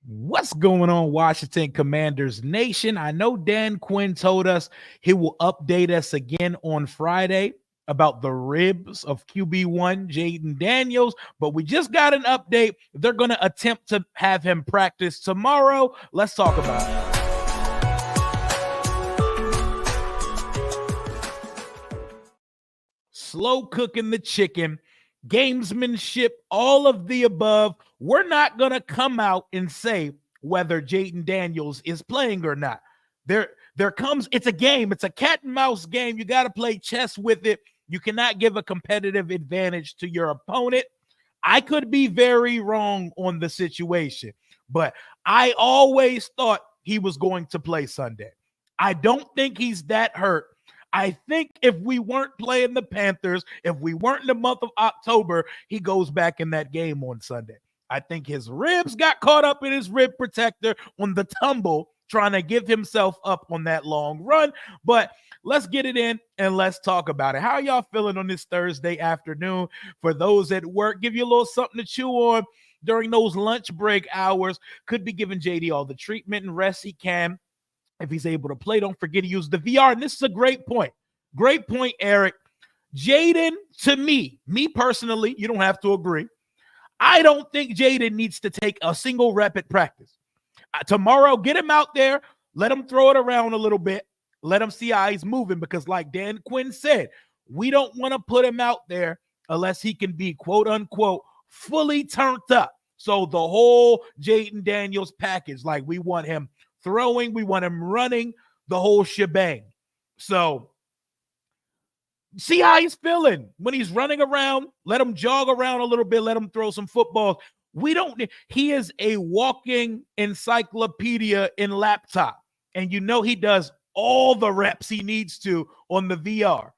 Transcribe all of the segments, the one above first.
What's going on, Washington Commanders Nation? I know Dan Quinn told us he will update us again on Friday about the ribs of QB1 Jayden Daniels, but we just got an update. They're going to attempt to have him practice tomorrow. Let's talk about it. Slow cooking the chicken, gamesmanship, all of the above. We're not going to come out and say whether Jayden Daniels is playing or not. There comes, it's a game. It's a cat and mouse game. You got to play chess with it. You cannot give a competitive advantage to your opponent. I could be very wrong on the situation, but I always thought he was going to play Sunday. I don't think he's that hurt. I think if we weren't playing the Panthers, if we weren't in the month of October, he goes back in that game on Sunday. I think his ribs got caught up in his rib protector on the tumble, trying to give himself up on that long run. But let's get it in and let's talk about it. How are y'all feeling on this Thursday afternoon? For those at work, give you a little something to chew on during those lunch break hours. Could be giving JD all the treatment and rest he can. If he's able to play, don't forget to use the VR. And this is a great point. Great point, Eric. Jayden, to me personally, you don't have to agree. I don't think Jayden needs to take a single rep at practice. Tomorrow, get him out there. Let him throw it around a little bit. Let him see how he's moving because like Dan Quinn said, we don't want to put him out there unless he can be, quote unquote, fully turned up. So the whole Jayden Daniels package, like we want him throwing, we want him running, the whole shebang. So see how he's feeling when he's running around. Let him jog around a little bit. Let him throw some footballs. He is a walking encyclopedia in laptop. And you know he does all the reps he needs to on the VR.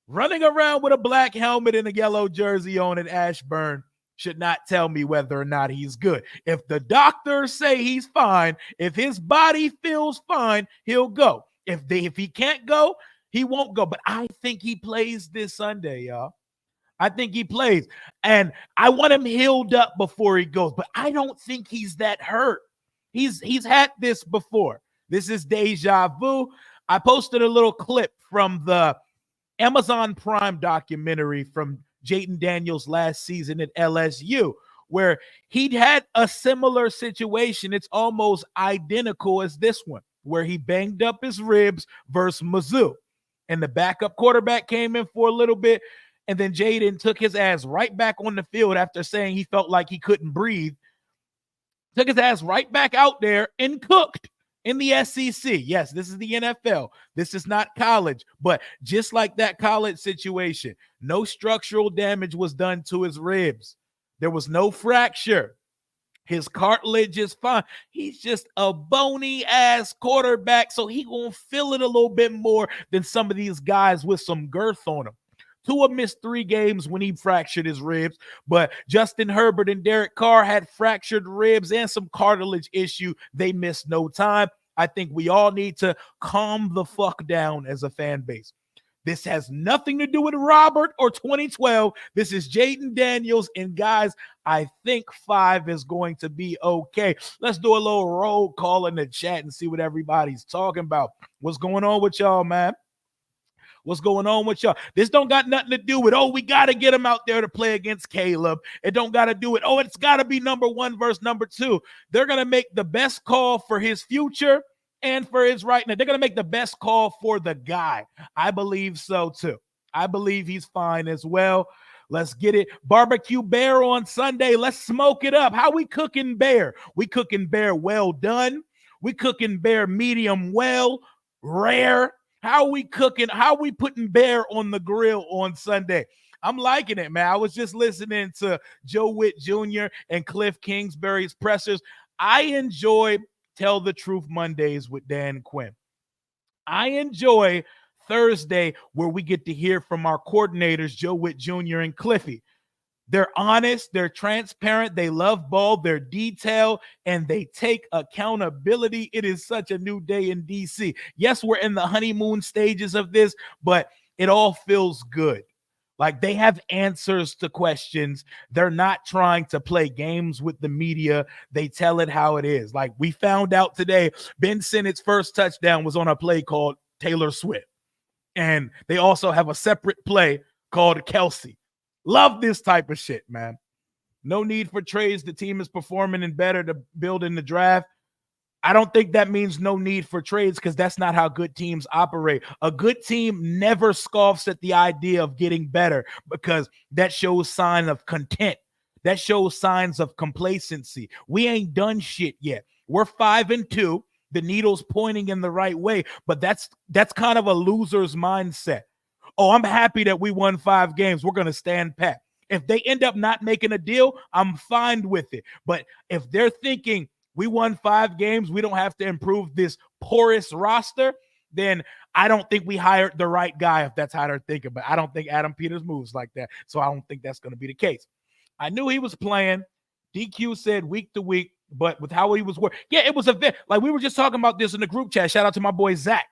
Running around with a black helmet and a yellow jersey on at Ashburn should not tell me whether or not he's good. If the doctors say he's fine, if his body feels fine, he'll go. If he can't go, he won't go. But I think he plays this Sunday, y'all. I think he plays. And I want him healed up before he goes. But I don't think he's that hurt. He's had this before. This is deja vu. I posted a little clip from the Amazon Prime documentary from Jayden Daniels last season at LSU, where he'd had a similar situation. It's almost identical as this one, where he banged up his ribs versus Mizzou. And the backup quarterback came in for a little bit, and then Jayden took his ass right back on the field after saying he felt like he couldn't breathe. Took his ass right back out there and cooked in the SEC. Yes, this is the NFL. This is not college. But just like that college situation, no structural damage was done to his ribs. There was no fracture. His cartilage is fine. He's just a bony-ass quarterback, so he gonna feel it a little bit more than some of these guys with some girth on them. Tua missed 3 games when he fractured his ribs, but Justin Herbert and Derek Carr had fractured ribs and some cartilage issue. They missed no time. I think we all need to calm the fuck down as a fan base. This has nothing to do with Robert or 2012. This is Jayden Daniels, and guys, I think 5 is going to be okay. Let's do a little roll call in the chat and see what everybody's talking about. What's going on with y'all, man? What's going on with y'all? This don't got nothing to do with, we got to get him out there to play against Caleb. It don't got to do with, it's got to be number 1 versus number 2. They're going to make the best call for his future and for his right now. They're going to make the best call for the guy. I believe so, too. I believe he's fine as well. Let's get it. Barbecue Bear on Sunday. Let's smoke it up. How we cooking bear? We cooking bear well done. We cooking bear medium well, rare. How we cooking? How we putting bear on the grill on Sunday? I'm liking it, man. I was just listening to Joe Witt Jr. and Cliff Kingsbury's pressers. I enjoy Tell the Truth Mondays with Dan Quinn. I enjoy Thursday where we get to hear from our coordinators, Joe Witt Jr. and Cliffy. They're honest, they're transparent, they love ball, they're detailed, and they take accountability. It is such a new day in DC. Yes, we're in the honeymoon stages of this, but it all feels good. Like, they have answers to questions. They're not trying to play games with the media. They tell it how it is. Like, we found out today, Ben Sinnot's first touchdown was on a play called Taylor Swift. And they also have a separate play called Kelsey. Love this type of shit, man. No need for trades. The team is performing and better to build in the draft. I don't think that means no need for trades, because that's not how good teams operate. A good team never scoffs at the idea of getting better, because that shows sign of content. That shows signs of complacency. We ain't done shit yet. We're 5-2. The needle's pointing in the right way, but that's kind of a loser's mindset. Oh, I'm happy that we won 5 games. We're going to stand pat. If they end up not making a deal, I'm fine with it. But if they're thinking we won 5 games, we don't have to improve this porous roster, then I don't think we hired the right guy, if that's how they're thinking. But I don't think Adam Peters moves like that, so I don't think that's going to be the case. I knew he was playing. DQ said week to week, but with how he was working, yeah, it was a bit like we were just talking about this in the group chat. Shout out to my boy Zach.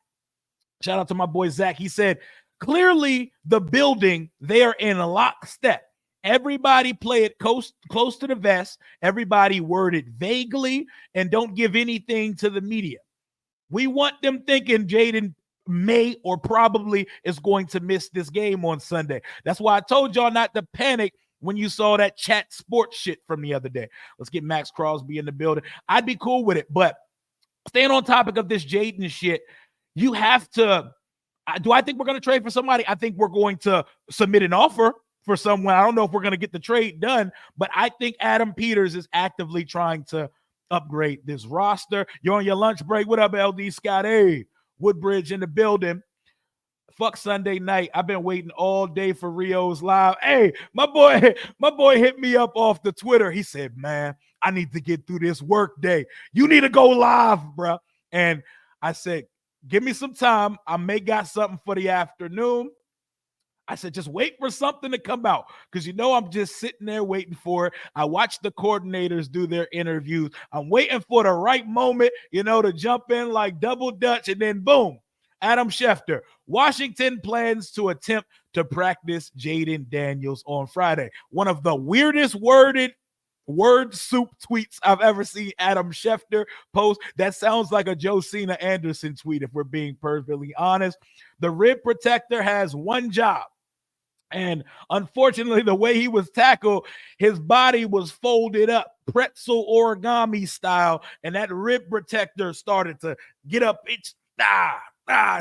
He said, clearly the building, they are in a lockstep. Everybody play it close to the vest. Everybody word it vaguely and don't give anything to the media. We want them thinking Jayden may or probably is going to miss this game on Sunday. That's why I told y'all not to panic when you saw that chat sports shit from the other day. Let's get Max Crosby in the building. I'd be cool with it, but staying on topic of this Jayden shit, you have to – do I think we're going to trade for somebody? I think we're going to submit an offer for someone. I don't know if we're going to get the trade done, but I think Adam Peters is actively trying to upgrade this roster. You're on your lunch break. What up, LD Scott? Hey, Woodbridge in the building. Fuck Sunday night. I've been waiting all day for Rio's live. Hey, my boy hit me up off the Twitter. He said, man, I need to get through this work day. You need to go live, bro. And I said, give me some time. I may got something for the afternoon. I said, just wait for something to come out, because I'm just sitting there waiting for it. I watch the coordinators do their interviews. I'm waiting for the right moment, to jump in like double dutch, and then boom, Adam Schefter. Washington plans to attempt to practice Jayden Daniels on Friday. One of the weirdest word soup tweets I've ever seen Adam Schefter post. That sounds like a Josina Anderson tweet, if we're being perfectly honest. The rib protector has one job. And unfortunately, the way he was tackled, his body was folded up, pretzel origami style, and that rib protector started to get up.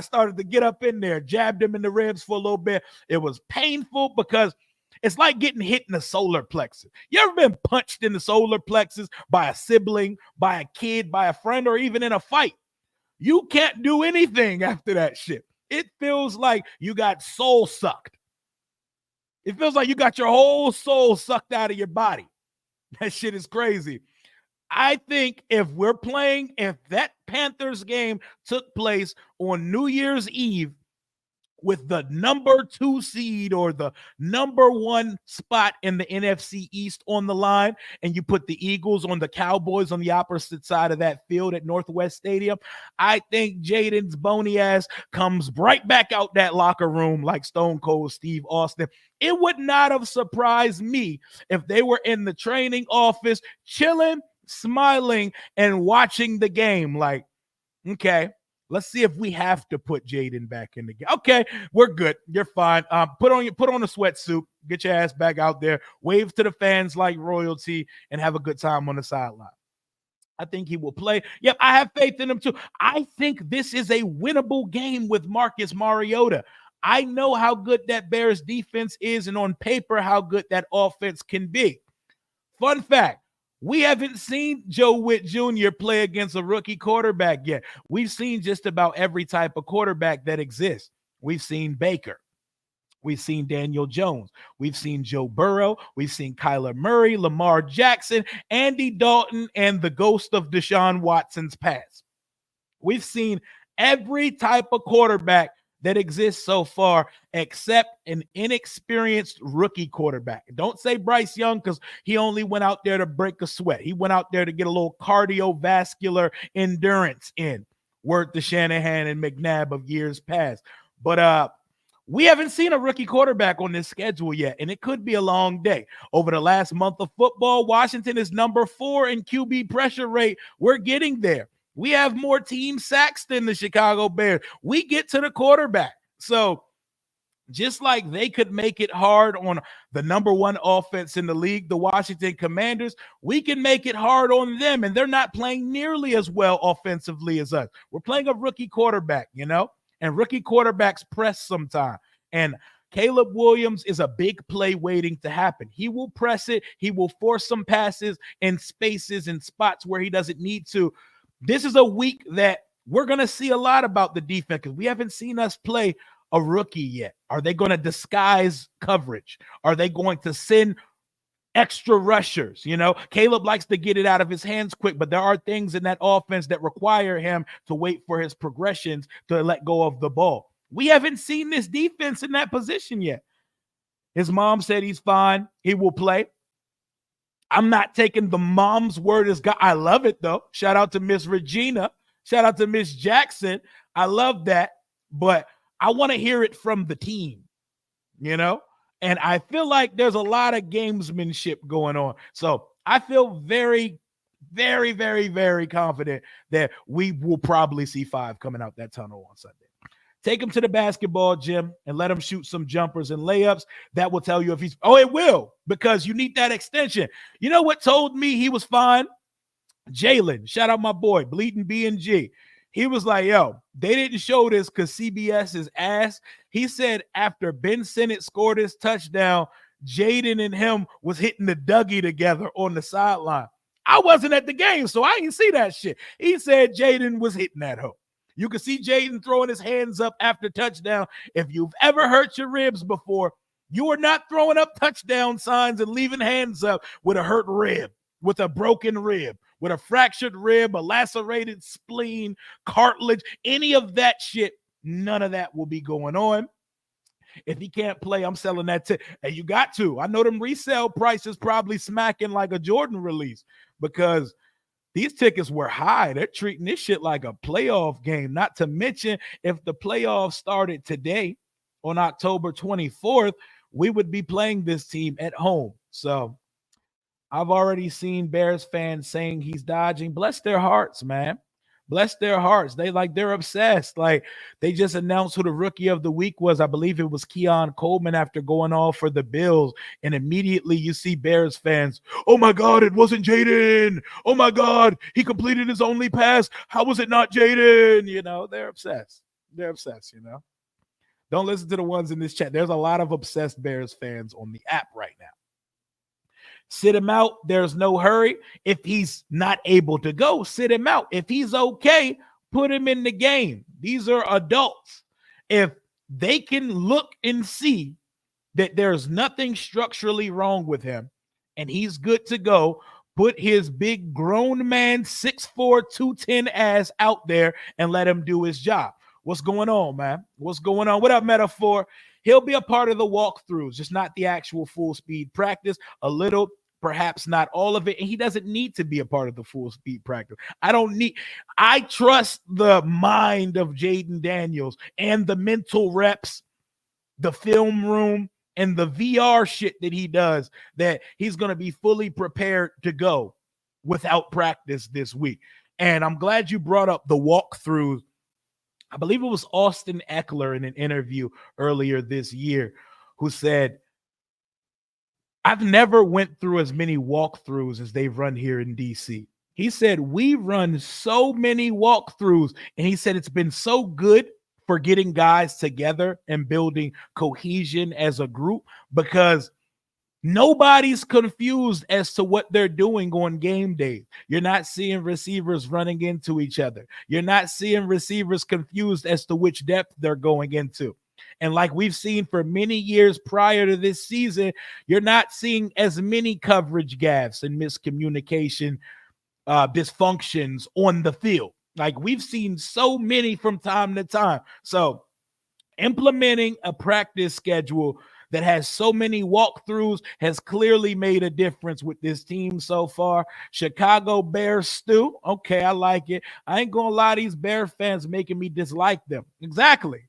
Started to get up in there, jabbed him in the ribs for a little bit. It was painful because it's like getting hit in the solar plexus. You ever been punched in the solar plexus by a sibling, by a kid, by a friend, or even in a fight? You can't do anything after that shit. It feels like you got soul sucked. It feels like you got your whole soul sucked out of your body. That shit is crazy. I think if that Panthers game took place on New Year's Eve with the number 2 seed or the number 1 spot in the NFC East on the line, and you put the Eagles on the Cowboys on the opposite side of that field at Northwest Stadium, I think Jayden's bony ass comes right back out that locker room like Stone Cold Steve Austin. It would not have surprised me if they were in the training office chilling, smiling, and watching the game like, okay, let's see if we have to put Jayden back in the game. Okay, we're good. You're fine. Put on a sweatsuit. Get your ass back out there. Wave to the fans like royalty and have a good time on the sideline. I think he will play. Yep, I have faith in him too. I think this is a winnable game with Marcus Mariota. I know how good that Bears defense is, and on paper how good that offense can be. Fun fact. We haven't seen Joe Witt Jr. play against a rookie quarterback yet. We've seen just about every type of quarterback that exists. We've seen Baker. We've seen Daniel Jones. We've seen Joe Burrow. We've seen Kyler Murray, Lamar Jackson, Andy Dalton, and the ghost of Deshaun Watson's past. We've seen every type of quarterback that exists so far, except an inexperienced rookie quarterback. Don't say Bryce Young, because he only went out there to break a sweat. He went out there to get a little cardiovascular endurance in. Word to Shanahan and McNabb of years past. But We haven't seen a rookie quarterback on this schedule yet, and it could be a long day. Over the last month of football, Washington is number 4 in QB pressure rate. We're getting there. We have more team sacks than the Chicago Bears. We get to the quarterback. So just like they could make it hard on the number 1 offense in the league, the Washington Commanders, we can make it hard on them, and they're not playing nearly as well offensively as us. We're playing a rookie quarterback, and rookie quarterbacks press sometime. And Caleb Williams is a big play waiting to happen. He will press it. He will force some passes in spaces and spots where he doesn't need to. This is a week that we're going to see a lot about the defense because we haven't seen us play a rookie yet. Are they going to disguise coverage? Are they going to send extra rushers? Caleb likes to get it out of his hands quick, but there are things in that offense that require him to wait for his progressions to let go of the ball. We haven't seen this defense in that position yet. His mom said he's fine. He will play. I'm not taking the mom's word as God. I love it, though. Shout out to Miss Regina. Shout out to Miss Jackson. I love that. But I want to hear it from the team, and I feel like there's a lot of gamesmanship going on. So I feel very, very, very, very confident that we will probably see 5 coming out that tunnel on Sunday. Take him to the basketball gym and let him shoot some jumpers and layups. That will tell you if he's – it will, because you need that extension. You know what told me he was fine? Jalen, shout out my boy, Bleeding B&G. He was like, yo, they didn't show this because CBS is ass. He said after Ben Sinnott scored his touchdown, Jayden and him was hitting the Dougie together on the sideline. I wasn't at the game, so I didn't see that shit. He said Jayden was hitting that hoe. You can see Jayden throwing his hands up after touchdown. If you've ever hurt your ribs before, you are not throwing up touchdown signs and leaving hands up with a hurt rib, with a broken rib, with a fractured rib, a lacerated spleen, cartilage, any of that shit. None of that will be going on. If he can't play, I'm selling that and you got to. I know them resale prices probably smacking like a Jordan release because these tickets were high. They're treating this shit like a playoff game. Not to mention, if the playoffs started today on October 24th, we would be playing this team at home. So I've already seen Bears fans saying he's dodging. Bless their hearts, man. Bless their hearts. They're obsessed. Like, they just announced who the rookie of the week was. I believe it was Keon Coleman after going off for the Bills. And immediately you see Bears fans, oh my God, it wasn't Jayden. Oh my God, he completed his only pass. How was it not Jayden? They're obsessed. They're obsessed, Don't listen to the ones in this chat. There's a lot of obsessed Bears fans on the app right now. Sit him out. There's no hurry. If he's not able to go, sit him out. If he's okay, put him in the game. These are adults. If they can look and see that there's nothing structurally wrong with him and he's good to go, put his big grown man 6'4", 210 ass out there and let him do his job. What's going on, man? What's going on? What up, Metaphor? He'll be a part of the walkthroughs, just not the actual full speed practice. A little, perhaps not all of it. And he doesn't need to be a part of the full speed practice. I trust the mind of Jayden Daniels and the mental reps, the film room, and the VR shit that he does, that he's going to be fully prepared to go without practice this week. And I'm glad you brought up the walkthroughs. I believe it was Austin Eckler in an interview earlier this year who said, I've never went through as many walkthroughs as they've run here in DC. He said, we run so many walkthroughs, and he said it's been so good for getting guys together and building cohesion as a group because nobody's confused as to what they're doing on game day. You're not seeing receivers running into each other. You're not seeing receivers confused as to which depth they're going into. And like we've seen for many years prior to this season, you're not seeing as many coverage gaffes and miscommunication dysfunctions on the field. Like we've seen so many from time to time. So implementing a practice schedule that has so many walkthroughs has clearly made a difference with this team so far. Chicago Bears stew. Okay, I like it. I ain't gonna lie, these Bear fans making me dislike them. Exactly.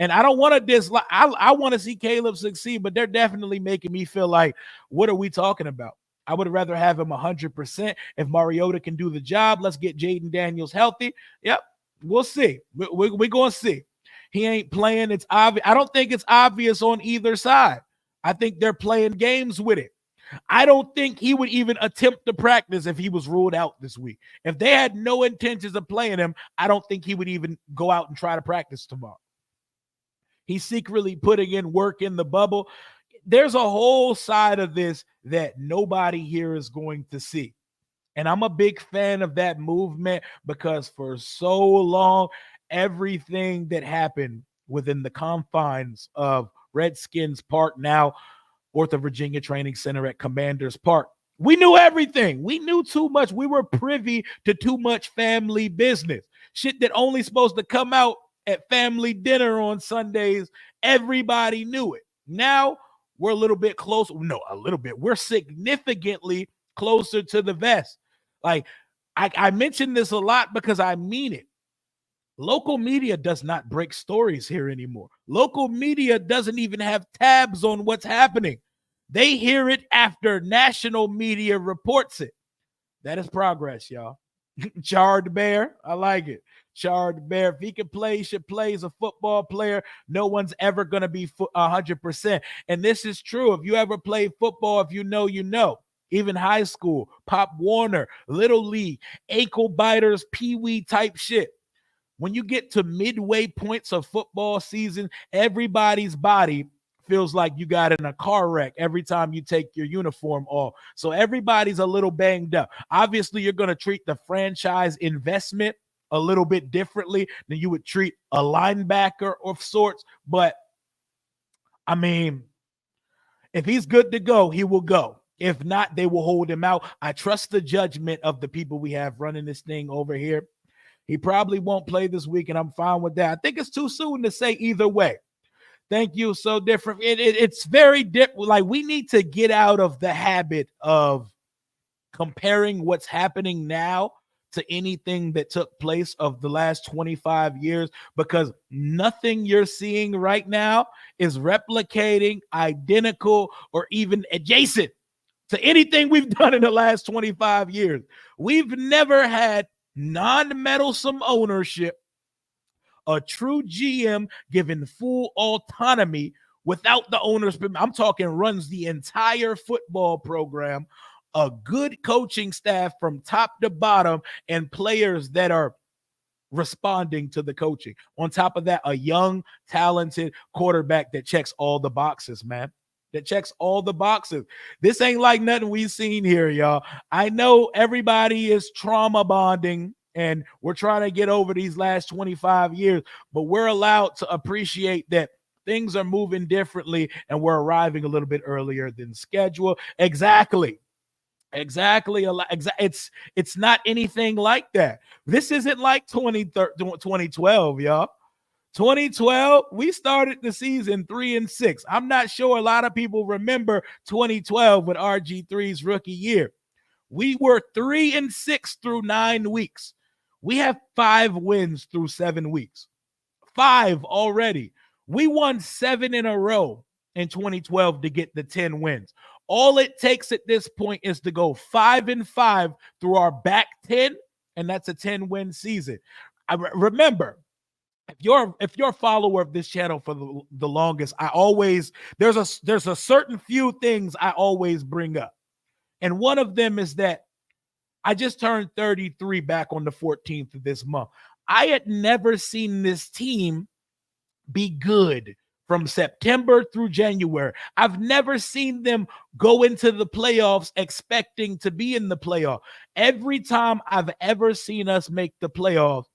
And I don't want to dislike. I want to see Caleb succeed, but they're definitely making me feel like, what are we talking about? I would rather have him 100%. If Mariota can do the job, let's get Jayden Daniels healthy. Yep, we'll see. We're going to see. He ain't playing. It's obvious. I don't think it's obvious on either side. I think they're playing games with it. I don't think he would even attempt to practice if he was ruled out this week. If they had no intentions of playing him, I don't think he would even go out and try to practice tomorrow. He's secretly putting in work in the bubble. There's a whole side of this that nobody here is going to see. And I'm a big fan of that movement because for so long, everything that happened within the confines of Redskins Park, now North of Virginia Training Center at Commanders Park, we knew everything. We knew too much. We were privy to too much family business. Shit that only supposed to come out at family dinner on Sundays. Everybody knew it. Now we're a little bit closer. No, a little bit. We're significantly closer to the vest. Like, I mention this a lot because I mean it. Local media does not break stories here anymore. Local media doesn't even have tabs on what's happening. They hear it after national media reports it. That is progress, y'all. Charred Bear, I like it. Charred Bear, if he can play, he should play as a football player. No one's ever going to be 100%. And this is true. If you ever play football, if you know, you know. Even high school, Pop Warner, Little League, ankle biters, pee-wee type shit. When you get to midway points of football season, everybody's body feels like you got in a car wreck every time you take your uniform off. So everybody's a little banged up. Obviously, you're going to treat the franchise investment a little bit differently than you would treat a linebacker of sorts. But, I mean, if he's good to go, he will go. If not, they will hold him out. I trust the judgment of the people we have running this thing over here. He probably won't play this week, and I'm fine with that. I think it's too soon to say either way. Thank you. So different. It's very different. Like, we need to get out of the habit of comparing what's happening now to anything that took place of the last 25 years, because nothing you're seeing right now is replicating, identical, or even adjacent to anything we've done in the last 25 years. We've never had non-meddlesome ownership, a true GM given full autonomy without the owner's. I'm talking runs the entire football program, a good coaching staff from top to bottom, and players that are responding to the coaching. On top of that, a young, talented quarterback that checks all the boxes, man. That checks all the boxes. This ain't like nothing we've seen here, y'all. I know everybody is trauma bonding and we're trying to get over these last 25 years, but we're allowed to appreciate that things are moving differently and we're arriving a little bit earlier than scheduled. Exactly. It's not anything like that. This isn't like 2012, y'all. 2012, we started the season 3-6. I'm not sure a lot of people remember 2012 with RG3's rookie year. We were 3-6 through 9 weeks. We have 5 wins through 7 weeks. 5 already. We won 7 in a row in 2012 to get the 10 wins. All it takes at this point is to go 5-5 through our back 10, and that's a 10-win season. Remember, if you're a follower of this channel for the longest, there's a certain few things I always bring up. And one of them is that I just turned 33 back on the 14th of this month. I had never seen this team be good from September through January. I've never seen them go into the playoffs expecting to be in the playoff. Every time I've ever seen us make the playoffs,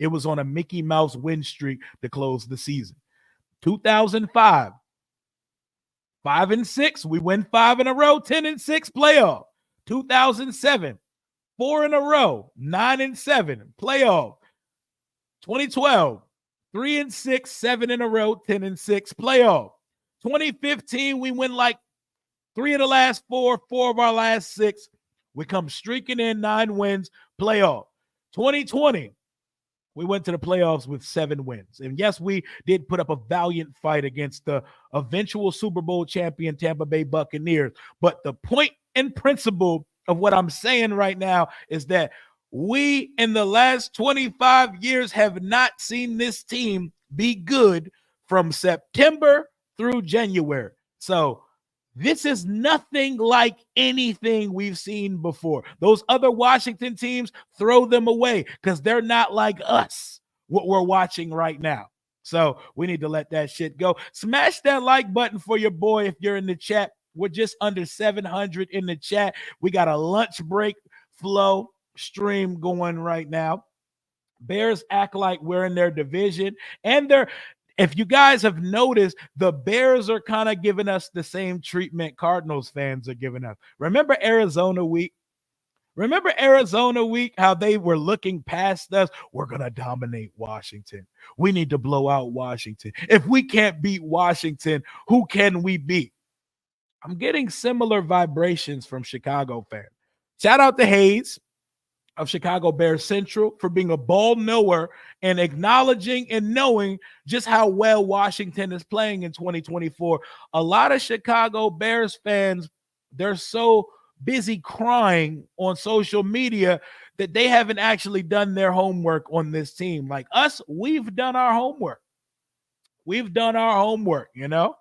it was on a Mickey Mouse win streak to close the season. 2005, 5-6. We win 5 in a row, 10-6 playoff. 2007, 4 in a row, 9-7 playoff. 2012, 3-6, 7 in a row, 10-6 playoff. 2015, we win like 3 of the last 4, 4 of our last 6. We come streaking in 9 wins, playoff. 2020, We went to the playoffs with 7 wins. And yes, we did put up a valiant fight against the eventual Super Bowl champion Tampa Bay Buccaneers. But the point and principle of what I'm saying right now is that we, in the last 25 years, have not seen this team be good from September through January. So this is nothing like anything we've seen before. Those other Washington teams, throw them away because they're not like us, what we're watching right now. So we need to let that shit go. Smash that like button for your boy if you're in the chat. We're just under 700 in the chat. We got a lunch break flow stream going right now. Bears act like we're in their division, and if you guys have noticed, the Bears are kind of giving us the same treatment Cardinals fans are giving us. Remember Arizona week? Remember Arizona week, how they were looking past us? We're going to dominate Washington. We need to blow out Washington. If we can't beat Washington, who can we beat? I'm getting similar vibrations from Chicago fans. Shout out to Hayes of Chicago Bears Central for being a ball knower and acknowledging and knowing just how well Washington is playing in 2024. A lot of Chicago Bears fans, they're so busy crying on social media that they haven't actually done their homework on this team. Like us, we've done our homework. We've done our homework, you know?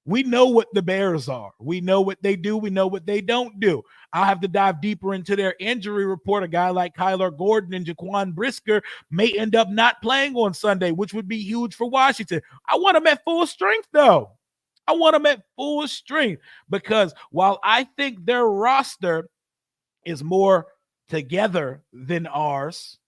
We know what the Bears are. We know what they do. We know what they don't do. I'll have to dive deeper into their injury report. A guy like Kyler Gordon and Jaquan Brisker may end up not playing on Sunday, which would be huge for Washington. I want them at full strength, though. I want them at full strength because while I think their roster is more together than ours,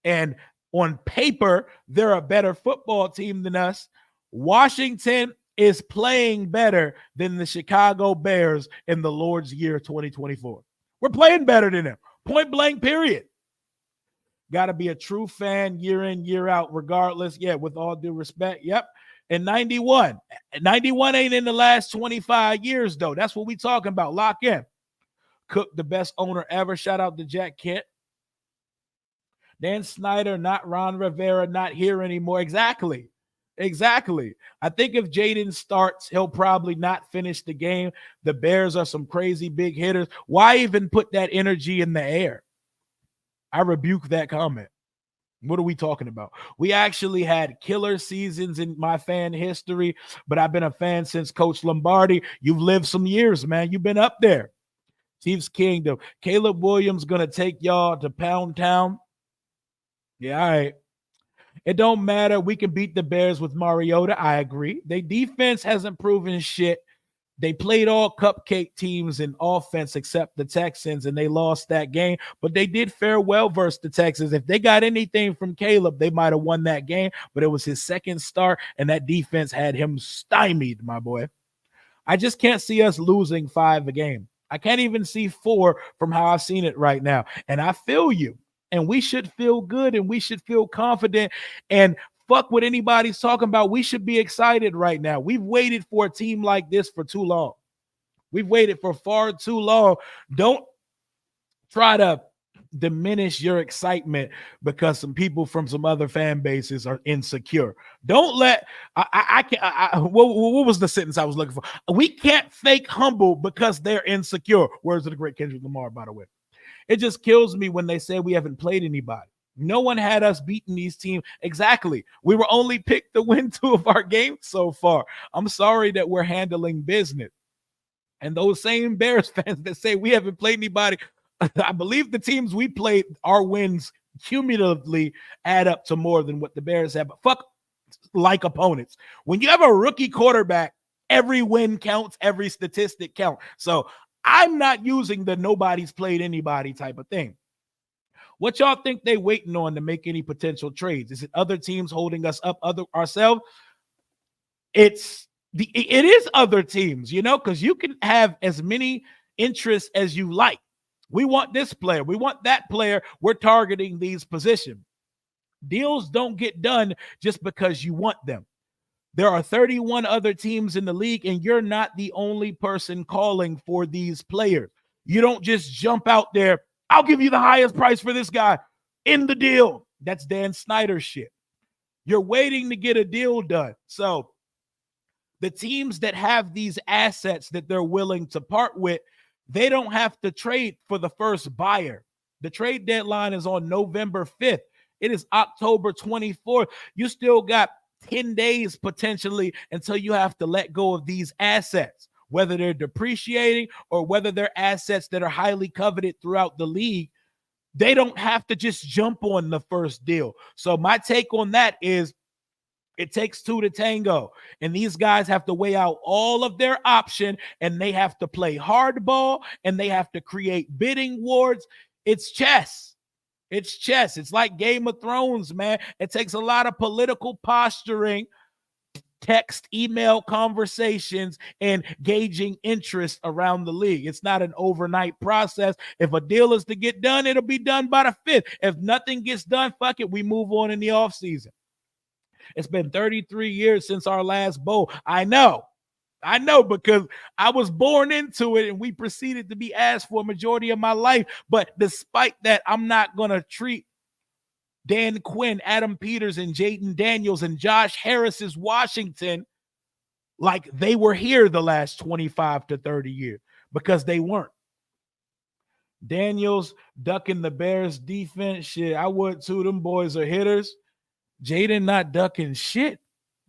and on paper, they're a better football team than us, Washington is playing better than the Chicago Bears in the Lord's year 2024. We're playing better than them. Point blank, period. Got to be a true fan year in, year out, regardless. Yeah, with all due respect. Yep. And 91. 91 ain't in the last 25 years, though. That's what we talking about. Lock in. Cook, the best owner ever. Shout out to Jack Kent. Dan Snyder, not Ron Rivera, not here anymore. Exactly. I think if Jayden starts, he'll probably not finish the game. The Bears are some crazy big hitters. Why even put that energy in the air? I rebuke that comment. What are we talking about? We actually had killer seasons in my fan history, but I've been a fan since Coach Lombardi. You've lived some years, man. You've been up there. Chiefs Kingdom. Caleb Williams going to take y'all to Pound Town. Yeah, all right. It don't matter. We can beat the Bears with Mariota. I agree. Their defense hasn't proven shit. They played all cupcake teams in offense except the Texans, and they lost that game. But they did fare well versus the Texans. If they got anything from Caleb, they might have won that game. But it was his second start, and that defense had him stymied, my boy. I just can't see us losing 5 a game. I can't even see 4 from how I've seen it right now. And I feel you. And we should feel good and we should feel confident and fuck what anybody's talking about. We should be excited right now. We've waited for a team like this for too long. We've waited for far too long. Don't try to diminish your excitement because some people from some other fan bases are insecure. Don't let what was the sentence I was looking for? We can't fake humble because they're insecure. Words of the great Kendrick Lamar, by the way. It just kills me when they say we haven't played anybody. No one had us beating these teams. Exactly. We were only picked to win 2 of our games so far. I'm sorry that we're handling business. And those same Bears fans that say we haven't played anybody, I believe the teams we played, our wins cumulatively add up to more than what the Bears have. But fuck like opponents. When you have a rookie quarterback, every win counts, every statistic counts. So I'm not using the nobody's played anybody type of thing. What y'all think they waiting on to make any potential trades? Is it other teams holding us up, ourselves? It is other teams, you know, because you can have as many interests as you like. We want this player. We want that player. We're targeting these positions. Deals don't get done just because you want them. There are 31 other teams in the league, and you're not the only person calling for these players. You don't just jump out there, I'll give you the highest price for this guy in the deal. That's Dan Snyder shit. You're waiting to get a deal done. So the teams that have these assets that they're willing to part with, they don't have to trade for the first buyer. The trade deadline is on November 5th. It is October 24th. You still got 10 days potentially until you have to let go of these assets, whether they're depreciating or whether they're assets that are highly coveted throughout the league. They don't have to just jump on the first deal. So my take on that is it takes two to tango, and these guys have to weigh out all of their option, and they have to play hardball, and they have to create bidding wars. It's chess. It's chess. It's like Game of Thrones, man. It takes a lot of political posturing, text, email conversations, and gauging interest around the league. It's not an overnight process. If a deal is to get done, it'll be done by the 5th. If nothing gets done, fuck it, we move on in the offseason. It's been 33 years since our last bowl. I know because I was born into it and we proceeded to be asked for a majority of my life. But despite that, I'm not going to treat Dan Quinn, Adam Peters, and Jayden Daniels and Josh Harris's Washington like they were here the last 25 to 30 years, because they weren't. Daniels ducking the Bears defense. Shit, I would too. Them boys are hitters. Jayden not ducking shit.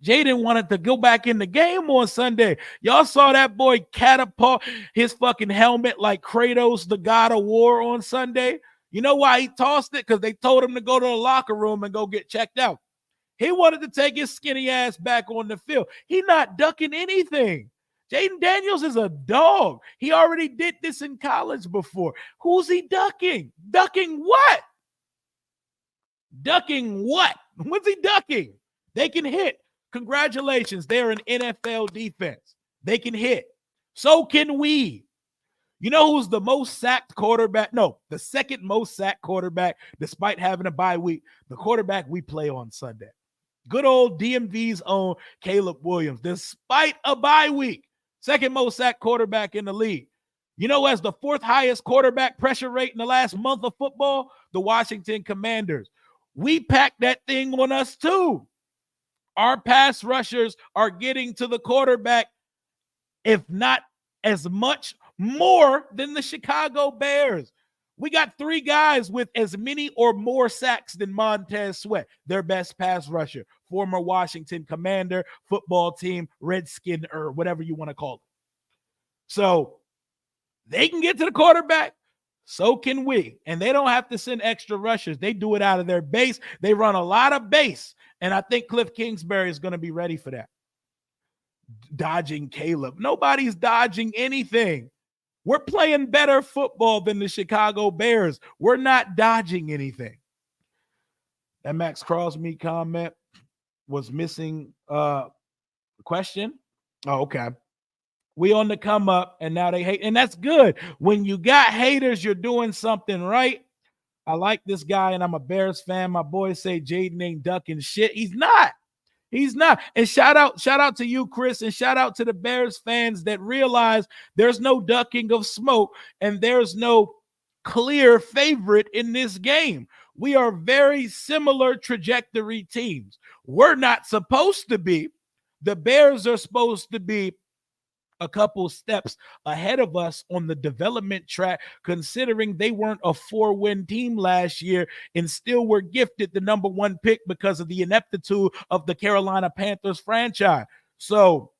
Jayden wanted to go back in the game on Sunday. Y'all saw that boy catapult his fucking helmet like Kratos, the god of war, on Sunday. You know why he tossed it? Because they told him to go to the locker room and go get checked out. He wanted to take his skinny ass back on the field. He not ducking anything. Jayden Daniels is a dog. He already did this in college before. Who's he ducking? Ducking what? Ducking what? What's he ducking? They can hit. Congratulations. They're an NFL defense. They can hit. So can we. You know who's the most sacked quarterback? No, the second most sacked quarterback, despite having a bye week, the quarterback we play on Sunday. Good old DMV's own Caleb Williams, despite a bye week, second most sacked quarterback in the league. You know who has the fourth highest quarterback pressure rate in the last month of football? The Washington Commanders. We packed that thing on us too. Our pass rushers are getting to the quarterback, if not as much more than the Chicago Bears. We got 3 guys with as many or more sacks than Montez Sweat, their best pass rusher, former Washington Commander, football team, Redskin, or whatever you want to call it. So they can get to the quarterback. So can we. And they don't have to send extra rushers. They do it out of their base. They run a lot of base. And I think Cliff Kingsbury is going to be ready for that. Dodging Caleb. Nobody's dodging anything. We're playing better football than the Chicago Bears. We're not dodging anything. That Max Crosby comment was missing a question. Oh, okay. We on the come up, and now they hate. And that's good. When you got haters, you're doing something right. I like this guy, and I'm a Bears fan. My boys say Jayden ain't ducking shit. He's not. He's not. And shout out to you, Chris, and shout out to the Bears fans that realize there's no ducking of smoke and there's no clear favorite in this game. We are very similar trajectory teams. We're not supposed to be. The Bears are supposed to be a couple steps ahead of us on the development track, considering they weren't a 4-win team last year and still were gifted the number 1 pick because of the ineptitude of the Carolina Panthers franchise. So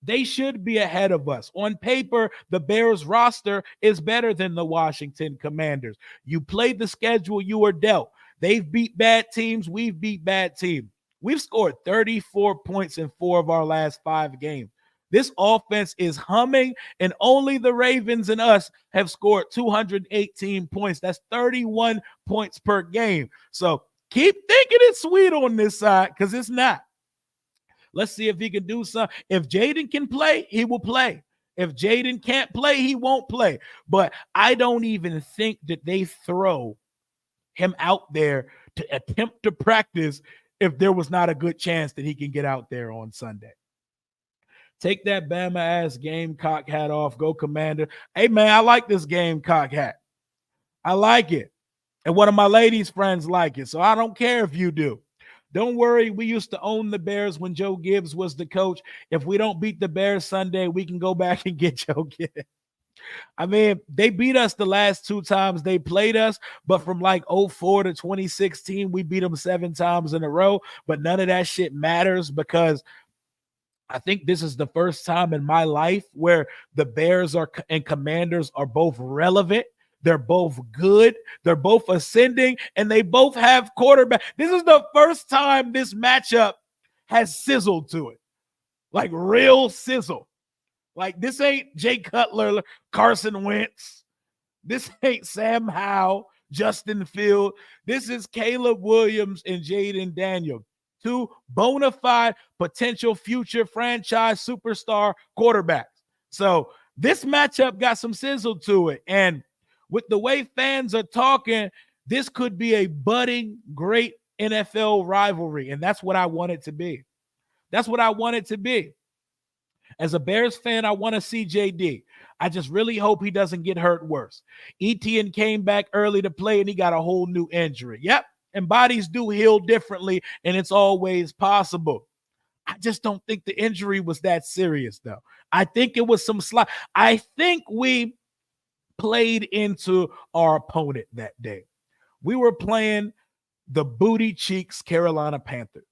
they should be ahead of us. On paper, the Bears roster is better than the Washington Commanders. You played the schedule you were dealt. They've beat bad teams. We've beat bad teams. We've scored 34 points in 4 of our last 5 games. This offense is humming, and only the Ravens and us have scored 218 points. That's 31 points per game. So keep thinking it's sweet on this side, because it's not. Let's see if he can do something. If Jayden can play, he will play. If Jayden can't play, he won't play. But I don't even think that they throw him out there to attempt to practice if there was not a good chance that he can get out there on Sunday. Take that Bama-ass Gamecock hat off. Go Commander. Hey, man, I like this Gamecock hat. I like it. And one of my ladies' friends like it. So I don't care if you do. Don't worry. We used to own the Bears when Joe Gibbs was the coach. If we don't beat the Bears Sunday, we can go back and get Joe Gibbs. I mean, they beat us the last 2 times they played us, but from like 04 to 2016, we beat them 7 times in a row. But none of that shit matters because I think this is the first time in my life where the Bears are and Commanders are both relevant. They're both good. They're both ascending, and they both have quarterback. This is the first time this matchup has sizzled to it, like real sizzle. Like this ain't Jay Cutler, Carson Wentz. This ain't Sam Howell, Justin Field. This is Caleb Williams and Jayden Daniels, 2 bona fide potential future franchise superstar quarterbacks. So this matchup got some sizzle to it. And with the way fans are talking, this could be a budding, great NFL rivalry. And that's what I want it to be. That's what I want it to be. As a Bears fan, I want to see JD. I just really hope he doesn't get hurt worse. Etienne came back early to play, and he got a whole new injury. Yep, and bodies do heal differently, and it's always possible. I just don't think the injury was that serious, though. I think it was some slide. I think we played into our opponent that day. We were playing the booty cheeks Carolina Panthers.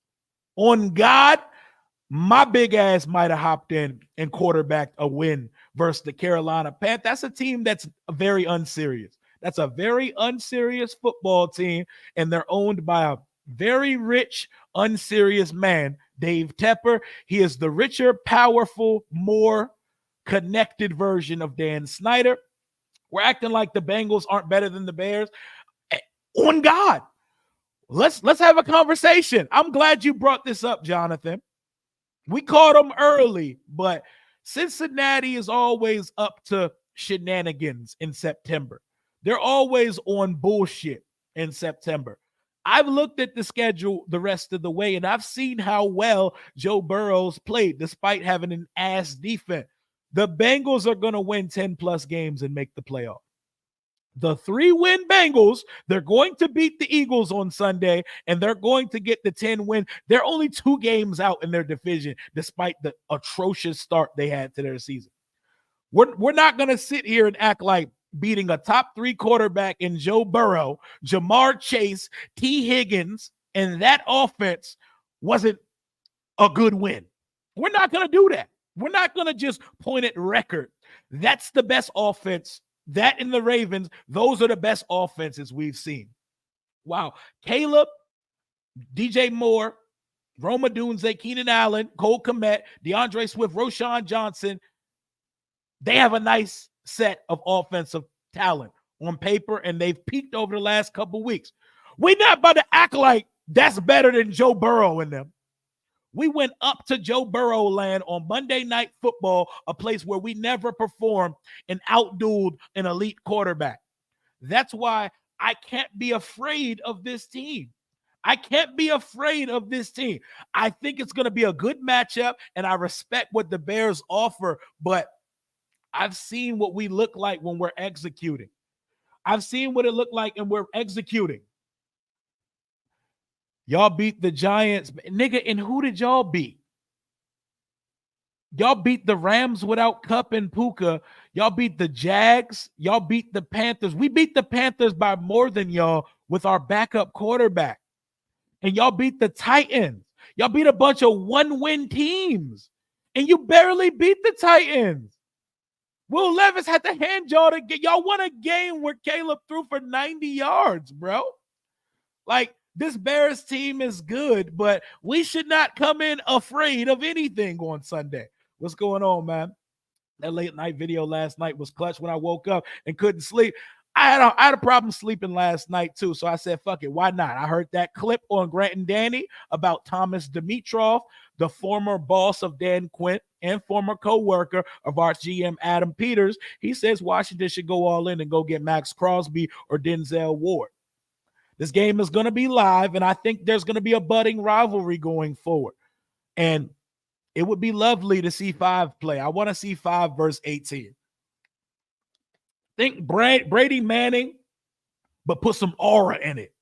On God, my big ass might have hopped in and quarterbacked a win versus the Carolina Panthers. That's a team that's very unserious. That's a very unserious football team, and they're owned by a very rich, unserious man, Dave Tepper. He is the richer, powerful, more connected version of Dan Snyder. We're acting like the Bengals aren't better than the Bears. On God, let's have a conversation. I'm glad you brought this up, Jonathan. We caught them early, but Cincinnati is always up to shenanigans in September. They're always on bullshit in September. I've looked at the schedule the rest of the way, and I've seen how well Joe Burrow's played despite having an ass defense. The Bengals are going to win 10-plus games and make the playoff. The 3-win Bengals, they're going to beat the Eagles on Sunday, and they're going to get the 10-win. They're only 2 games out in their division, despite the atrocious start they had to their season. We're not going to sit here and act like beating a top 3 quarterback in Joe Burrow, Jamar Chase, T. Higgins, and that offense wasn't a good win. We're not going to do that. We're not going to just point at record. That's the best offense. That and the Ravens, those are the best offenses we've seen. Wow. Caleb, DJ Moore, Rome Odunze, Keenan Allen, Cole Kmet, DeAndre Swift, Roschon Johnson. They have a nice set of offensive talent on paper, and they've peaked over the last couple weeks. We're not about to act like that's better than Joe Burrow in them. We went up to Joe Burrow land on Monday Night Football, a place where we never performed, and outdueled an elite quarterback. That's why I can't be afraid of this team. I can't be afraid of this team. I think it's going to be a good matchup, and I respect what the Bears offer, but I've seen what we look like when we're executing. I've seen what it looked like and we're executing. Y'all beat the Giants. Nigga, and who did y'all beat? Y'all beat the Rams without Kupp and Puka. Y'all beat the Jags. Y'all beat the Panthers. We beat the Panthers by more than y'all with our backup quarterback. And y'all beat the Titans. Y'all beat a bunch of one-win teams. And you barely beat the Titans. Will Levis had to hand y'all to get. Y'all won a game where Caleb threw for 90 yards, bro. Like, this Bears team is good, but we should not come in afraid of anything on Sunday. What's going on, man? That late night video last night was clutch when I woke up and couldn't sleep. I had a problem sleeping last night, too, so I said, fuck it, why not? I heard that clip on Grant and Danny about Thomas Dimitroff, the former boss of Dan Quinn and former co-worker of our GM Adam Peters. He says Washington should go all in and go get Max Crosby or Denzel Ward. This game is going to be live, and I think there's going to be a budding rivalry going forward. And it would be lovely to see 5 play. I want to see 5 versus 18. Think Brady Manning, but put some aura in it.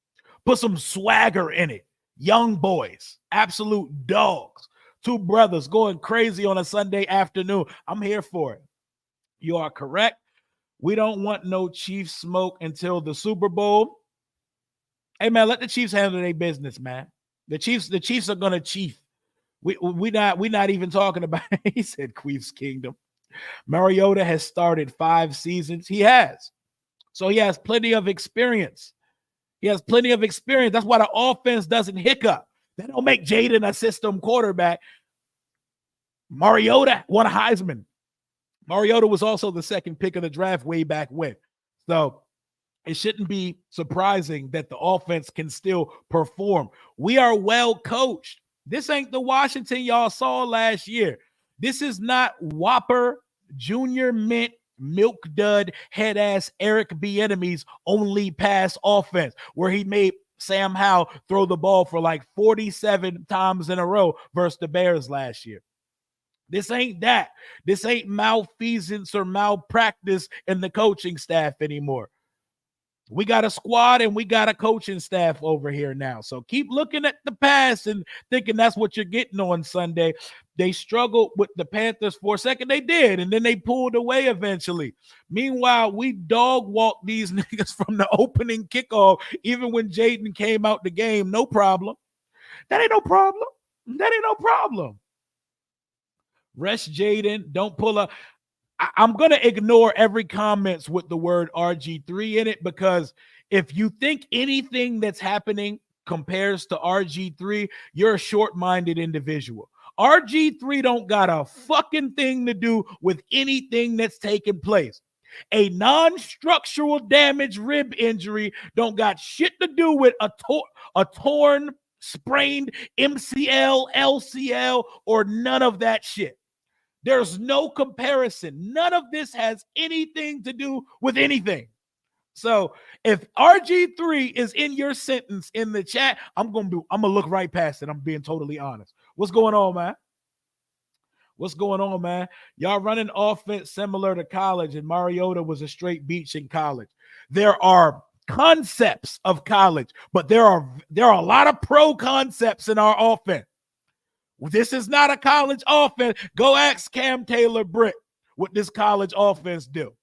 Put some swagger in it. Young boys, absolute dogs. Two brothers going crazy on a Sunday afternoon. I'm here for it. You are correct. We don't want no Chiefs smoke until the Super Bowl. Hey man, let the Chiefs handle their business, man. The Chiefs are gonna chief. We not even talking about it. He said Queef's Kingdom. Mariota has started 5 seasons. He has. So he has plenty of experience. That's why the offense doesn't hiccup. They don't make Jayden a system quarterback. Mariota won a Heisman. Mariota was also the second pick of the draft way back when. So it shouldn't be surprising that the offense can still perform. We are well coached. This ain't the Washington y'all saw last year. This is not Whopper, Junior Mint, milk dud, head ass Eric Bieniemy's only pass offense, where he made Sam Howell throw the ball for like 47 times in a row versus the Bears last year. This ain't that. This ain't malfeasance or malpractice in the coaching staff anymore. We got a squad and we got a coaching staff over here now. So keep looking at the past and thinking that's what you're getting on Sunday. They struggled with the Panthers for a second. They did, and then they pulled away eventually. Meanwhile, we dog walked these niggas from the opening kickoff, even when Jayden came out the game. No problem. That ain't no problem. Rest Jayden. Don't pull up. I'm going to ignore every comments with the word RG3 in it, because if you think anything that's happening compares to RG3, you're a short-minded individual. RG3 don't got a fucking thing to do with anything that's taking place. A non-structural damage rib injury don't got shit to do with a torn, sprained MCL, LCL, or none of that shit. There's no comparison. None of this has anything to do with anything. So if RG3 is in your sentence in the chat, I'm gonna look right past it. I'm being totally honest. What's going on, man? Y'all running offense similar to college, and Mariota was a straight beach in college. There are concepts of college, but there are a lot of pro concepts in our offense. This is not a college offense. Go ask Cam Taylor-Britt what this college offense do.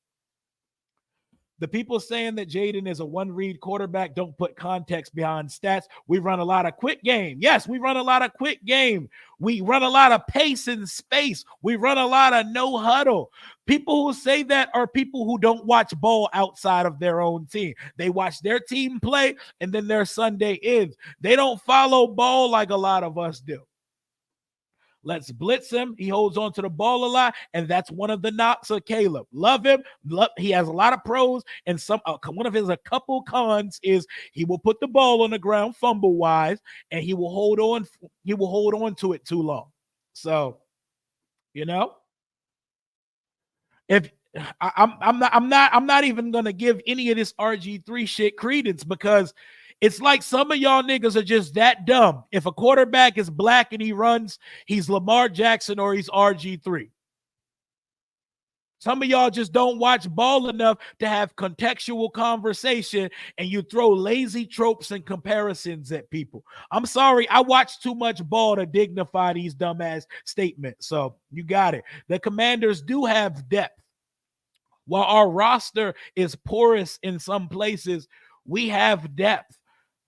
The people saying that Jayden is a one-read quarterback don't put context behind stats. We run a lot of quick game. Yes, we run a lot of quick game. We run a lot of pace and space. We run a lot of no huddle. People who say that are people who don't watch ball outside of their own team. They watch their team play, and then their Sunday ends. They don't follow ball like a lot of us do. Let's blitz him. He holds on to the ball a lot, and that's one of the knocks of Caleb. Love him. He has a lot of pros, and one of his a couple cons is he will put the ball on the ground fumble wise, and he will hold on. He will hold on to it too long. So, if I'm not even gonna give any of this RG3 shit credence, because it's like some of y'all niggas are just that dumb. If a quarterback is black and he runs, he's Lamar Jackson or he's RG3. Some of y'all just don't watch ball enough to have contextual conversation, and you throw lazy tropes and comparisons at people. I'm sorry, I watch too much ball to dignify these dumbass statements. So you got it. The Commanders do have depth. While our roster is porous in some places, we have depth.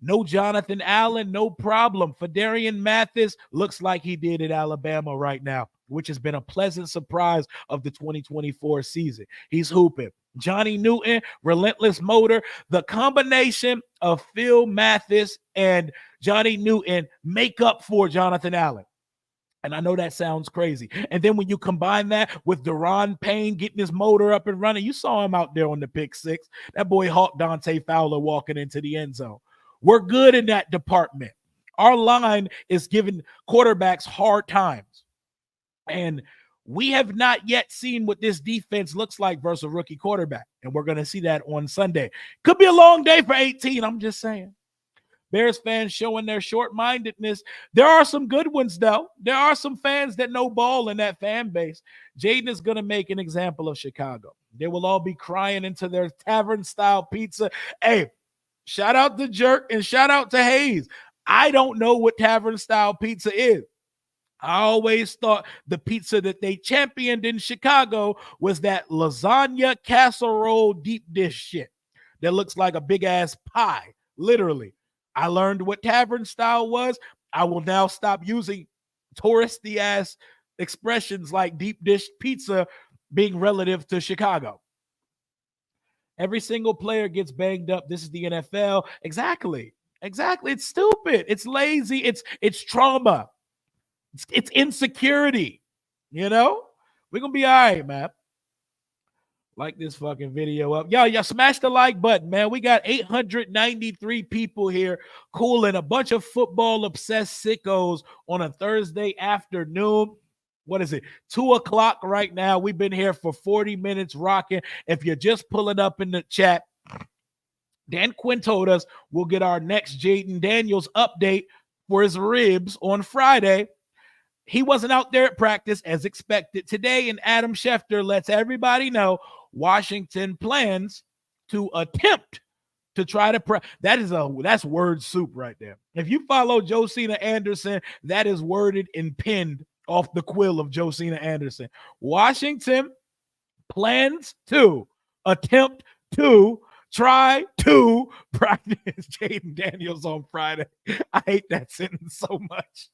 No Jonathan Allen, no problem. Fedarian Mathis looks like he did at Alabama right now, which has been a pleasant surprise of the 2024 season. He's hooping. Johnny Newton, relentless motor. The combination of Phil Mathis and Johnny Newton make up for Jonathan Allen. And I know that sounds crazy. And then when you combine that with Deron Payne getting his motor up and running, you saw him out there on the pick six. That boy hawked Dante Fowler walking into the end zone. We're good in that department. Our line is giving quarterbacks hard times. And we have not yet seen what this defense looks like versus a rookie quarterback. And we're going to see that on Sunday. Could be a long day for 18. I'm just saying. Bears fans showing their short-mindedness. There are some good ones, though. There are some fans that know ball in that fan base. Jayden is going to make an example of Chicago. They will all be crying into their tavern-style pizza. Hey, Shout out to Jerk and shout out to Hayes. I don't know what tavern style pizza is. I always thought the pizza that they championed in Chicago was that lasagna casserole deep dish shit that looks like a big ass pie, literally. I learned what tavern style was. I will now stop using touristy ass expressions like deep dish pizza being relative to Chicago. Every single player gets banged up. This is the NFL. Exactly. Exactly. It's stupid. It's lazy. It's trauma. It's insecurity. You know? We're gonna be all right, man. Like this fucking video up. Y'all smash the like button, man. We got 893 people here. Cool, and a bunch of football obsessed sickos on a Thursday afternoon. What is it? 2:00 right now. We've been here for 40 minutes rocking. If you're just pulling up in the chat, Dan Quinn told us we'll get our next Jayden Daniels update for his ribs on Friday. He wasn't out there at practice as expected today, and Adam Schefter lets everybody know Washington plans to attempt to try to that's word soup right there. If you follow Josina Anderson, that is worded and pinned off the quill of Josina Anderson. Washington plans to attempt to try to practice Jayden Daniels on Friday. I hate that sentence so much.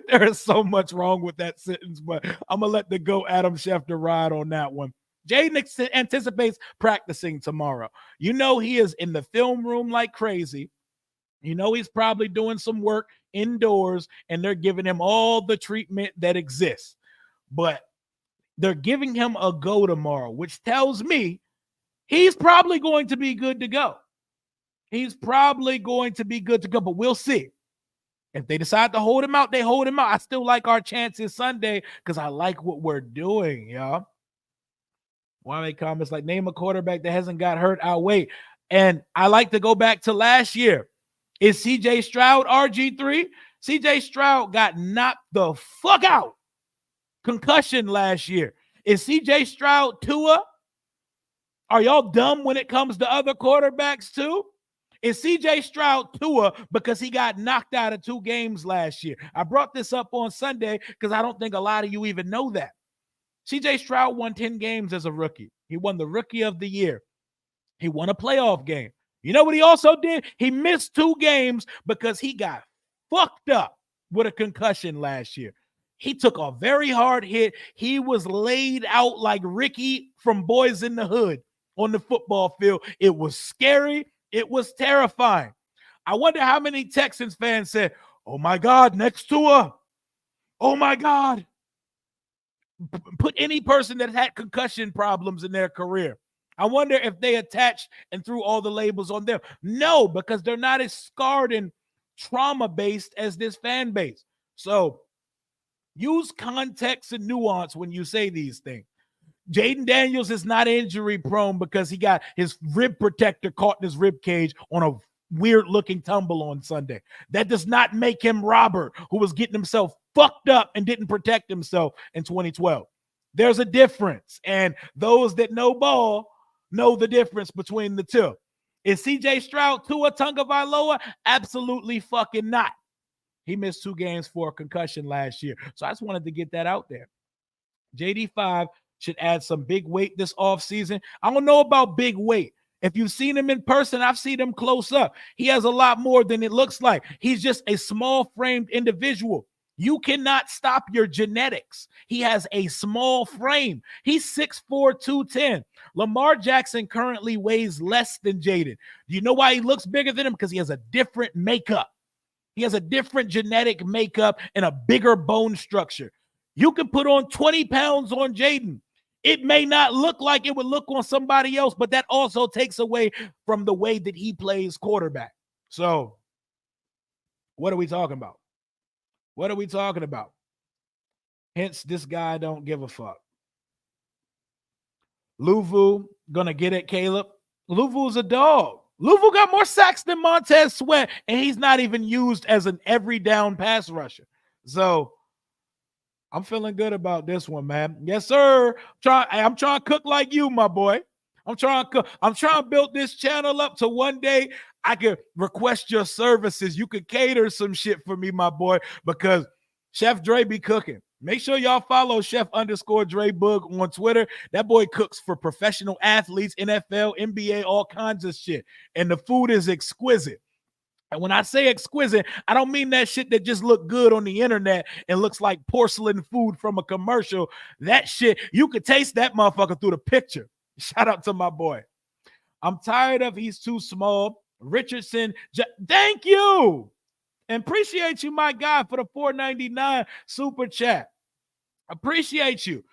There is so much wrong with that sentence, but I'm going to let the GOAT Adam Schefter ride on that one. Jayden anticipates practicing tomorrow. You know he is in the film room like crazy. You know he's probably doing some work indoors, and they're giving him all the treatment that exists. But they're giving him a go tomorrow, which tells me he's probably going to be good to go. He's probably going to be good to go, but we'll see. If they decide to hold him out, they hold him out. I still like our chances Sunday because I like what we're doing, y'all. One of the comments like, name a quarterback that hasn't got hurt. I'll wait. And I like to go back to last year. Is CJ Stroud RG3? CJ Stroud got knocked the fuck out. Concussion last year. Is CJ Stroud Tua? Are y'all dumb when it comes to other quarterbacks too? Is CJ Stroud Tua because he got knocked out of 2 games last year? I brought this up on Sunday because I don't think a lot of you even know that. CJ Stroud won 10 games as a rookie. He won the Rookie of the Year. He won a playoff game. You know what he also did? He missed 2 games because he got fucked up with a concussion last year. He took a very hard hit. He was laid out like Ricky from Boys in the Hood on the football field. It was scary. It was terrifying. I wonder how many Texans fans said, oh my God, next Tua. Oh my God. Put any person that had concussion problems in their career. I wonder if they attached and threw all the labels on them. No, because they're not as scarred and trauma-based as this fan base. So use context and nuance when you say these things. Jayden Daniels is not injury prone because he got his rib protector caught in his rib cage on a weird looking tumble on Sunday. That does not make him Robert, who was getting himself fucked up and didn't protect himself in 2012. There's a difference. And those that know ball know the difference between the two. Is CJ Stroud Tua Tagovailoa? Absolutely fucking not. He missed 2 games for a concussion last year. So I just wanted to get that out there. JD5 should add some big weight this offseason. I don't know about big weight. If you've seen him in person, I've seen him close up. He has a lot more than it looks like. He's just a small-framed individual. You cannot stop your genetics. He has a small frame. He's 6'4", 210. Lamar Jackson currently weighs less than Jayden. Do you know why he looks bigger than him? Because he has a different makeup. He has a different genetic makeup and a bigger bone structure. You can put on 20 pounds on Jayden. It may not look like it would look on somebody else, but that also takes away from the way that he plays quarterback. So what are we talking about? What are we talking about? Hence, this guy don't give a fuck. Luvu gonna get at Caleb. Luvu's a dog. Luvu got more sacks than Montez Sweat, and he's not even used as an every down pass rusher. So I'm feeling good about this one, man. Yes, sir. I'm trying to cook like you, my boy. I'm trying to build this channel up to one day I could request your services. You could cater some shit for me, my boy, because Chef Dre be cooking. Make sure y'all follow Chef_Dre Boog on Twitter. That boy cooks for professional athletes, NFL, NBA, all kinds of shit. And the food is exquisite. And when I say exquisite, I don't mean that shit that just look good on the internet and looks like porcelain food from a commercial. That shit, you could taste that motherfucker through the picture. Shout out to my boy. I'm tired of he's too small. Richardson, thank you. And appreciate you, my guy, for the $4.99 super chat. Appreciate you.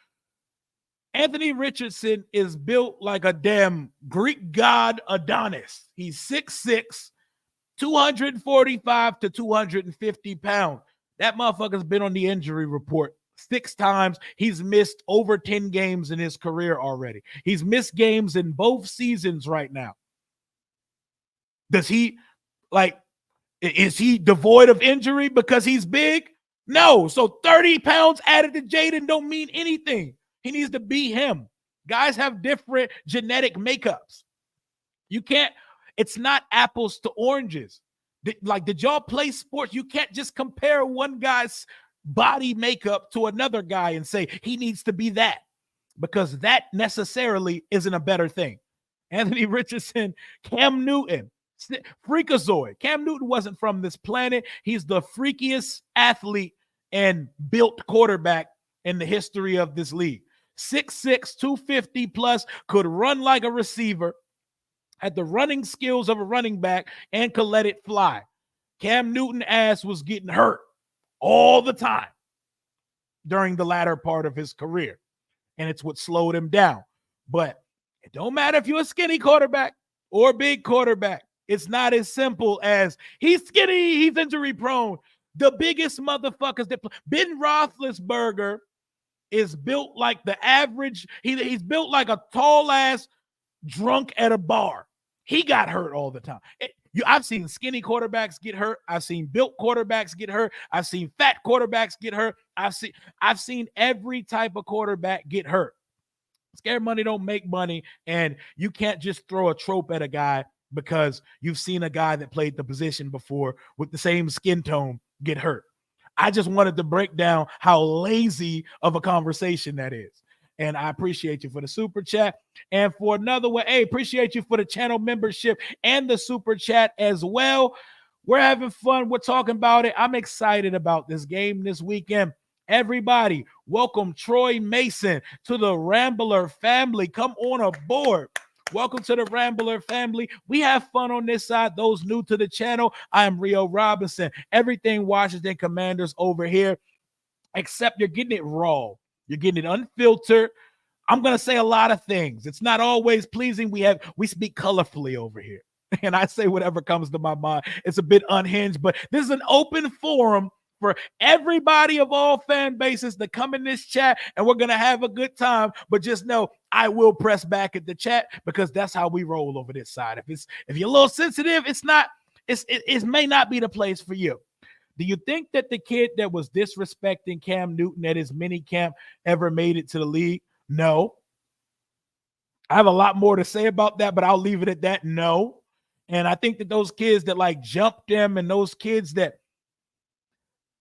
Anthony Richardson is built like a damn Greek god Adonis. He's 6'6", 245 to 250 pounds. That motherfucker's been on the injury report 6 times. He's missed over 10 games in his career already. He's missed games in both seasons right now. Does he, is he devoid of injury because he's big? No. So 30 pounds added to Jayden don't mean anything. He needs to be him. Guys have different genetic makeups. You can't, it's not apples to oranges. Did y'all play sports? You can't just compare one guy's body makeup to another guy and say he needs to be that, because that necessarily isn't a better thing. Anthony Richardson, Cam Newton, freakazoid. Cam Newton wasn't from this planet. He's the freakiest athlete and built quarterback in the history of this league. 6'6", 250 plus, could run like a receiver, had the running skills of a running back, and could let it fly. Cam Newton's ass was getting hurt all the time during the latter part of his career, and it's what slowed him down. But it don't matter if you're a skinny quarterback or a big quarterback. It's not as simple as he's skinny, he's injury prone. The biggest motherfuckers that play. Ben Roethlisberger is built like the average. He's built like a tall ass drunk at a bar. He got hurt all the time. I've seen skinny quarterbacks get hurt. I've seen built quarterbacks get hurt. I've seen fat quarterbacks get hurt. I've seen every type of quarterback get hurt. Scared money don't make money, and you can't just throw a trope at a guy because you've seen a guy that played the position before with the same skin tone get hurt. I just wanted to break down how lazy of a conversation that is. And I appreciate you for the super chat. And for another one, hey, appreciate you for the channel membership and the super chat as well. We're having fun. We're talking about it. I'm excited about this game this weekend. Everybody, welcome Troy Mason to the Rambler family. Come on aboard. Welcome to the Rambler family. We have fun on this side. Those new to the channel, I am Rio Robinson. Everything Washington Commanders over here, except you're getting it raw. You're getting it unfiltered. I'm going to say a lot of things. It's not always pleasing. We speak colorfully over here. And I say whatever comes to my mind. It's a bit unhinged, but this is an open forum for everybody of all fan bases to come in this chat, and we're going to have a good time. But just know I will press back at the chat because that's how we roll over this side. If you're a little sensitive, it may not be the place for you. Do you think that the kid that was disrespecting Cam Newton at his mini camp ever made it to the league? No. I have a lot more to say about that, but I'll leave it at that. No. And I think that those kids that jumped them, and those kids that,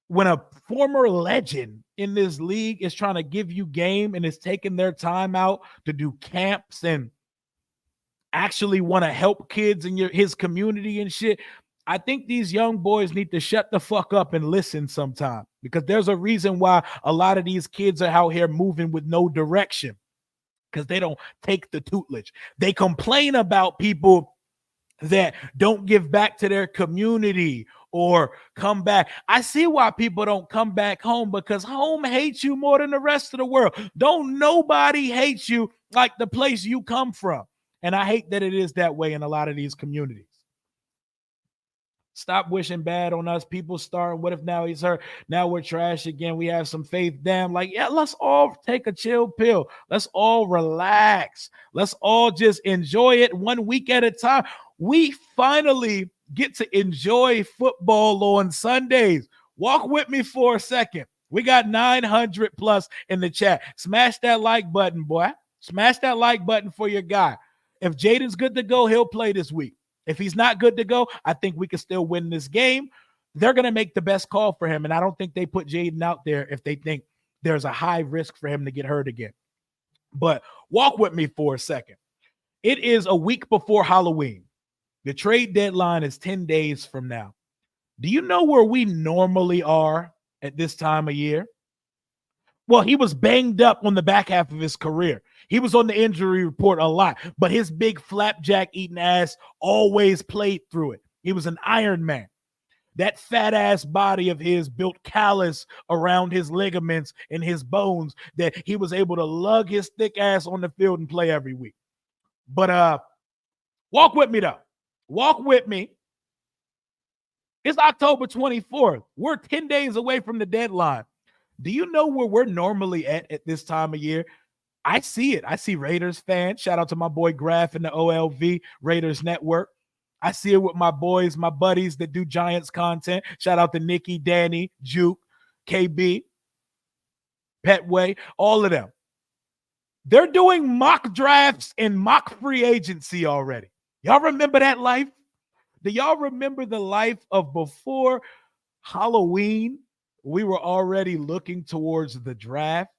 when a former legend in this league is trying to give you game and is taking their time out to do camps and actually want to help kids in his community and shit, I think these young boys need to shut the fuck up and listen sometime, because there's a reason why a lot of these kids are out here moving with no direction, because they don't take the tutelage. They complain about people that don't give back to their community or come back. I see why people don't come back home, because home hates you more than the rest of the world. Don't nobody hate you like the place you come from. And I hate that it is that way in a lot of these communities. Stop wishing bad on us. People starting, what if now he's hurt? Now we're trash again. We have some faith. Damn, let's all take a chill pill. Let's all relax. Let's all just enjoy it 1 week at a time. We finally get to enjoy football on Sundays. Walk with me for a second. We got 900 plus in the chat. Smash that like button, boy. Smash that like button for your guy. If Jayden's good to go, he'll play this week. If he's not good to go, I think we can still win this game. They're going to make the best call for him. And I don't think they put Jayden out there if they think there's a high risk for him to get hurt again. But walk with me for a second. It is a week before Halloween. The trade deadline is 10 days from now. Do you know where we normally are at this time of year? Well, he was banged up on the back half of his career. He was on the injury report a lot, but his big flapjack eating ass always played through it. He was an Iron Man. That fat ass body of his built callus around his ligaments and his bones that he was able to lug his thick ass on the field and play every week. But walk with me though. Walk with me. It's October 24th. We're 10 days away from the deadline. Do you know where we're normally at this time of year? I see it. I see Raiders fans. Shout out to my boy Graf and the OLV Raiders Network. I see it with my boys, my buddies that do Giants content. Shout out to Nikki, Danny, Juke, KB, Petway, all of them. They're doing mock drafts and mock free agency already. Y'all remember that life? Do y'all remember the life of before Halloween? We were already looking towards the draft.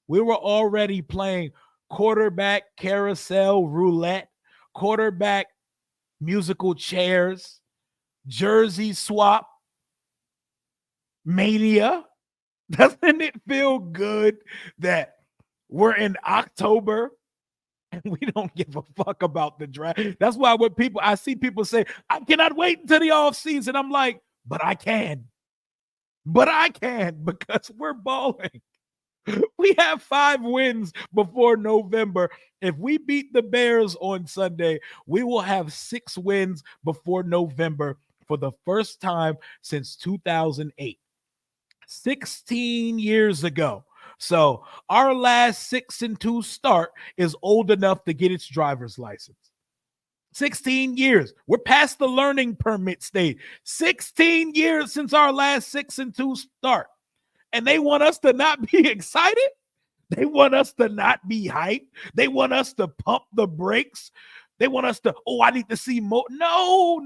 We were already playing quarterback carousel roulette, quarterback musical chairs, jersey swap, mania. Doesn't it feel good that we're in October and we don't give a fuck about the draft? That's why when I see people say, I cannot wait until the offseason. I'm like, but I can. But I can because we're balling. We have 5 wins before November. If we beat the Bears on Sunday, we will have 6 wins before November for the first time since 2008. 16 years ago. So our last 6-2 start is old enough to get its driver's license. 16 years. We're past the learning permit stage. 16 years since our last 6-2 start. And they want us to not be excited. They want us to not be hyped. They want us to pump the brakes. They want us to, I need to see more. No,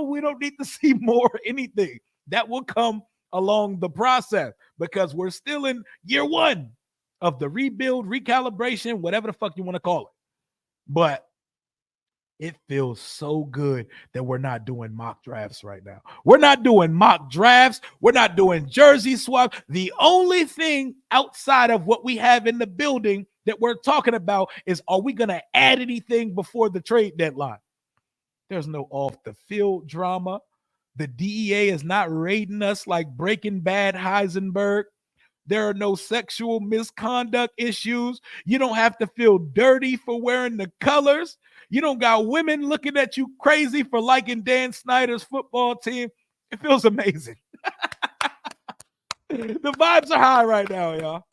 we don't need to see more anything. That will come along the process because we're still in year 1 of the rebuild, recalibration, whatever the fuck you want to call it. But it feels so good that we're not doing mock drafts right now. We're not doing mock drafts. We're not doing jersey swap. The only thing outside of what we have in the building that we're talking about is, are we going to add anything before the trade deadline? There's no off the field drama. The DEA is not raiding us like Breaking Bad Heisenberg. There are no sexual misconduct issues. You don't have to feel dirty for wearing the colors. You don't got women looking at you crazy for liking Dan Snyder's football team. It feels amazing. The vibes are high right now, y'all.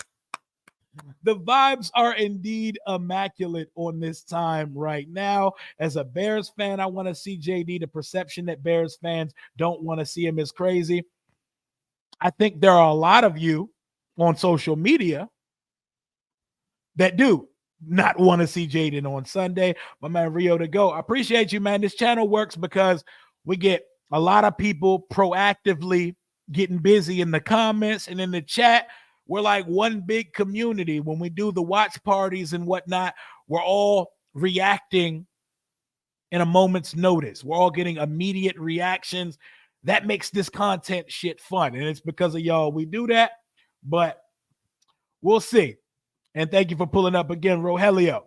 The vibes are indeed immaculate on this time right now. As a Bears fan, I want to see JD. The perception that Bears fans don't want to see him is crazy. I think there are a lot of you on social media that do not want to see Jayden on Sunday. My man Rio to go. I appreciate you, man. This channel works because we get a lot of people proactively getting busy in the comments and in the chat. We're like one big community. When we do the watch parties and whatnot, we're all reacting in a moment's notice. We're all getting immediate reactions. That makes this content shit fun. And it's because of y'all we do that. But we'll see. And thank you for pulling up again, Rogelio.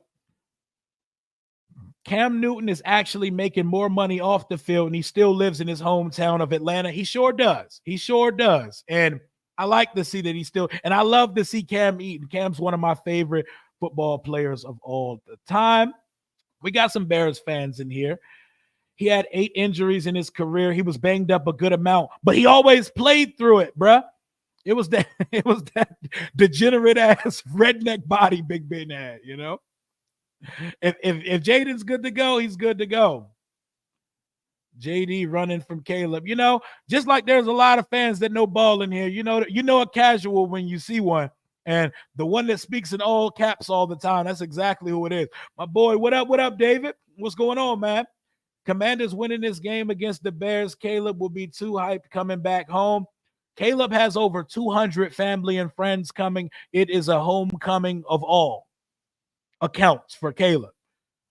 Cam Newton is actually making more money off the field, and he still lives in his hometown of Atlanta. He sure does. He sure does. And I like to see that and I love to see Cam eating. Cam's one of my favorite football players of all the time. We got some Bears fans in here. He had 8 injuries in his career. He was banged up a good amount, but he always played through it, bruh. It was that degenerate ass redneck body Big Ben had, you know. If Jayden's good to go, he's good to go. JD running from Caleb, you know, just like there's a lot of fans that know ball in here. You know a casual when you see one, and the one that speaks in all caps all the time. That's exactly who it is. My boy, what up, David? What's going on, man? Commanders winning this game against the Bears. Caleb will be too hyped coming back home. Caleb has over 200 family and friends coming. It is a homecoming of all accounts for Caleb.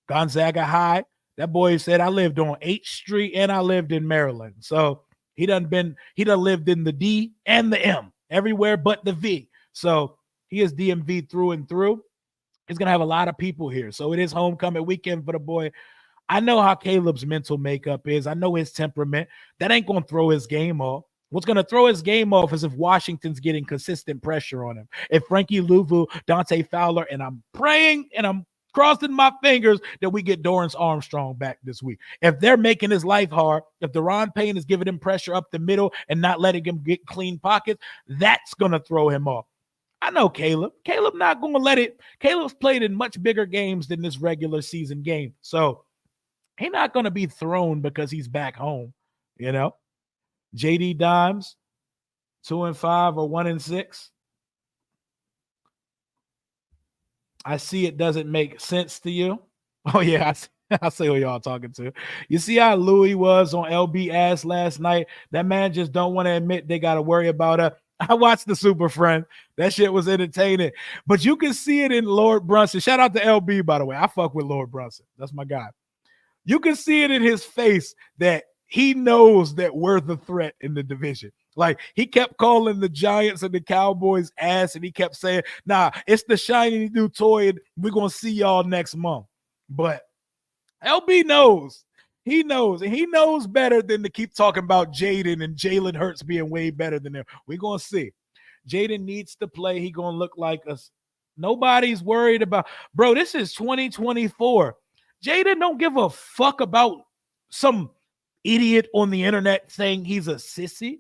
Gonzaga High. That boy said, I lived on 8th Street and I lived in Maryland. So he done lived in the D and the M, everywhere but the V. So he is DMV through and through. He's going to have a lot of people here. So it is homecoming weekend for the boy. I know how Caleb's mental makeup is. I know his temperament. That ain't going to throw his game off. What's going to throw his game off is if Washington's getting consistent pressure on him. If Frankie Louvu, Dante Fowler, and I'm praying and I'm crossing my fingers that we get Dorrance Armstrong back this week. If they're making his life hard, if Deron Payne is giving him pressure up the middle and not letting him get clean pockets, that's going to throw him off. I know Caleb. Caleb not going to let it. Caleb's played in much bigger games than this regular season game. So he's not going to be thrown because he's back home, you know. JD Dimes, 2-5 or 1-6. I see it doesn't make sense to you. Oh, yeah, I see who y'all talking to. You see how Louis was on LB ass last night? That man just don't want to admit they got to worry about her. I watched the Super Friend. That shit was entertaining. But you can see it in Lord Brunson. Shout out to LB, by the way. I fuck with Lord Brunson. That's my guy. You can see it in his face that he knows that we're the threat in the division. Like, he kept calling the Giants and the Cowboys ass, and he kept saying, nah, it's the shiny new toy, and we're going to see y'all next month. But LB knows. He knows. And he knows better than to keep talking about Jayden and Jalen Hurts being way better than him. We're going to see. Jayden needs to play. He going to look like us. Nobody's worried about. Bro, this is 2024. Jayden don't give a fuck about some idiot on the internet saying he's a sissy.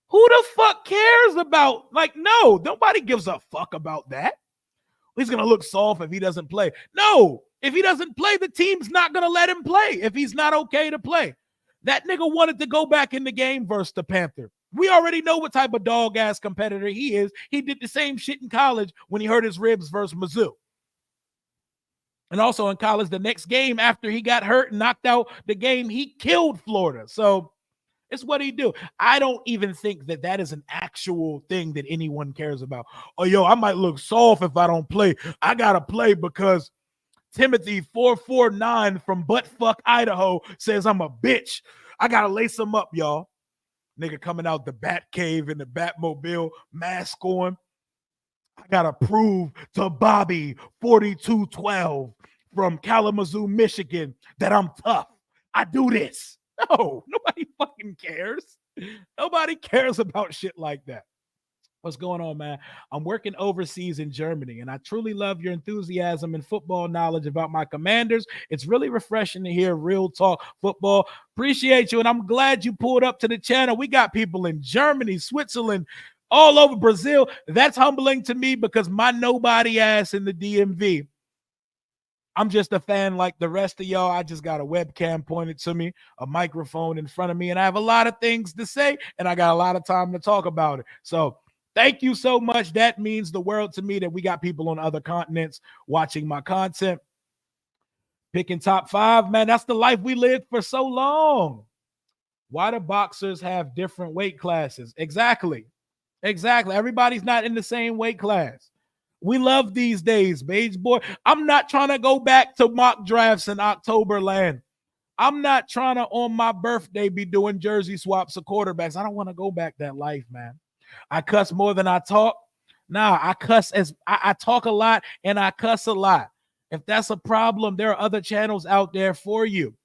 Who the fuck cares about, like, no, nobody gives a fuck about that. He's going to look soft if he doesn't play. No, if he doesn't play, the team's not going to let him play if he's not okay to play. That nigga wanted to go back in the game versus the Panther. We already know what type of dog-ass competitor he is. He did the same shit in college when he hurt his ribs versus Mizzou. And also in college, the next game after he got hurt and knocked out the game, he killed Florida. So it's what he do. I don't even think that that is an actual thing that anyone cares about. Oh, yo, I might look soft if I don't play. I got to play because Timothy 449 from Buttfuck, Idaho says I'm a bitch. I got to lace him up, y'all. Nigga coming out the Bat Cave in the Batmobile, mask on. I got to prove to Bobby 4212 from Kalamazoo, Michigan that I'm tough. I do this. No, nobody fucking cares. Nobody cares about shit like that. What's going on, man? I'm working overseas in Germany, and I truly love your enthusiasm and football knowledge about my Commanders. It's really refreshing to hear real talk football. Appreciate you, and I'm glad you pulled up to the channel. We got people in Germany, Switzerland, all over Brazil. That's humbling to me because my nobody ass in the DMV. I'm just a fan like the rest of y'all. I just got a webcam pointed to me, a microphone in front of me, and I have a lot of things to say, and I got a lot of time to talk about it. So thank you so much. That means the world to me that we got people on other continents watching my content. Picking top 5, man, that's the life we lived for so long. Why do boxers have different weight classes? Exactly. Everybody's not in the same weight class. We love these days, beige boy. I'm not trying to go back to mock drafts in October land. I'm not trying to, on my birthday, be doing jersey swaps of quarterbacks. I don't want to go back that life, man. I cuss more than I talk. Nah, I cuss as I talk a lot and I cuss a lot. If that's a problem, there are other channels out there for you.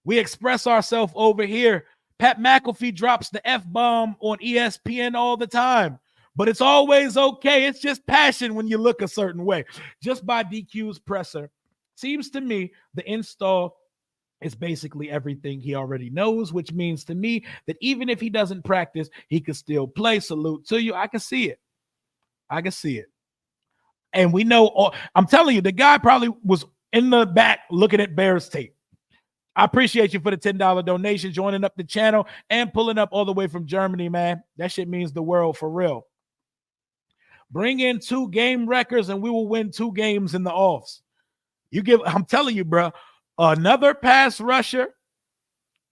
We express ourselves over here. Pat McAfee drops the F-bomb on ESPN all the time. But it's always okay. It's just passion when you look a certain way. Just by DQ's presser. Seems to me the install is basically everything he already knows, which means to me that even if he doesn't practice, he could still play. Salute to you. I can see it. And we know, I'm telling you, the guy probably was in the back looking at Bears tape. I appreciate you for the $10 donation, joining up the channel and pulling up all the way from Germany, man. That shit means the world for real. Bring in 2 game records and we will win 2 games in the offs. I'm telling you, bro, another pass rusher,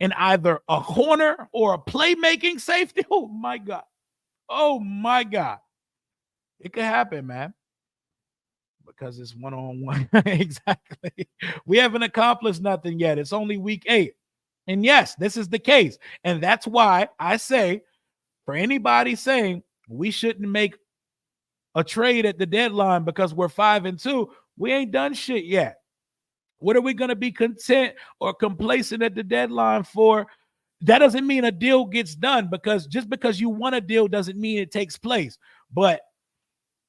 and either a corner or a playmaking safety. Oh my God. Oh my God. It could happen, man. Because it's one-on-one. Exactly. We haven't accomplished nothing yet. It's only week 8. And yes, this is the case. And that's why I say, for anybody saying we shouldn't make a trade at the deadline because we're 5-2, we ain't done shit yet. What are we going to be content or complacent at the deadline for? That doesn't mean a deal gets done, because just because you want a deal doesn't mean it takes place. But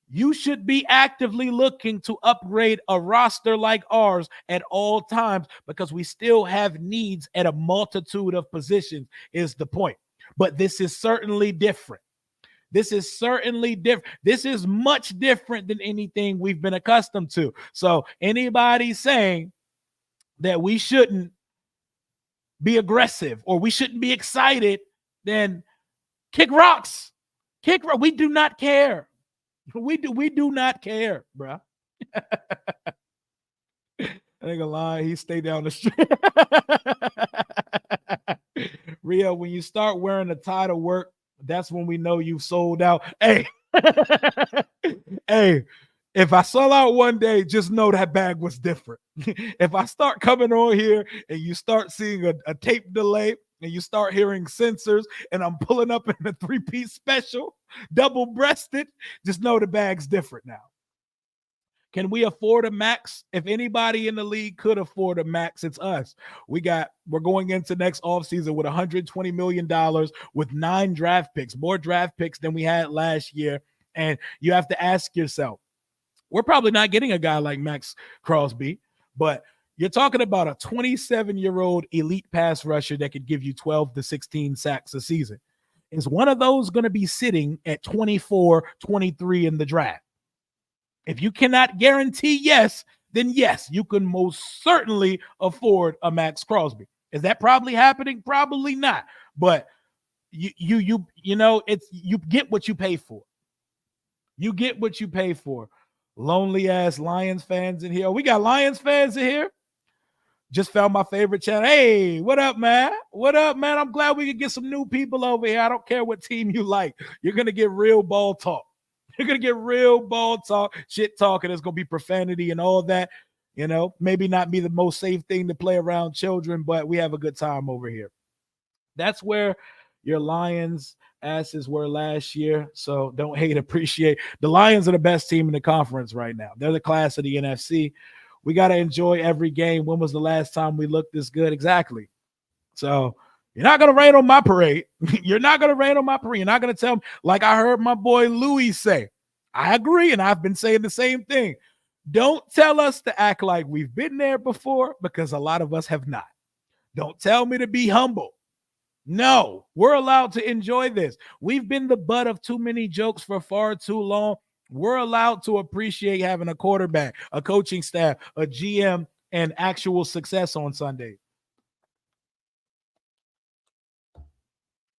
you should be actively looking to upgrade a roster like ours at all times, because we still have needs at a multitude of positions, is the point. But this is certainly different. This is certainly different. This is much different than anything we've been accustomed to. So anybody saying that we shouldn't be aggressive or we shouldn't be excited, then kick rocks. We do not care. We do not care, bro. I ain't gonna lie, he stayed down the street. Rio, when you start wearing the tie to work, that's when we know you've sold out. Hey, hey, if I sell out one day, just know that bag was different. If I start coming on here and you start seeing a tape delay and you start hearing sensors and I'm pulling up in a 3-piece special, double-breasted, just know the bag's different now. Can we afford a max? If anybody in the league could afford a max, it's us. We're going into next offseason with $120 million with 9 draft picks, more draft picks than we had last year. And you have to ask yourself, we're probably not getting a guy like Max Crosby, but you're talking about a 27-year-old elite pass rusher that could give you 12 to 16 sacks a season. Is one of those going to be sitting at 24, 23 in the draft? If you cannot guarantee yes, then yes, you can most certainly afford a Max Crosby. Is that probably happening? Probably not. But you know, it's, you get what you pay for. You get what you pay for. Lonely ass Lions fans in here. Oh, we got Lions fans in here. Just found my favorite channel. Hey, what up, man? What up, man? I'm glad we could get some new people over here. I don't care what team you like. You're going to get real ball talk. You're going to get real ball talk, shit talk, and it's going to be profanity and all that. You know, maybe not be the most safe thing to play around children, but we have a good time over here. That's where your Lions asses were last year. So don't hate, appreciate. The Lions are the best team in the conference right now. They're the class of the NFC. We got to enjoy every game. When was the last time we looked this good? Exactly. So you're not going to rain on my parade. You're not going to rain on my parade. You're not going to tell me, like I heard my boy Louis say. I agree, and I've been saying the same thing. Don't tell us to act like we've been there before, because a lot of us have not. Don't tell me to be humble. No, we're allowed to enjoy this. We've been the butt of too many jokes for far too long. We're allowed to appreciate having a quarterback, a coaching staff, a GM, and actual success on Sunday.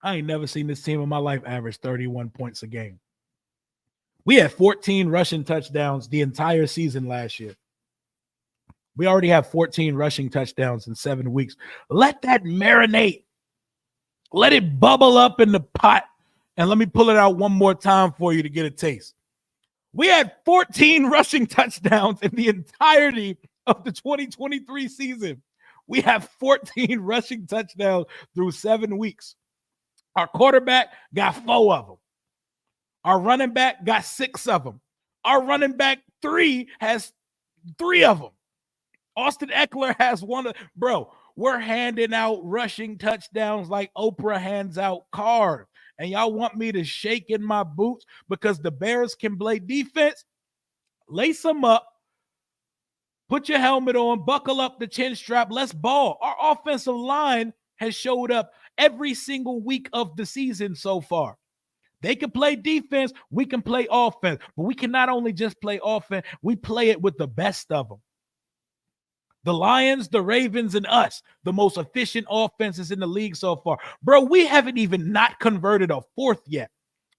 I ain't never seen this team in my life average 31 points a game. We had 14 rushing touchdowns the entire season last year. We already have 14 rushing touchdowns in 7 weeks. Let that marinate. Let it bubble up in the pot, and let me pull it out one more time for you to get a taste. We had 14 rushing touchdowns in the entirety of the 2023 season. We have 14 rushing touchdowns through 7 weeks. Our quarterback got 4 of them. Our running back got 6 of them. Our running back 3 has 3 of them. Austin Eckler has 1. Bro, we're handing out rushing touchdowns like Oprah hands out cards. And y'all want me to shake in my boots because the Bears can play defense? Lace them up. Put your helmet on. Buckle up the chin strap. Let's ball. Our offensive line has showed up every single week of the season so far. They can play defense. We can play offense. But we can not only just play offense, we play it with the best of them. The Lions, the Ravens, and us, the most efficient offenses in the league so far. Bro, we haven't even not converted a 4th yet.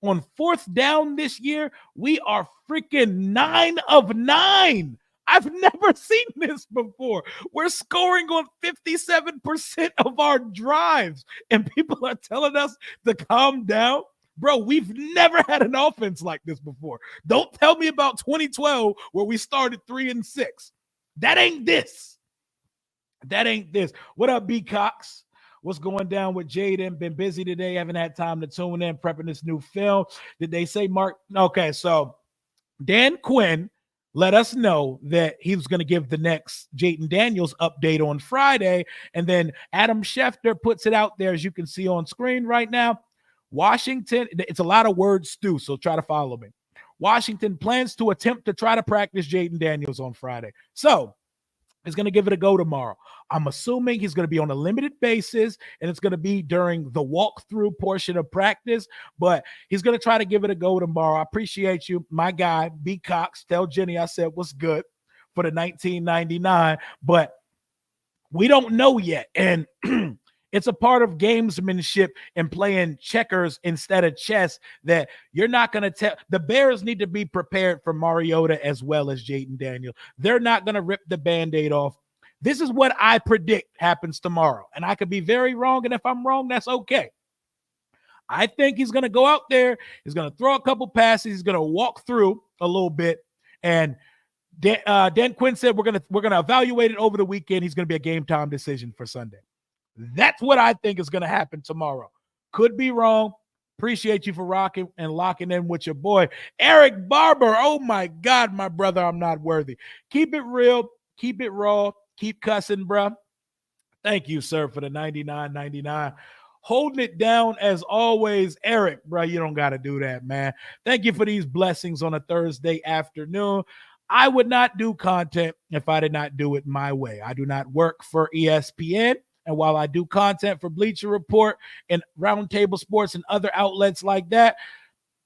On 4th down this year, we are freaking 9 of 9. I've never seen this before. We're scoring on 57% of our drives, and people are telling us to calm down. Bro, we've never had an offense like this before. Don't tell me about 2012 where we started 3-6. That ain't this. That ain't this. What up, B Cox? What's going down with Jayden? Been busy today. Haven't had time to tune in, prepping this new film. Did they say Mark? Okay, so Dan Quinn let us know that he was going to give the next Jayden Daniels update on Friday. And then Adam Schefter puts it out there, as you can see on screen right now. Washington, it's a lot of words, Stu, so try to follow me. Washington plans to attempt to try to practice Jayden Daniels on Friday. So he's going to give it a go tomorrow. I'm assuming he's going to be on a limited basis, and it's going to be during the walkthrough portion of practice, but he's going to try to give it a go tomorrow. I appreciate you, my guy, B. Cox. Tell Jenny I said what's good for the 1999, but we don't know yet. And it's a part of gamesmanship and playing checkers instead of chess that you're not going to tell. The Bears need to be prepared for Mariota as well as Jayden Daniels. They're not going to rip the Band-Aid off. This is what I predict happens tomorrow. And I could be very wrong. And if I'm wrong, that's okay. I think he's going to go out there. He's going to throw a couple passes. He's going to walk through a little bit. And Dan Quinn said we're going to evaluate it over the weekend. He's going to be a game time decision for Sunday. That's what I think is going to happen tomorrow. Could be wrong. Appreciate you for rocking and locking in with your boy, Eric Barber. Oh, my God, my brother, I'm not worthy. Keep it real. Keep it raw. Keep cussing, bro. Thank you, sir, for the 99.99. Holding it down as always, Eric, bro. You don't got to do that, man. Thank you for these blessings on a Thursday afternoon. I would not do content if I did not do it my way. I do not work for ESPN. And while I do content for Bleacher Report and Roundtable Sports and other outlets like that,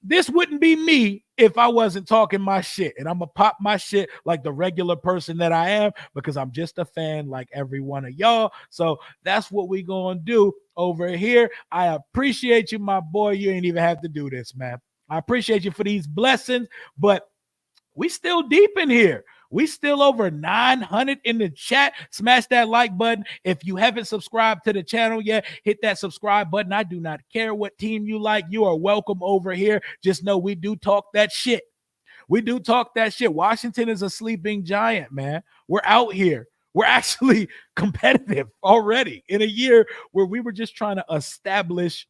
this wouldn't be me if I wasn't talking my shit. And I'm going to pop my shit like the regular person that I am because I'm just a fan like every one of y'all. So that's what we going to do over here. I appreciate you, my boy. You ain't even have to do this, man. I appreciate you for these blessings, but we still deep in here. We still over 900 in the chat. Smash that like button. If you haven't subscribed to the channel yet, hit that subscribe button. I do not care what team you like. You are welcome over here. Just know we do talk that shit. We do talk that shit. Washington is a sleeping giant, man. We're out here. We're actually competitive already in a year where we were just trying to establish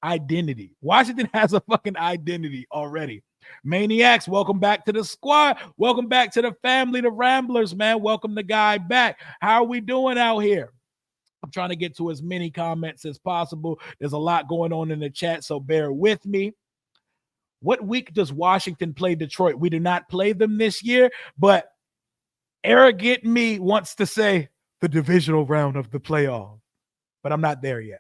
identity. Washington has a fucking identity already. Maniacs, welcome back to the squad. Welcome back to the family, the Ramblers, man. Welcome the guy back. How are we doing out here? I'm trying to get to as many comments as possible. There's a lot going on in the chat, so bear with me. What week does Washington play Detroit? We do not play them this year, but arrogant me wants to say the divisional round of the playoff, but I'm not there yet.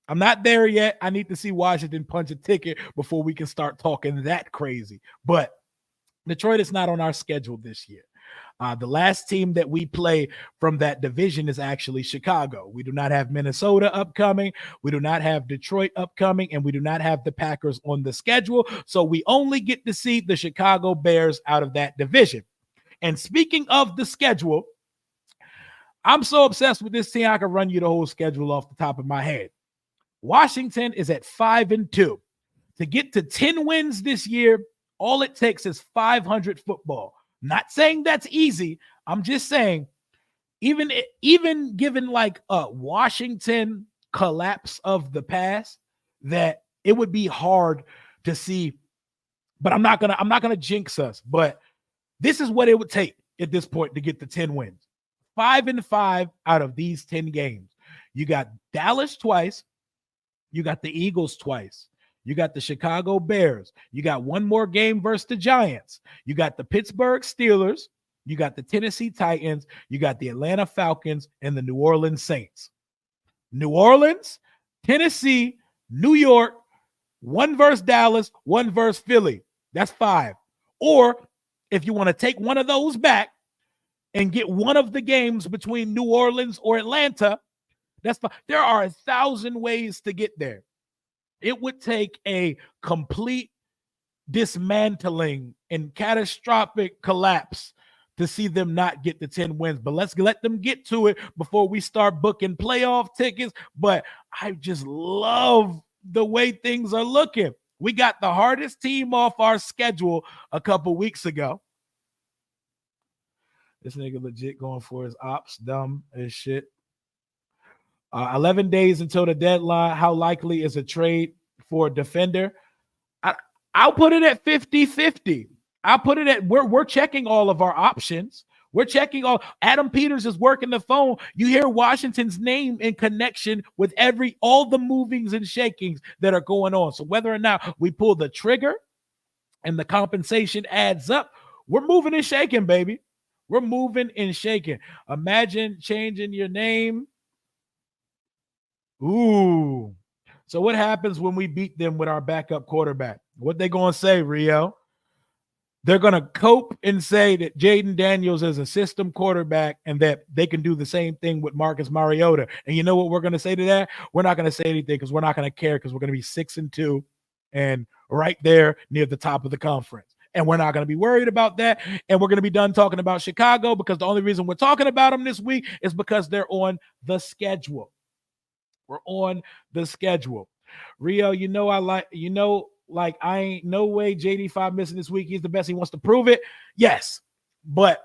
I'm not there yet. I need to see Washington punch a ticket before we can start talking that crazy. But Detroit is not on our schedule this year. The last team that we play from that division is actually Chicago. We do not have Minnesota upcoming. We do not have Detroit upcoming, and we do not have the Packers on the schedule. So we only get to see the Chicago Bears out of that division. And speaking of the schedule, I'm so obsessed with this team, I can run you the whole schedule off the top of my head. Washington is at 5-2. To get to 10 wins this year, all it takes is 500 football. Not saying that's easy. I'm just saying, even given like a Washington collapse of the past, that it would be hard to see. But I'm not gonna jinx us. But this is what it would take at this point to get to 10 wins. 5-5 out of these 10 games. You got Dallas twice. You got the Eagles twice. You got the Chicago Bears. You got one more game versus the Giants. You got the Pittsburgh Steelers. You got the Tennessee Titans. You got the Atlanta Falcons and the New Orleans Saints. New Orleans, Tennessee, New York, one versus Dallas, one versus Philly. That's 5. Or if you want to take one of those back and get one of the games between New Orleans or Atlanta, that's fine. There are 1,000 ways to get there. It would take a complete dismantling and catastrophic collapse to see them not get the 10 wins. But let's let them get to it before we start booking playoff tickets. But I just love the way things are looking. We got the hardest team off our schedule a couple weeks ago. This nigga legit going for his ops, dumb as shit. 11 days until the deadline. How likely is a trade for a defender? I'll put it at 50-50. I'll put it at we're checking all of our options. We're checking all. Adam Peters is working the phone. You hear Washington's name in connection with all the movings and shakings that are going on. So whether or not we pull the trigger and the compensation adds up, we're moving and shaking, baby. We're moving and shaking. Imagine changing your name. Ooh. So what happens when we beat them with our backup quarterback? What they going to say, Rio? They're going to cope and say that Jayden Daniels is a system quarterback and that they can do the same thing with Marcus Mariota. And you know what we're going to say to that? We're not going to say anything because we're not going to care because we're going to be 6-2 and right there near the top of the conference. And we're not going to be worried about that. And we're going to be done talking about Chicago because the only reason we're talking about them this week is because they're on the schedule. We're on the schedule. Rio, I ain't no way JD5 missing this week. He's the best. He wants to prove it. Yes, but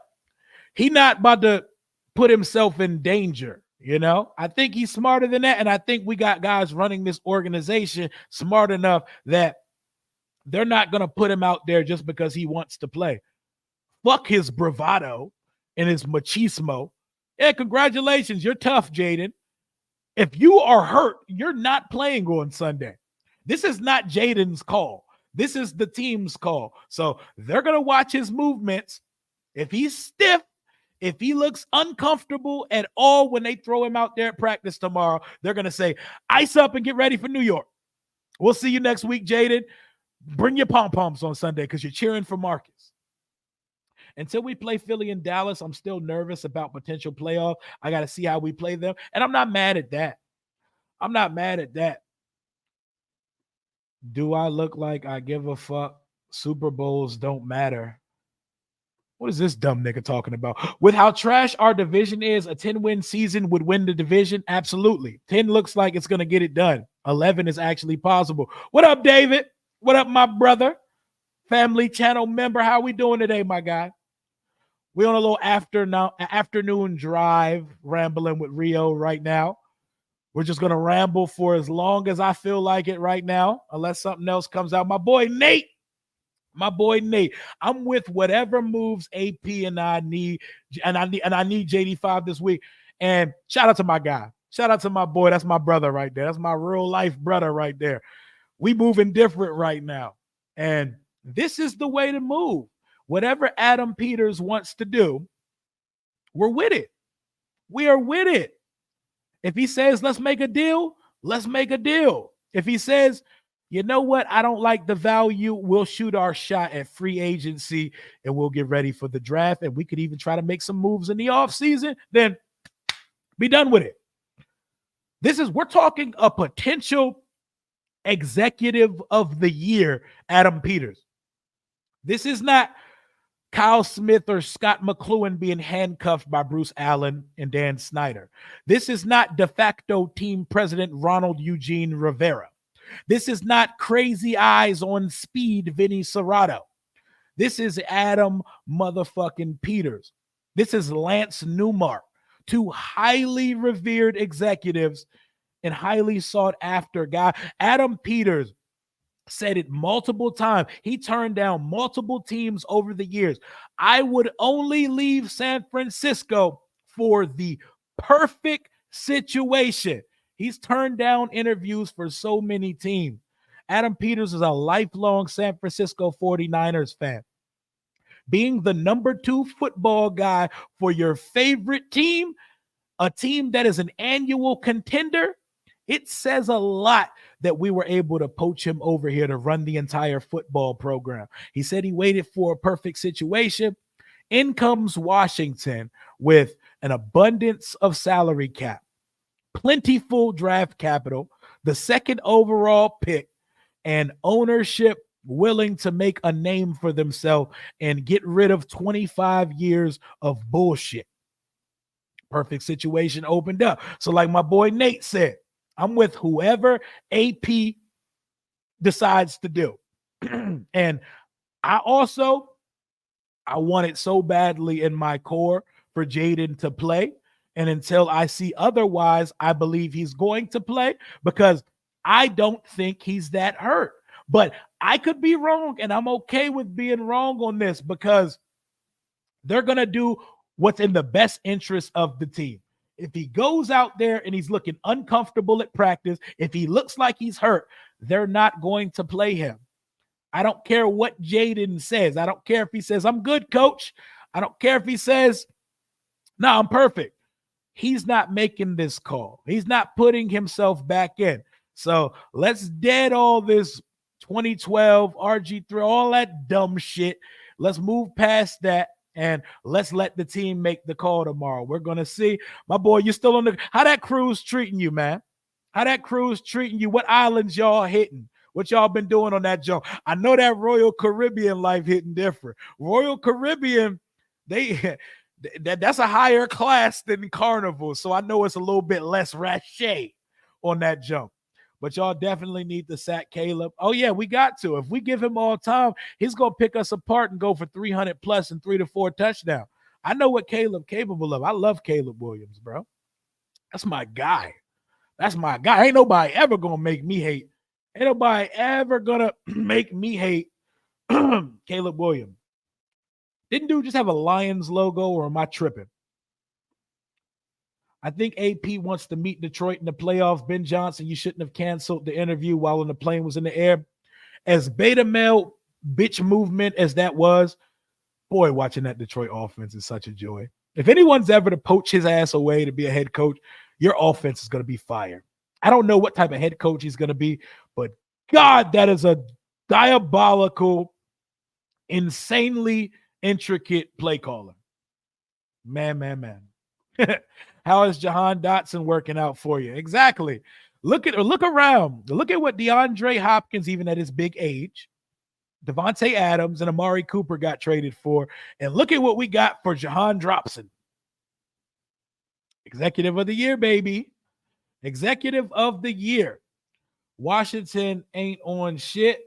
he not about to put himself in danger. I think he's smarter than that. And I think we got guys running this organization smart enough that they're not going to put him out there just because he wants to play. Fuck his bravado and his machismo. Yeah, congratulations. You're tough, Jayden. If you are hurt, you're not playing on Sunday. This is not Jayden's call. This is the team's call. So they're going to watch his movements. If he's stiff, if he looks uncomfortable at all when they throw him out there at practice tomorrow, they're going to say, ice up and get ready for New York. We'll see you next week, Jayden. Bring your pom-poms on Sunday because you're cheering for Marcus. Until we play Philly and Dallas, I'm still nervous about potential playoff. I got to see how we play them. And I'm not mad at that. Do I look like I give a fuck? Super Bowls don't matter. What is this dumb nigga talking about? With how trash our division is, a 10-win season would win the division? Absolutely. 10 looks like it's going to get it done. 11 is actually possible. What up, David? What up, my brother? Family channel member. How we doing today, my guy? We on a little afternoon drive rambling with Rio right now. We're just going to ramble for as long as I feel like it right now, unless something else comes out. My boy Nate. I'm with whatever moves AP and I need, and I need JD5 this week. And shout out to my guy. Shout out to my boy. That's my brother right there. That's my real life brother right there. We moving different right now. And this is the way to move. Whatever Adam Peters wants to do, we're with it. We are with it. If he says, let's make a deal, let's make a deal. If he says, you know what, I don't like the value, we'll shoot our shot at free agency and we'll get ready for the draft. And we could even try to make some moves in the offseason, then be done with it. We're talking a potential executive of the year, Adam Peters. This is not Kyle Smith or Scott McLuhan being handcuffed by Bruce Allen and Dan Snyder. This is not de facto team president Ronald Eugene Rivera. This is not crazy eyes on speed Vinny Serrato. This is Adam motherfucking Peters. This is Lance Newmark, two highly revered executives and highly sought after guy. Adam Peters said it multiple times. He turned down multiple teams over the years. I would only leave San Francisco for the perfect situation. He's turned down interviews for so many teams. Adam Peters is a lifelong San Francisco 49ers fan. Being the number 2 football guy for your favorite team, a team that is an annual contender, it says a lot that we were able to poach him over here to run the entire football program. He said he waited for a perfect situation. In comes Washington with an abundance of salary cap, plentiful draft capital, the second overall pick, and ownership willing to make a name for themselves and get rid of 25 years of bullshit. Perfect situation opened up. So, like my boy Nate said, I'm with whoever AP decides to do. And I want it so badly in my core for Jayden to play. And until I see otherwise, I believe he's going to play because I don't think he's that hurt. But I could be wrong, and I'm okay with being wrong on this because they're going to do what's in the best interest of the team. If he goes out there and he's looking uncomfortable at practice, if he looks like he's hurt, they're not going to play him. I don't care what Jayden says. I don't care if he says, I'm good, coach. I don't care if he says, no, I'm perfect. He's not making this call. He's not putting himself back in. So let's dead all this 2012, RG3, all that dumb shit. Let's move past that and let's let the team make the call tomorrow. We're going to see. My boy, you still on the – how that cruise treating you, man? How that cruise treating you? What islands y'all hitting? What y'all been doing on that jump? I know that Royal Caribbean life hitting different. Royal Caribbean, that's a higher class than Carnival, so I know it's a little bit less rache on that jump. But y'all definitely need to sack Caleb. Oh, yeah, we got to. If we give him all time, he's going to pick us apart and go for 300 plus and 3 to 4 touchdowns. I know what Caleb capable of. I love Caleb Williams, bro. That's my guy. That's my guy. Ain't nobody ever going to make me hate. Ain't nobody ever going to make me hate Caleb Williams. Didn't dude just have a Lions logo, or am I tripping? I think AP wants to meet Detroit in the playoffs. Ben Johnson, you shouldn't have canceled the interview while the plane was in the air. As beta male bitch movement as that was, boy, watching that Detroit offense is such a joy. If anyone's ever to poach his ass away to be a head coach, your offense is going to be fire. I don't know what type of head coach he's going to be, but God, that is a diabolical, insanely intricate play caller. Man. How is Jahan Dotson working out for you? Exactly. Look around. Look at what DeAndre Hopkins, even at his big age, Devontae Adams and Amari Cooper got traded for. And look at what we got for Jahan Dropson. Executive of the year, baby. Executive of the year. Washington ain't on shit.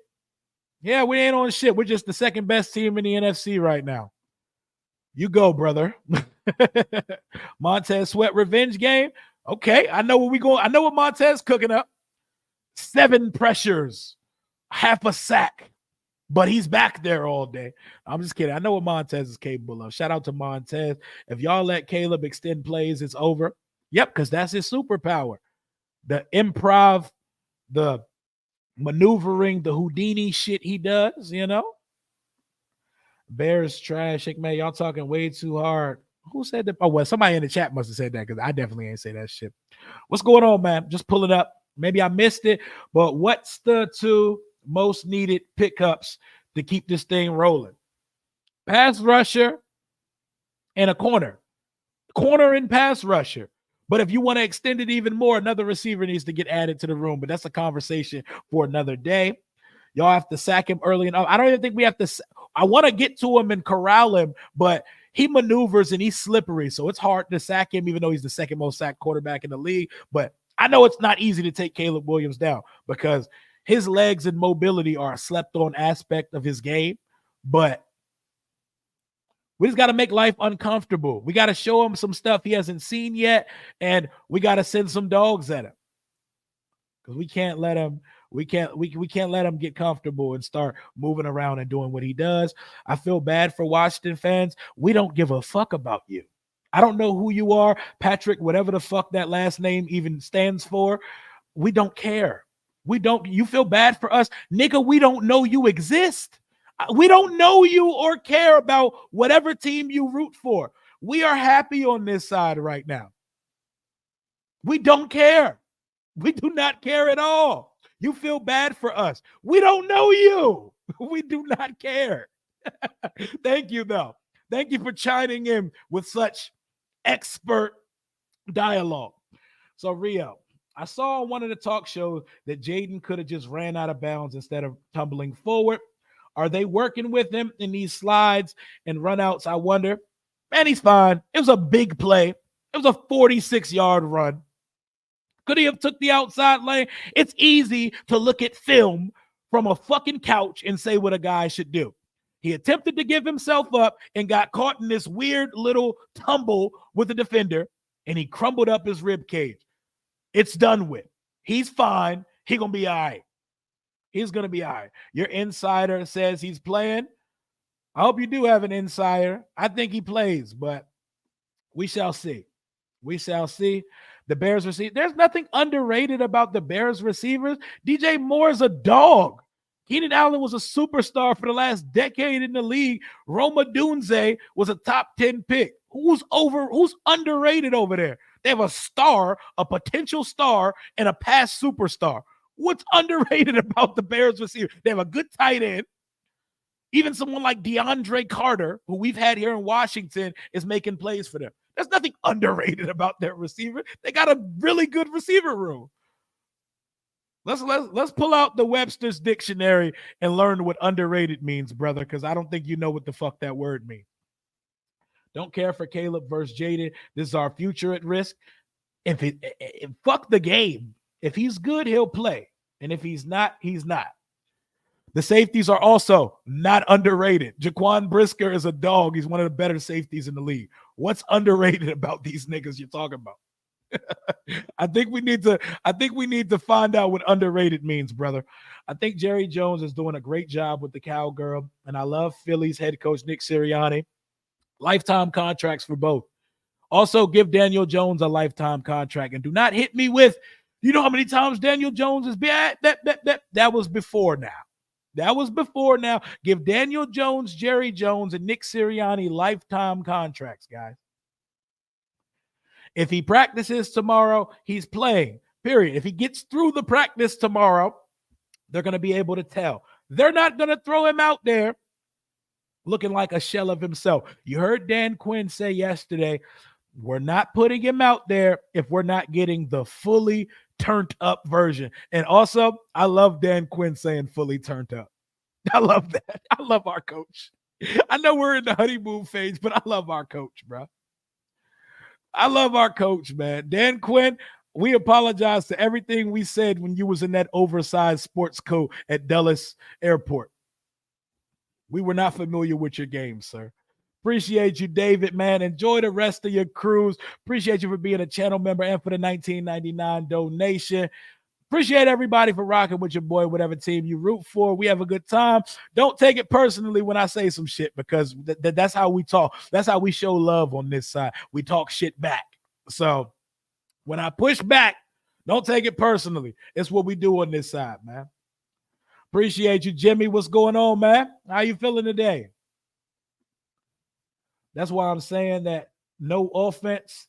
Yeah, we ain't on shit. We're just the second best team in the NFC right now. You go, brother. Montez Sweat revenge game. Okay, I know what we going. I know what Montez cooking up. 7 pressures, half a sack, but he's back there all day. I'm just kidding. I know what Montez is capable of. Shout out to Montez. If y'all let Caleb extend plays, it's over. Yep, because that's his superpower. The improv, the maneuvering, the Houdini shit he does, you know? Bears trash. Man, y'all talking way too hard. Who said that? Oh, well, somebody in the chat must have said that because I definitely ain't say that shit. What's going on, man? Just pull it up. Maybe I missed it, but what's the 2 most needed pickups to keep this thing rolling? Pass rusher and a corner. Corner and pass rusher. But if you want to extend it even more, another receiver needs to get added to the room. But that's a conversation for another day. Y'all have to sack him early enough. I don't even think we have to. I want to get to him and corral him, but he maneuvers and he's slippery. So it's hard to sack him, even though he's the second most sacked quarterback in the league. But I know it's not easy to take Caleb Williams down because his legs and mobility are a slept on aspect of his game. But we just got to make life uncomfortable. We got to show him some stuff he hasn't seen yet, and we got to send some dogs at him because we can't let him. We can't let him get comfortable and start moving around and doing what he does. I feel bad for Washington fans. We don't give a fuck about you. I don't know who you are, Patrick, whatever the fuck that last name even stands for. We don't care. We don't. You feel bad for us, nigga. We don't know you exist. We don't know you or care about whatever team you root for. We are happy on this side right now. We don't care. We do not care at all. You feel bad for us. We don't know you. We do not care. Thank you, though. Thank you for chiming in with such expert dialogue. So, Rio, I saw on one of the talk shows that Jayden could have just ran out of bounds instead of tumbling forward. Are they working with him in these slides and runouts? I wonder. Man, he's fine. It was a big play. It was a 46-yard run. Could he have took the outside lane? It's easy to look at film from a fucking couch and say what a guy should do. He attempted to give himself up and got caught in this weird little tumble with the defender, and he crumbled up his rib cage. It's done with. He's fine. He's going to be all right. He's going to be all right. Your insider says he's playing. I hope you do have an insider. I think he plays, but we shall see. We shall see. The Bears receiver. There's nothing underrated about the Bears receivers. DJ Moore's a dog. Keenan Allen was a superstar for the last decade in the league. Roma Dunze was a top 10 pick. Who's underrated over there? They have a star, a potential star, and a past superstar. What's underrated about the Bears receiver? They have a good tight end. Even someone like DeAndre Carter, who we've had here in Washington, is making plays for them. There's nothing underrated about their receiver. They got a really good receiver room. Let's pull out the Webster's dictionary and learn what underrated means, brother, because I don't think you know what the fuck that word means. Don't care for Caleb versus Jayden. This is our future at risk. Fuck the game. If he's good, he'll play. And if he's not, he's not. The safeties are also not underrated. Jaquan Brisker is a dog. He's one of the better safeties in the league. What's underrated about these niggas you're talking about? I think we need to find out what underrated means, brother. I think Jerry Jones is doing a great job with the Cowgirl, and I love Philly's head coach Nick Sirianni. Lifetime contracts for both. Also, give Daniel Jones a lifetime contract, and do not hit me with, you know how many times Daniel Jones has been. That was before now. That was before now. Give Daniel Jones, Jerry Jones, and Nick Sirianni lifetime contracts, guys. If he practices tomorrow, he's playing, period. If he gets through the practice tomorrow, they're going to be able to tell. They're not going to throw him out there looking like a shell of himself. You heard Dan Quinn say yesterday, we're not putting him out there if we're not getting the fully turned up version. And also, I love Dan Quinn saying fully turned up. I love that. I love our coach. I know we're in the honeymoon phase, but I love our coach, bro. I love our coach, man. Dan Quinn, we apologize to everything we said when you was in that oversized sports coat at Dulles Airport. We were not familiar with your game, sir. Appreciate you, David, man. Enjoy the rest of your cruise. Appreciate you for being a channel member and for the $19.99 donation. Appreciate everybody for rocking with your boy, whatever team you root for. We have a good time. Don't take it personally when I say some shit, because that's how we talk. That's how we show love on this side. We talk shit back. So when I push back, don't take it personally. It's what we do on this side, man. Appreciate you, Jimmy. What's going on, man? How you feeling today? That's why I'm saying that no offense.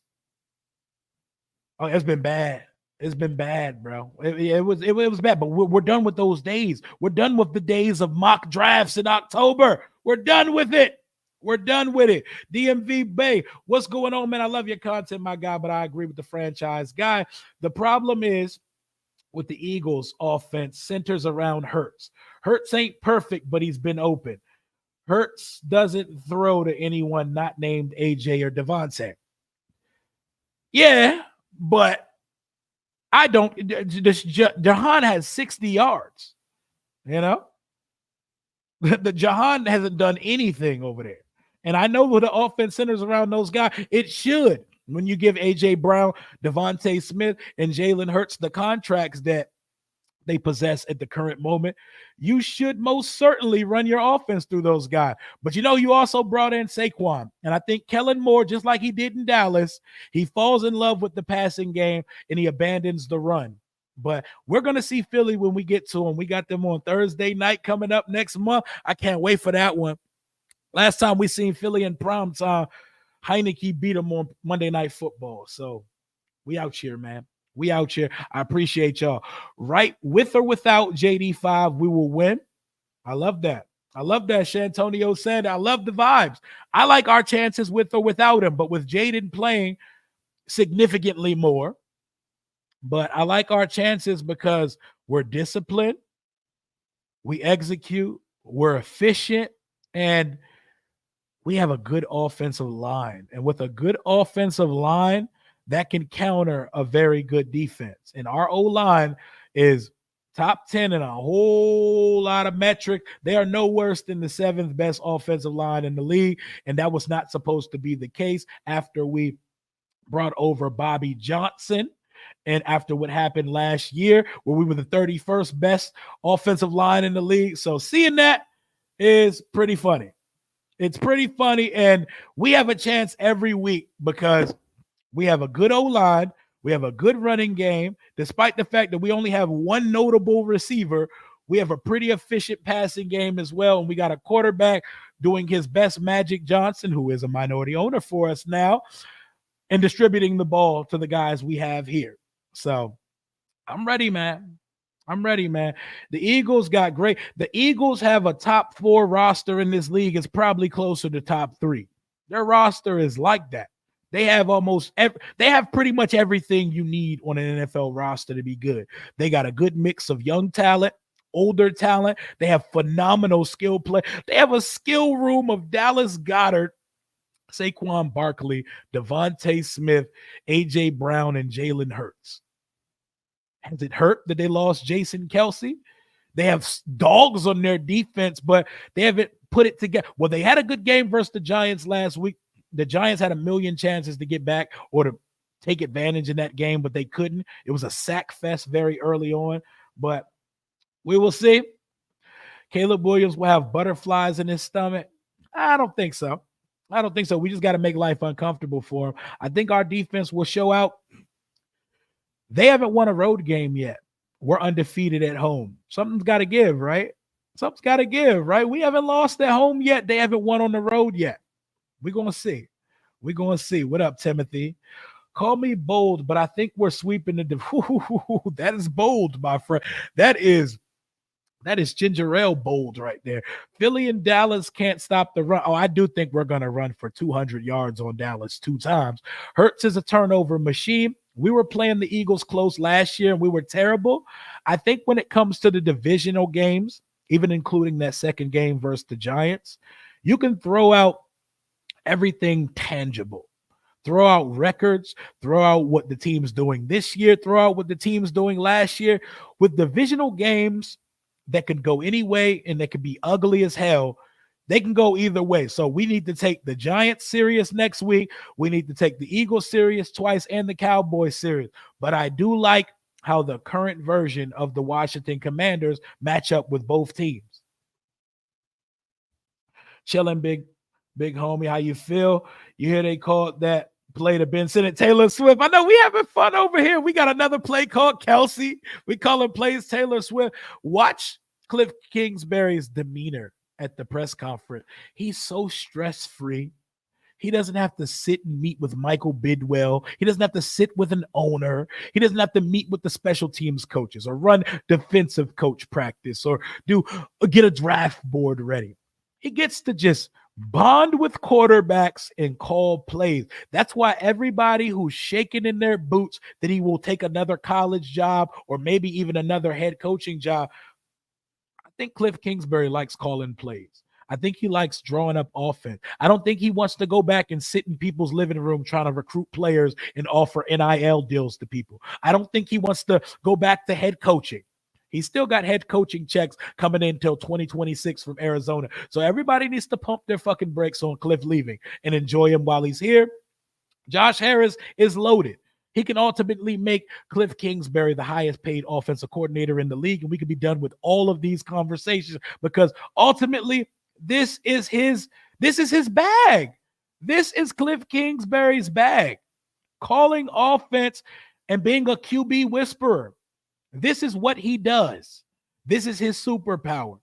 Oh, it's been bad. It's been bad, bro. It was bad, but we're done with those days. We're done with the days of mock drafts in October. We're done with it. We're done with it. DMV Bay, what's going on, man? I love your content, my guy, but I agree with the franchise guy. The problem is with the Eagles offense centers around Hurts. Hurts ain't perfect, but he's been open. Hurts doesn't throw to anyone not named AJ or Devontae. Yeah, but I don't. Jahan has 60 yards. You know, the Jahan hasn't done anything over there. And I know what the offense centers around those guys. It should. When you give A.J. Brown, Devontae Smith, and Jalen Hurts the contracts that they possess at the current moment, you should most certainly run your offense through those guys. But you know, you also brought in Saquon. And I think Kellen Moore, just like he did in Dallas, he falls in love with the passing game and he abandons the run. But we're going to see Philly when we get to them. We got them on Thursday night coming up next month. I can't wait for that one. Last time we seen Philly in prime time, Heineke beat them on Monday Night Football. So we out here, man. We out here. I appreciate y'all. Right, with or without JD5, we will win. I love that. I love that. Shantonio said, I love the vibes. I like our chances with or without him, but with Jayden playing significantly more, But I like our chances because we're disciplined, we execute, we're efficient, and we have a good offensive line. And with a good offensive line, that can counter a very good defense. And our O line is top 10 in a whole lot of metric. They are no worse than the seventh best offensive line in the league. And that was not supposed to be the case after we brought over Bobby Johnson. And after what happened last year, where we were the 31st best offensive line in the league. So seeing that is pretty funny. It's pretty funny. And we have a chance every week because we have a good O line. We have a good running game. Despite the fact that we only have one notable receiver, we have a pretty efficient passing game as well. And we got a quarterback doing his best, Magic Johnson, who is a minority owner for us now, and distributing the ball to the guys we have here. So I'm ready, man. I'm ready, man. The Eagles got great. The Eagles have a top 4 roster in this league. It's probably closer to top 3. Their roster is like that. They have they have pretty much everything you need on an NFL roster to be good. They got a good mix of young talent, older talent. They have phenomenal skill play. They have a skill room of Dallas Goedert, Saquon Barkley, Devontae Smith, A.J. Brown, and Jalen Hurts. Has it hurt that they lost Jason Kelsey? They have dogs on their defense, but they haven't put it together. Well, they had a good game versus the Giants last week. The Giants had a million chances to get back or to take advantage in that game, but they couldn't. It was a sack fest very early on, but we will see. Caleb Williams will have butterflies in his stomach. I don't think so. I don't think so. We just got to make life uncomfortable for him. I think our defense will show out. They haven't won a road game yet. We're undefeated at home. Something's got to give, right? Something's got to give, right? We haven't lost at home yet. They haven't won on the road yet. We're going to see. We're going to see. What up, Timothy? Call me bold, but I think we're sweeping the that is bold, my friend. That is ginger ale bold right there. Philly and Dallas can't stop the run. Oh, I do think we're going to run for 200 yards on Dallas 2 times. Hurts is a turnover machine. We were playing the Eagles close last year, and we were terrible. I think when it comes to the divisional games, even including that second game versus the Giants, you can throw out everything tangible. Throw out records, throw out what the team's doing this year, throw out what the team's doing last year. With divisional games that could go any way and that could be ugly as hell, they can go either way. So we need to take the Giants serious next week. We need to take the Eagles serious twice and the Cowboys serious. But I do like how the current version of the Washington Commanders match up with both teams. Chilling, big homie. How you feel? You hear they called that play to Ben Simmons, Taylor Swift. I know we having fun over here. We got another play called Kelsey. We call him plays Taylor Swift. Watch Cliff Kingsbury's demeanor at the press conference. He's so stress-free. He doesn't have to sit and meet with Michael Bidwell. He doesn't have to sit with an owner. He doesn't have to meet with the special teams coaches or run defensive coach practice or get a draft board ready. He gets to just bond with quarterbacks and call plays. That's why everybody who's shaking in their boots that he will take another college job or maybe even another head coaching job, I think Cliff Kingsbury likes calling plays. I think he likes drawing up offense. I don't think he wants to go back and sit in people's living room trying to recruit players and offer NIL deals to people. I don't think he wants to go back to head coaching. He's still got head coaching checks coming in until 2026 from Arizona. So everybody needs to pump their fucking brakes on Cliff leaving and enjoy him while he's here. Josh Harris is loaded. He can ultimately make Cliff Kingsbury the highest paid offensive coordinator in the league, and we can be done with all of these conversations because ultimately this is his bag. This is Cliff Kingsbury's bag. Calling offense and being a QB whisperer. This is what he does. This is his superpower.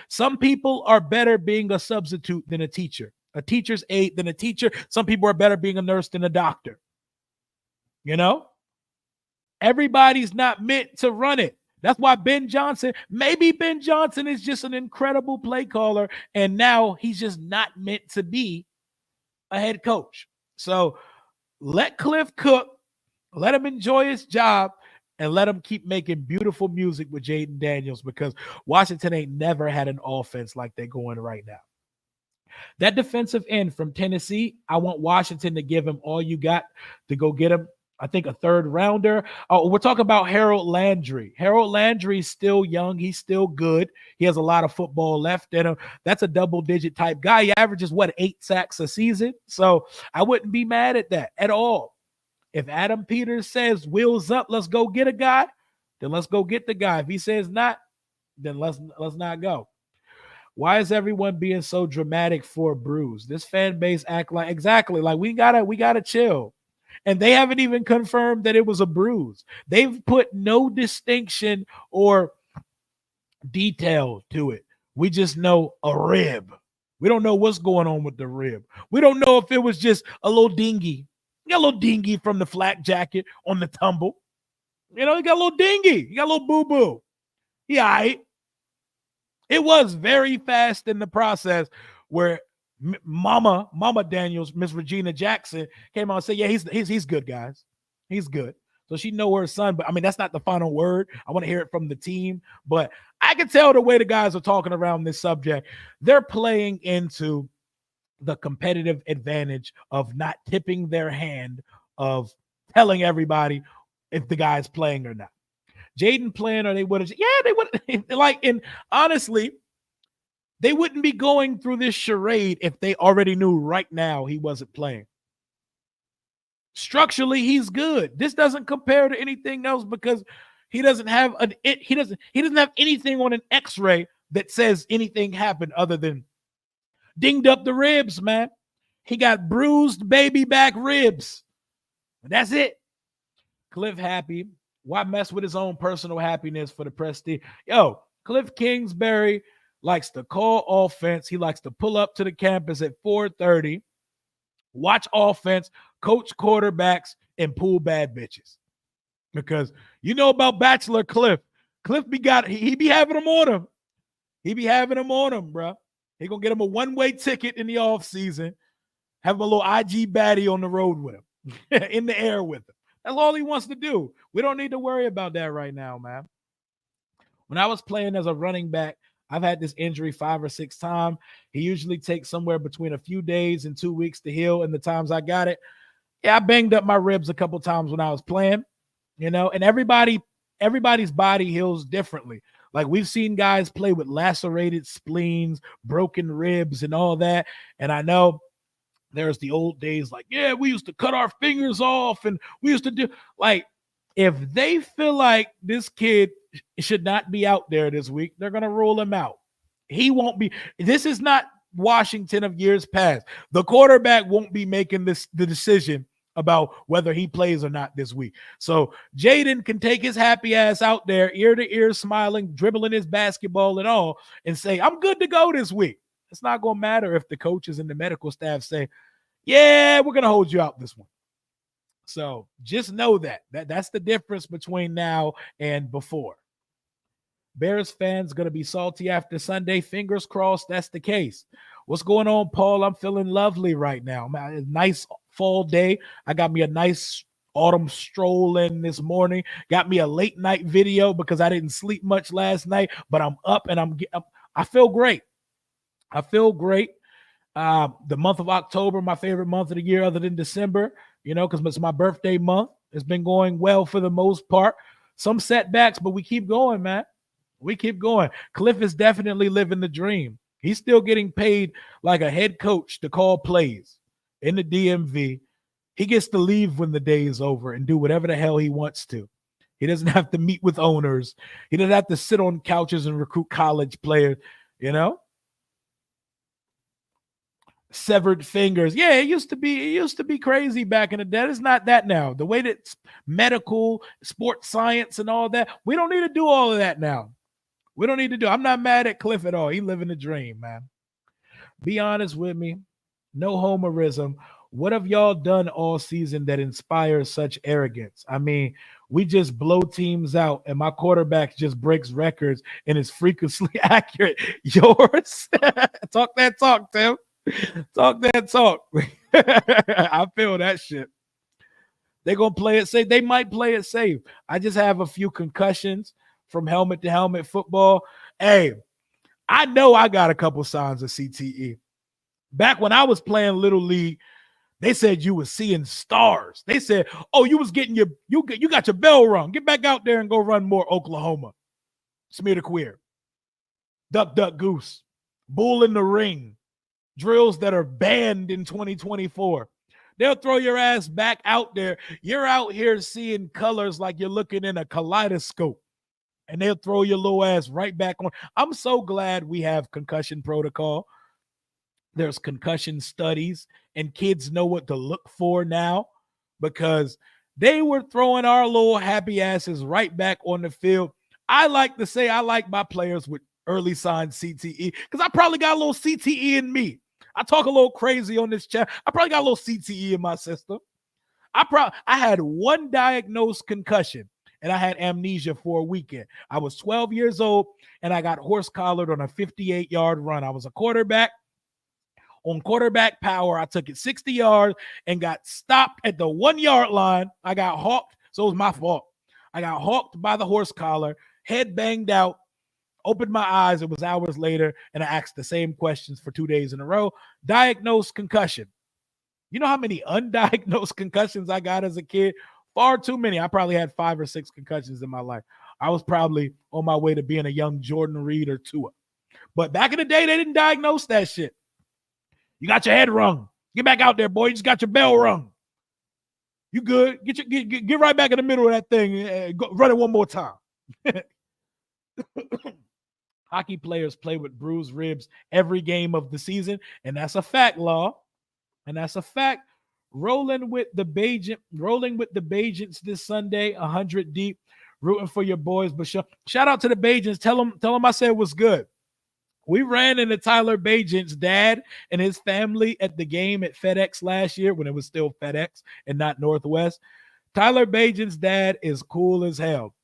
Some people are better being a substitute than a teacher. A teacher's aide than a teacher. Some people are better being a nurse than a doctor. You know? Everybody's not meant to run it. That's why maybe Ben Johnson is just an incredible play caller, and now he's just not meant to be a head coach. So let Cliff cook. Let him enjoy his job and let him keep making beautiful music with Jayden Daniels because Washington ain't never had an offense like they're going right now. That defensive end from Tennessee, I want Washington to give him all you got to go get him. I think a third rounder. Oh, we're talking about Harold Landry. Harold Landry's still young. He's still good. He has a lot of football left in him. That's a double-digit type guy. He averages, 8 sacks a season? So I wouldn't be mad at that at all. If Adam Peters says, wheels up, let's go get a guy, then let's go get the guy. If he says not, then let's not go. Why is everyone being so dramatic for Bruce? This fan base act like exactly like we gotta chill. And they haven't even confirmed that it was a bruise. They've put no distinction or detail to it. We just know a rib. We don't know what's going on with the rib. We don't know if it was just a little dingy. You got a little dingy from the flak jacket on the tumble. You know, you got a little dingy. You got a little boo-boo. Yeah, all right. It was very fast in the process where Mama Daniels, Miss Regina Jackson, came out and said, yeah, he's good, guys. He's good. So she know her son, but I mean, that's not the final word. I want to hear it from the team. But I can tell the way the guys are talking around this subject, they're playing into the competitive advantage of not tipping their hand, of telling everybody if the guy's playing or not. Jayden playing, or they would have, they would like, and honestly, they wouldn't be going through this charade if they already knew right now he wasn't playing. Structurally, he's good. This doesn't compare to anything else because he doesn't have he doesn't have anything on an X-ray that says anything happened other than dinged up the ribs, man. He got bruised baby back ribs. That's it. Cliff happy. Why mess with his own personal happiness for the prestige? Yo, Cliff Kingsbury likes to call offense. He likes to pull up to the campus at 4:30, watch offense, coach quarterbacks, and pull bad bitches. Because you know about Bachelor Cliff. Cliff he be having them on him. He be having them on him, bro. He gonna get him a one-way ticket in the offseason, have him a little IG baddie on the road with him, in the air with him. That's all he wants to do. We don't need to worry about that right now, man. When I was playing as a running back, I've had this injury 5 or 6 times. He usually takes somewhere between a few days and 2 weeks to heal. And the times I got it, I banged up my ribs a couple times when I was playing, and everybody's body heals differently. Like we've seen guys play with lacerated spleens, broken ribs, and all that. And I know there's the old days like, yeah, we used to cut our fingers off and we used to do like, if they feel like this kid should not be out there this week, they're going to rule him out. He won't be. This is not Washington of years past. The quarterback won't be making the decision about whether he plays or not this week. So Jayden can take his happy ass out there, ear to ear, smiling, dribbling his basketball and all, and say, I'm good to go this week. It's not going to matter if the coaches and the medical staff say, yeah, we're going to hold you out this one. So just know that's the difference between now and before. Bears fans going to be salty after Sunday. Fingers crossed that's the case. What's going on, Paul? I'm feeling lovely right now. A nice fall day. I got me a nice autumn stroll in this morning. Got me a late night video because I didn't sleep much last night, but I'm up and I feel great. I feel great. The month of October, my favorite month of the year other than December, because it's my birthday month. It's been going well for the most part. Some setbacks, but we keep going, man. We keep going. Cliff is definitely living the dream. He's still getting paid like a head coach to call plays in the DMV. He gets to leave when the day is over and do whatever the hell he wants to. He doesn't have to meet with owners. He doesn't have to sit on couches and recruit college players, Severed fingers. Yeah, it used to be crazy back in the day. It's not that now. The way that medical, sports science and all that, we don't need to do all of that now. We don't need to do. I'm not mad at Cliff at all. He living the dream, man. Be honest with me. No homerism. What have y'all done all season that inspires such arrogance? I mean, we just blow teams out, and my quarterback just breaks records and is freakishly accurate. Yours? Talk that talk, Tim. Talk that talk. I feel that shit. They're going to play it safe. They might play it safe. I just have a few concussions from helmet to helmet football. Hey, I know I got a couple signs of CTE. Back when I was playing Little League, they said you was seeing stars. They said, oh, you was getting you got your bell rung. Get back out there and go run more Oklahoma. Smear the queer. Duck, duck, goose. Bull in the ring. Drills that are banned in 2024. They'll throw your ass back out there. You're out here seeing colors like you're looking in a kaleidoscope. And they'll throw your little ass right back on. I'm so glad we have concussion protocol. There's concussion studies, and kids know what to look for now because they were throwing our little happy asses right back on the field. I like to say I like my players with early signs CTE because I probably got a little CTE in me. I talk a little crazy on this chat. I probably got a little CTE in my system. I had one diagnosed concussion, and I had amnesia for a weekend. I was 12 years old, and I got horse collared on a 58-yard run. I was a quarterback. On quarterback power, I took it 60 yards and got stopped at the 1-yard line. I got hawked, so it was my fault. I got hawked by the horse collar, head banged out, opened my eyes. It was hours later, and I asked the same questions for 2 days in a row. Diagnosed concussion. You know how many undiagnosed concussions I got as a kid? Far too many. I probably had 5 or 6 concussions in my life. I was probably on my way to being a young Jordan Reed or Tua. But back in the day, they didn't diagnose that shit. You got your head rung. Get back out there, boy. You just got your bell rung. You good. Get right back in the middle of that thing and go, run it one more time. Hockey players play with bruised ribs every game of the season, and that's a fact, Law. And that's a fact. Rolling with the Bajents this Sunday, 100 deep, rooting for your boys. But shout out to the Bajents. Tell them I said what's good. We ran into Tyler Bajent's dad and his family at the game at FedEx last year when it was still FedEx and not Northwest. Tyler Bajent's dad is cool as hell.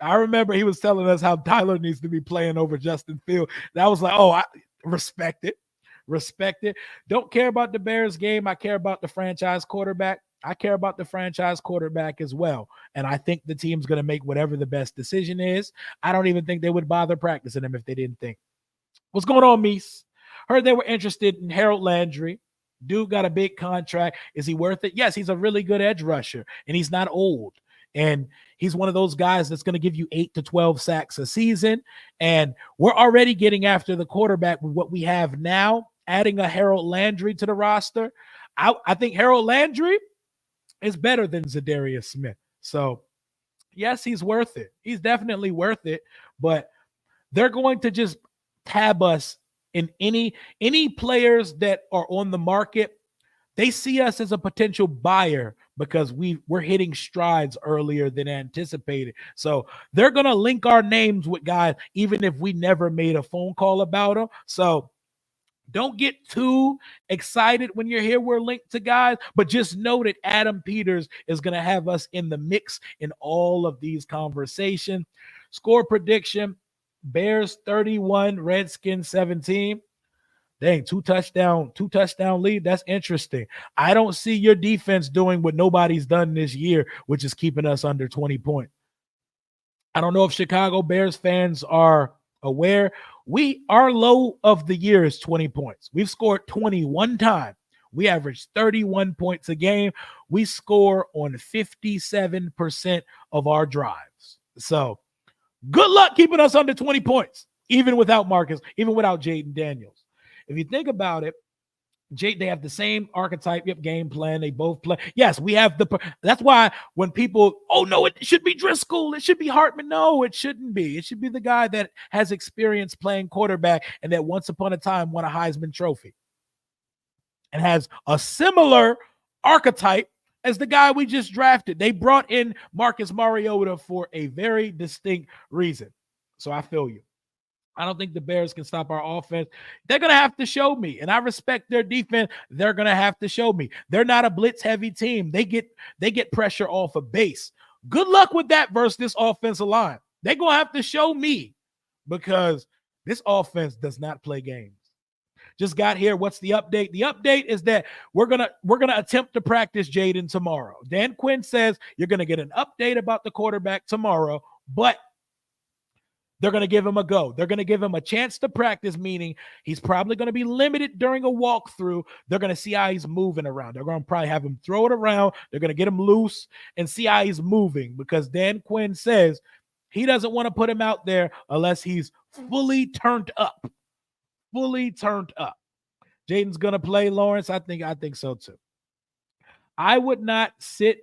I remember he was telling us how Tyler needs to be playing over Justin Fields. That was like, oh, I respect it. Respect it. Don't care about the Bears game. I care about the franchise quarterback. I care about the franchise quarterback as well. And I think the team's going to make whatever the best decision is. I don't even think they would bother practicing him if they didn't think. What's going on, Mies? Heard they were interested in Harold Landry. Dude got a big contract. Is he worth it? Yes, he's a really good edge rusher, and he's not old. And he's one of those guys that's going to give you 8 to 12 sacks a season. And we're already getting after the quarterback with what we have now, adding a Harold Landry to the roster. I think Harold Landry is better than Zadarius Smith. So, yes, he's worth it. He's definitely worth it. But they're going to just tab us in any players that are on the market. They see us as a potential buyer because we're hitting strides earlier than anticipated. So they're going to link our names with guys, even if we never made a phone call about them. So don't get too excited when you're here. We're linked to guys, but just know that Adam Peters is going to have us in the mix in all of these conversations. Score prediction: Bears 31, Redskins 17. Dang, two touchdown lead. That's interesting. I don't see your defense doing what nobody's done this year, which is keeping us under 20 points. I don't know if Chicago Bears fans are aware. Our low of the year is 20 points. We've scored 21 times. We average 31 points a game. We score on 57% of our drives. So good luck keeping us under 20 points, even without Marcus, even without Jayden Daniels. If you think about it, they have the same archetype, game plan. They both play. Yes, we have that's why when people, oh, no, it should be Driscoll, it should be Hartman. No, it shouldn't be. It should be the guy that has experience playing quarterback and that once upon a time won a Heisman Trophy and has a similar archetype as the guy we just drafted. They brought in Marcus Mariota for a very distinct reason. So I feel you. I don't think the Bears can stop our offense. They're going to have to show me, and I respect their defense. They're going to have to show me. They're not a blitz-heavy team. They get pressure off of base. Good luck with that versus this offensive line. They're going to have to show me because this offense does not play games. Just got here. What's the update? The update is that we're gonna attempt to practice Jayden tomorrow. Dan Quinn says you're gonna get an update about the quarterback tomorrow, but they're going to give him a go. They're going to give him a chance to practice, meaning he's probably going to be limited during a walkthrough. They're going to see how he's moving around. They're going to probably have him throw it around. They're going to get him loose and see how he's moving, because Dan Quinn says he doesn't want to put him out there unless he's fully turned up. Fully turned up. Jayden's going to play, Lawrence. I think so too. I would not sit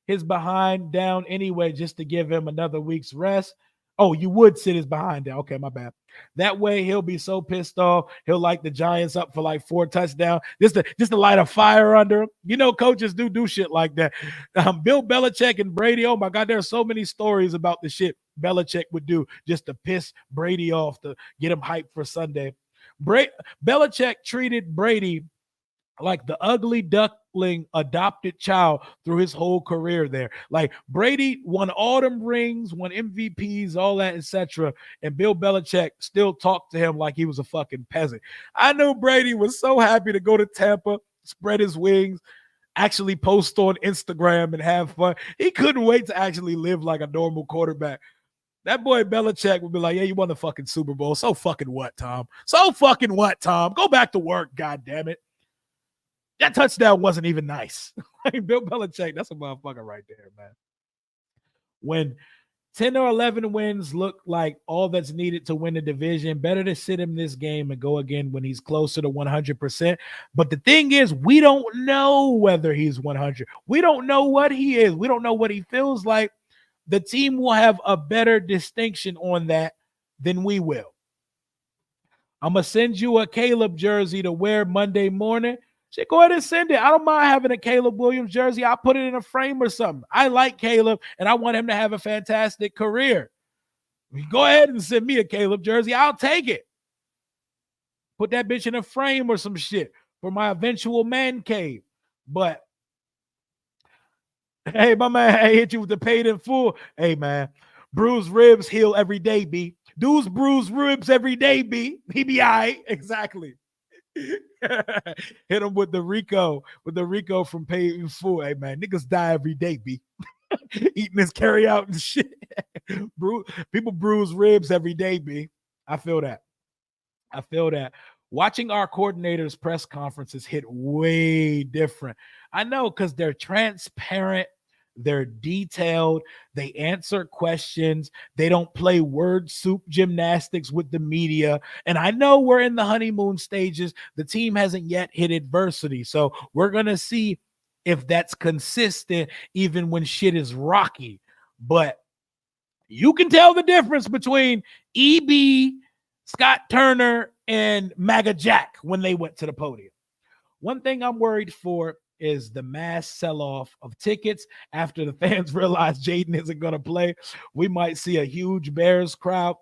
his behind down anyway just to give him another week's rest. Oh, you would sit his behind down. Okay, my bad. That way he'll be so pissed off. He'll light the Giants up for like 4 touchdowns. Just to light a fire under him. You know, coaches do shit like that. Bill Belichick and Brady. Oh my God, there are so many stories about the shit Belichick would do just to piss Brady off, to get him hyped for Sunday. Belichick treated Brady like the ugly duckling adopted child through his whole career there. Like, Brady won all them rings, won MVPs, all that, etc. And Bill Belichick still talked to him like he was a fucking peasant. I knew Brady was so happy to go to Tampa, spread his wings, actually post on Instagram and have fun. He couldn't wait to actually live like a normal quarterback. That boy Belichick would be like, yeah, you won the fucking Super Bowl. So fucking what, Tom? So fucking what, Tom? Go back to work, goddammit. That touchdown wasn't even nice. Bill Belichick, that's a motherfucker right there, man. When 10 or 11 wins look like all that's needed to win the division, better to sit him this game and go again when he's closer to 100%. But the thing is, we don't know whether he's 100. We don't know what he is. We don't know what he feels like. The team will have a better distinction on that than we will. I'm going to send you a Caleb jersey to wear Monday morning. Shit, go ahead and send it. I don't mind having a Caleb Williams jersey. I'll put it in a frame or something. I like Caleb, and I want him to have a fantastic career. Go ahead and send me a Caleb jersey. I'll take it. Put that bitch in a frame or some shit for my eventual man cave. But, hey, my man, I hit you with the paid in full. Hey, man, bruised ribs heal every day, B. Dudes bruise ribs every day, B. He be all right. Exactly. Hit him with the Rico from Paid in Full. Hey man, niggas die every day, B. Eating this carry out and shit. People bruise ribs every day, B. I feel that. Watching our coordinators' press conferences hit way different. I know, because they're transparent. They're detailed. They answer questions. They don't play word soup gymnastics with the media. And I know we're in the honeymoon stages. The team hasn't yet hit adversity. So we're going to see if that's consistent even when shit is rocky. But you can tell the difference between EB, Scott Turner, and MAGA Jack when they went to the podium. One thing I'm worried for is the mass sell-off of tickets after the fans realize Jayden isn't going to play. We might see a huge Bears crowd.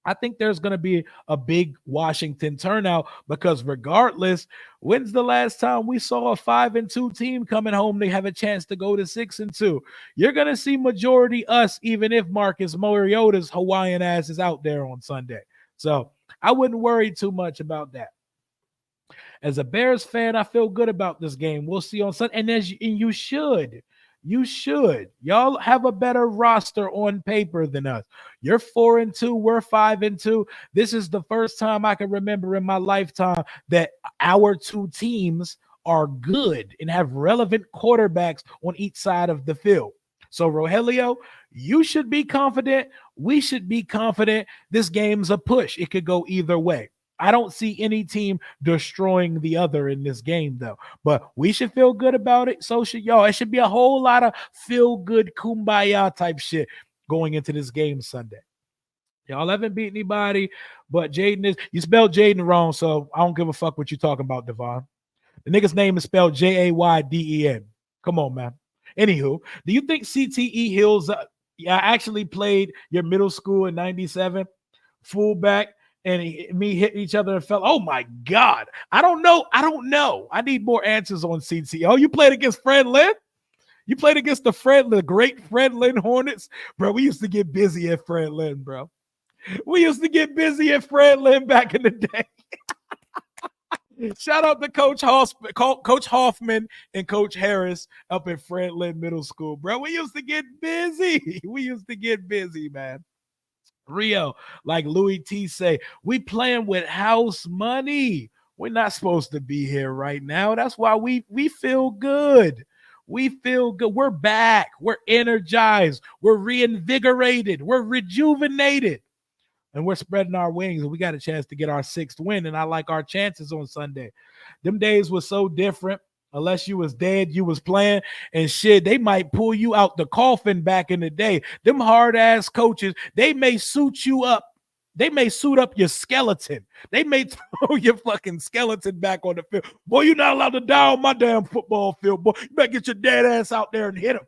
I think there's going to be a big Washington turnout, because regardless, when's the last time we saw a 5-2 team coming home? They have a chance to go to 6-2. You're going to see majority us, even if Marcus Mariota's Hawaiian ass is out there on Sunday. So I wouldn't worry too much about that. As a Bears fan, I feel good about this game. We'll see on Sunday. And you should. You should. Y'all have a better roster on paper than us. You're 4-2. We're 5-2. This is the first time I can remember in my lifetime that our two teams are good and have relevant quarterbacks on each side of the field. So, Rogelio, you should be confident. We should be confident. This game's a push. It could go either way. I don't see any team destroying the other in this game, though. But we should feel good about it. So should y'all. It should be a whole lot of feel-good kumbaya type shit going into this game Sunday. Y'all haven't beat anybody, but Jayden is. You spelled Jayden wrong, so I don't give a fuck what you're talking about, Devon. The nigga's name is spelled Jayden. Come on, man. Anywho, do you think CTE Hills actually played your middle school in 97? Fullback. And me hitting each other and fell. Oh my God. I don't know. I need more answers on CT. Oh, you played against Fred Lynn? You played against the great Fred Lynn Hornets? Bro, we used to get busy at Fred Lynn, bro. We used to get busy at Fred Lynn back in the day. Shout out to Coach Hoffman and Coach Harris up at Franklin Middle School, bro. We used to get busy. We used to get busy, man. Rio, like Louis T say, we playing with house money. We're not supposed to be here right now. That's why we feel good. We feel good. We're back. We're energized. We're reinvigorated. We're rejuvenated. And we're spreading our wings. And we got a chance to get our sixth win. And I like our chances on Sunday. Them days were so different. Unless you was dead, you was playing and shit. They might pull you out the coffin back in the day. Them hard ass coaches, they may suit you up. They may suit up your skeleton. They may throw your fucking skeleton back on the field. Boy, you're not allowed to die on my damn football field, boy. You better get your dead ass out there and hit him.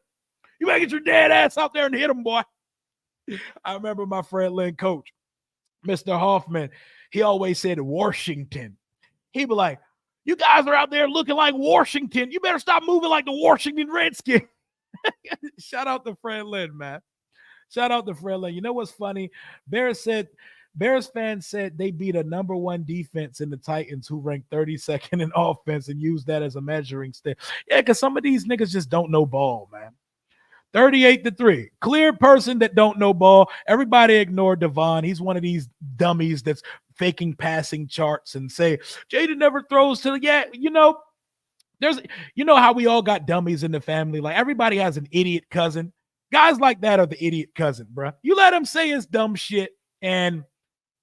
You better get your dead ass out there and hit him, boy. I remember my friend Lynn coach, Mr. Hoffman. He always said Washington. He'd be like, you guys are out there looking like Washington. You better stop moving like the Washington Redskins. Shout out to Fred Lynn, man. Shout out to Fred Lynn. You know what's funny? Bears fans said they beat a number one defense in the Titans who ranked 32nd in offense and used that as a measuring stick. Yeah, because some of these niggas just don't know ball, man. 38-3. Clear person that don't know ball. Everybody ignore Devon. He's one of these dummies that's faking passing charts and say, Jayden never throws to the, yeah, you know how we all got dummies in the family. Like everybody has an idiot cousin. Guys like that are the idiot cousin, bro. You let him say his dumb shit and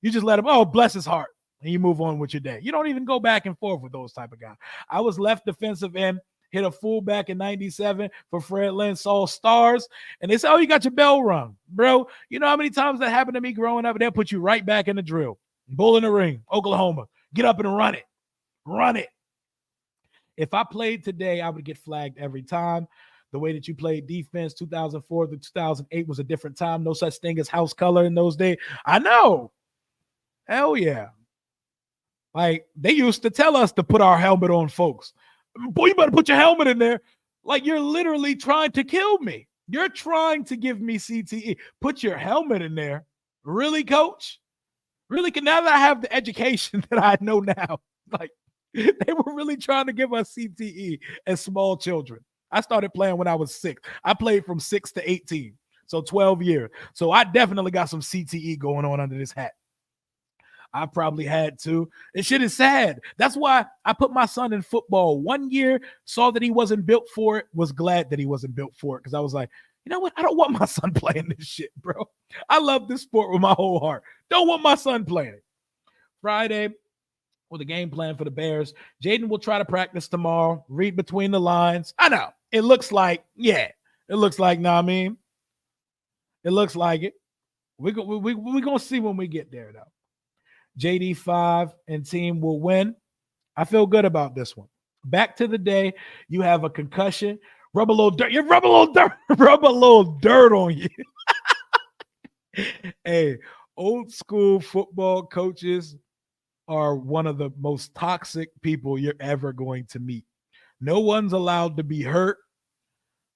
you just let him, oh, bless his heart. And you move on with your day. You don't even go back and forth with those type of guys. I was left defensive end, hit a fullback in 97 for Fred Lynn, saw stars, and they said, oh, you got your bell rung. Bro, you know how many times that happened to me growing up? They'll put you right back in the drill. Bull in the ring, Oklahoma. Get up and run it. Run it. If I played today, I would get flagged every time. The way that you played defense, 2004 to 2008 was a different time. No such thing as house color in those days. I know. Hell yeah. Like, they used to tell us to put our helmet on, folks. Boy, you better put your helmet in there. Like, you're literally trying to kill me. You're trying to give me CTE. Put your helmet in there. Really, coach? Really? Now that I have the education that I know now, like, they were really trying to give us CTE as small children. I started playing when I was 6. I played from 6 to 18, so 12 years. So I definitely got some CTE going on under this hat. I probably had to. This shit is sad. That's why I put my son in football 1 year, saw that he wasn't built for it, was glad that he wasn't built for it because I was like, you know what? I don't want my son playing this shit, bro. I love this sport with my whole heart. Don't want my son playing it. Friday, with a game plan for the Bears. Jayden will try to practice tomorrow, read between the lines. I know. It looks like, yeah. It looks like, I mean? It looks like it. We're going to see when we get there, though. JD5 and team will win. I feel good about this one. Back to the day, you have a concussion. Rub a little dirt. You rub a little dirt. Rub a little dirt on you. Hey, old school football coaches are one of the most toxic people you're ever going to meet. No one's allowed to be hurt.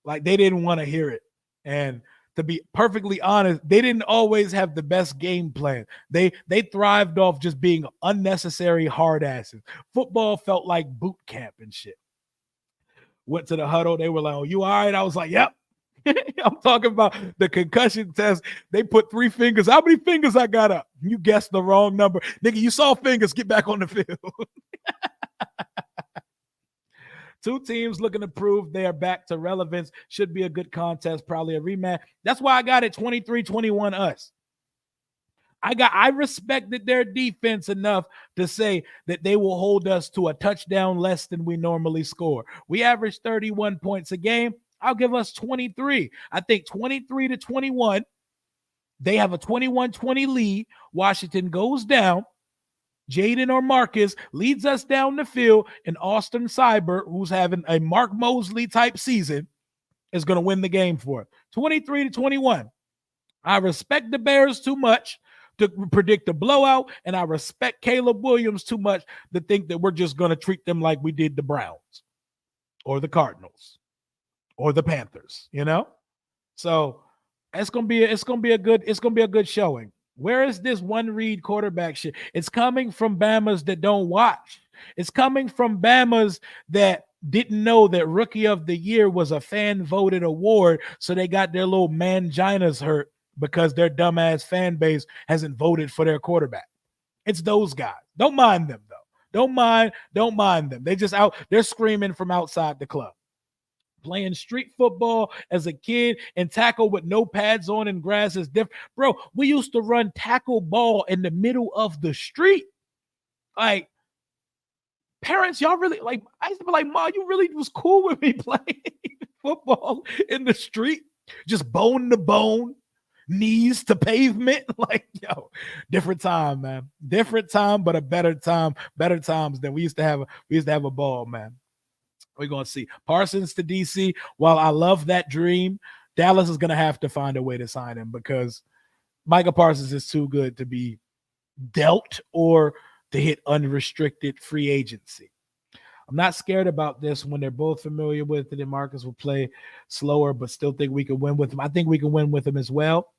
Like, they didn't want to hear it. And to be perfectly honest, they didn't always have the best game plan. They thrived off just being unnecessary hard asses. Football felt like boot camp and shit. Went to the huddle. They were like, oh, you all right? I was like, yep. I'm talking about the concussion test. They put 3 fingers. How many fingers I got up? You guessed the wrong number. Nigga, you saw fingers. Get back on the field. 2 teams looking to prove they are back to relevance. Should be a good contest, probably a rematch. That's why I got it 23-21 us. I respected their defense enough to say that they will hold us to a touchdown less than we normally score. We average 31 points a game. I'll give us 23. I think 23-21. They have a 21-20 lead. Washington goes down. Jayden or Marcus leads us down the field, and Austin Seibert, who's having a Mark Mosley type season, is going to win the game for it. 23-21. I respect the Bears too much to predict a blowout, and I respect Caleb Williams too much to think that we're just going to treat them like we did the Browns or the Cardinals or the Panthers, you know? So it's gonna be a good showing. Where is this one read quarterback shit? It's coming from Bamas that don't watch. It's coming from Bamas that didn't know that Rookie of the Year was a fan voted award, so they got their little manginas hurt because their dumbass fan base hasn't voted for their quarterback. It's those guys. Don't mind them though. Don't mind them. They just out, they're screaming from outside the club. Playing street football as a kid and tackle with no pads on and grass is different. Bro, we used to run tackle ball in the middle of the street. Like, parents, y'all really, like, I used to be like, Ma, you really was cool with me playing football in the street, just bone to bone, knees to pavement. Like, yo, different time, man. Different time, but a better time. Better times than we used to have. We used to have a ball, man. We're going to see Parsons to DC. While I love that dream, Dallas is going to have to find a way to sign him because Micah Parsons is too good to be dealt or to hit unrestricted free agency. I'm not scared about this when they're both familiar with it, and Marcus will play slower, but still think we can win with him. I think we can win with him as well.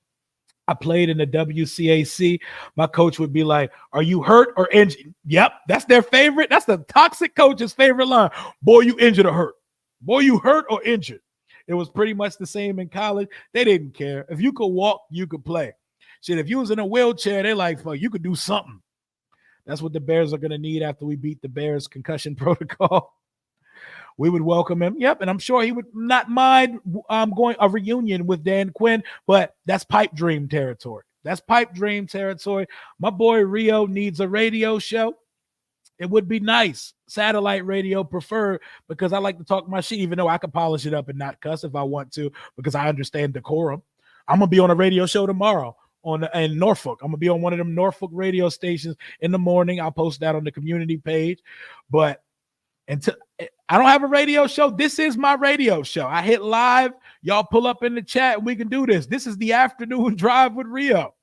I played in the WCAC. My coach would be like, "Are you hurt or injured?" Yep, that's their favorite. That's the toxic coach's favorite line. Boy, you injured or hurt. Boy, you hurt or injured. It was pretty much the same in college. They didn't care. If you could walk, you could play. Shit, if you was in a wheelchair, they're like, fuck, you could do something. That's what the Bears are going to need after we beat the Bears concussion protocol. We would welcome him. Yep, and I'm sure he would not mind going a reunion with Dan Quinn, but that's pipe dream territory. That's pipe dream territory. My boy Rio needs a radio show. It would be nice. Satellite radio preferred because I like to talk my shit, even though I could polish it up and not cuss if I want to because I understand decorum. I'm going to be on a radio show tomorrow in Norfolk. I'm going to be on one of them Norfolk radio stations in the morning. I'll post that on the community page. But until I don't have a radio show, this is my radio show. I hit live. Y'all pull up in the chat and we can do this. This is the afternoon drive with Rio.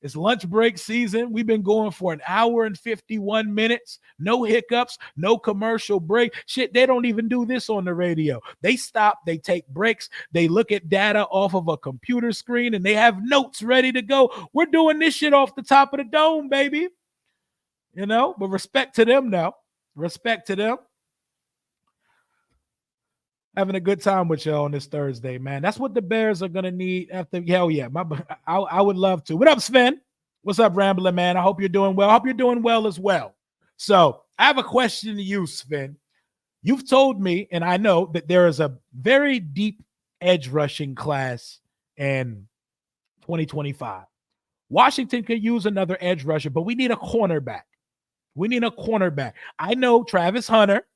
It's lunch break season. We've been going for an hour and 51 minutes. No hiccups, no commercial break. Shit, they don't even do this on the radio. They stop, they take breaks, they look at data off of a computer screen, and they have notes ready to go. We're doing this shit off the top of the dome, baby. You know, but respect to them now. Respect to them. Having a good time with y'all on this Thursday, man. That's what the Bears are going to need after. Hell yeah. I would love to. What up, Sven? What's up, Rambler, man? I hope you're doing well. I hope you're doing well as well. So I have a question to you, Sven. You've told me, and I know that there is a very deep edge rushing class in 2025. Washington could use another edge rusher, but we need a cornerback. We need a cornerback. I know Travis Hunter.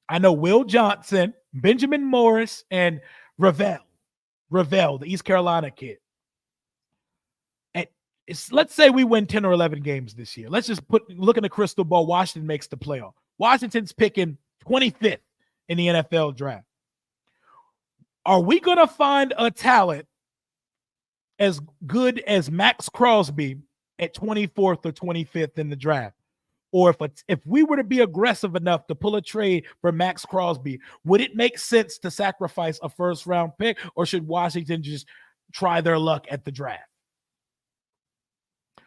I know Will Johnson, Benjamin Morris, and Ravel, the East Carolina kid. And let's say we win 10 or 11 games this year. Let's just look in the crystal ball. Washington makes the playoff. Washington's picking 25th in the NFL draft. Are we going to find a talent as good as Max Crosby at 24th or 25th in the draft? Or if we were to be aggressive enough to pull a trade for Max Crosby, would it make sense to sacrifice a first-round pick, or should Washington just try their luck at the draft?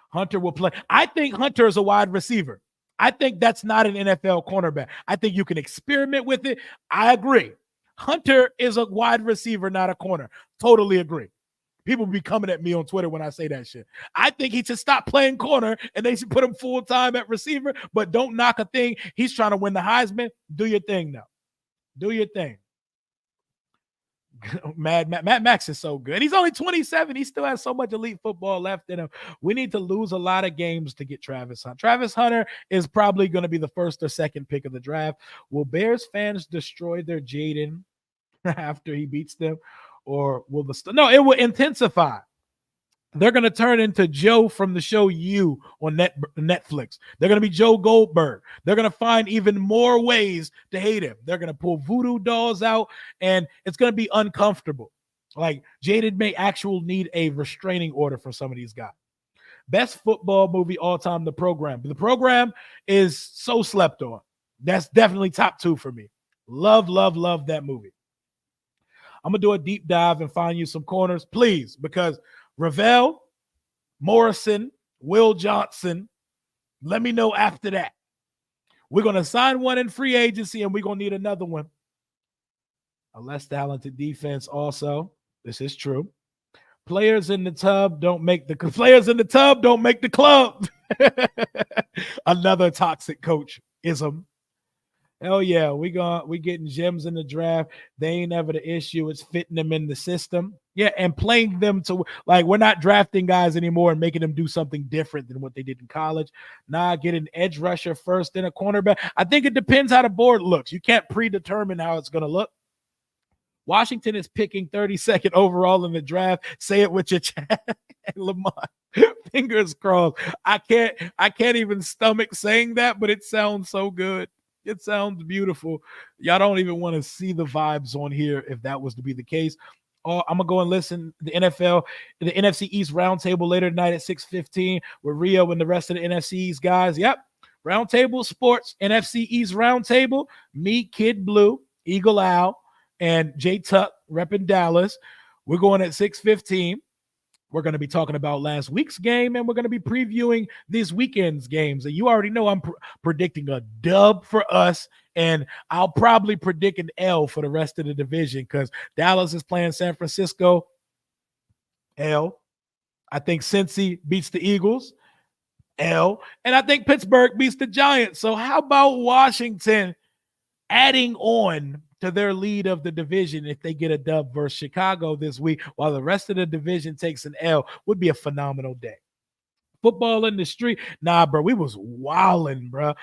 Hunter will play. I think Hunter is a wide receiver. I think that's not an NFL cornerback. I think you can experiment with it. I agree. Hunter is a wide receiver, not a corner. Totally agree. People be coming at me on Twitter when I say that shit. I think he should stop playing corner and they should put him full-time at receiver, but don't knock a thing. He's trying to win the Heisman. Do your thing now. Do your thing. Matt Max is so good. He's only 27. He still has so much elite football left in him. We need to lose a lot of games to get Travis Hunter. Travis Hunter is probably going to be the first or second pick of the draft. Will Bears fans destroy their Jayden after he beats them? Or will no, it will intensify. They're going to turn into Joe from the show You on Netflix. They're going to be Joe Goldberg. They're going to find even more ways to hate him. They're going to pull voodoo dolls out, and it's going to be uncomfortable. Like, Jayden may actually need a restraining order for some of these guys. Best football movie all time, The Program. The Program is so slept on. That's definitely top 2 for me. Love that movie. I'm going to do a deep dive and find you some corners, please, because Ravel, Morrison, Will Johnson, let me know after that. We're going to sign one in free agency, and we're going to need another one. A less talented defense also. This is true. Players in the tub don't make the club. Another toxic coach ism. Hell yeah, we getting gems in the draft. They ain't ever the issue. It's fitting them in the system. Yeah, and playing them to, like, we're not drafting guys anymore and making them do something different than what they did in college. Nah, get an edge rusher first, then a cornerback. I think it depends how the board looks. You can't predetermine how it's going to look. Washington is picking 32nd overall in the draft. Say it with your chest. Lamont, fingers crossed. I can't even stomach saying that, but it sounds so good. It sounds beautiful. Y'all don't even want to see the vibes on here if that was to be the case. Oh, I'm gonna go and listen to the NFC East roundtable later tonight at 6:15 with Rio and the rest of the NFC East guys. Yep, Roundtable Sports NFC East roundtable. Me, Kid Blue, Eagle Owl, and Jay Tuck repping Dallas. We're going at 6:15. We're going to be talking about last week's game, and we're going to be previewing this weekend's games. And you already know I'm predicting a dub for us, and I'll probably predict an L for the rest of the division because Dallas is playing San Francisco. L. I think Cincy beats the Eagles. L. And I think Pittsburgh beats the Giants. So how about Washington adding on to their lead of the division if they get a dub versus Chicago this week while the rest of the division takes an L? Would be a phenomenal day. Football in the street. Nah, bro, we was wilding, bro.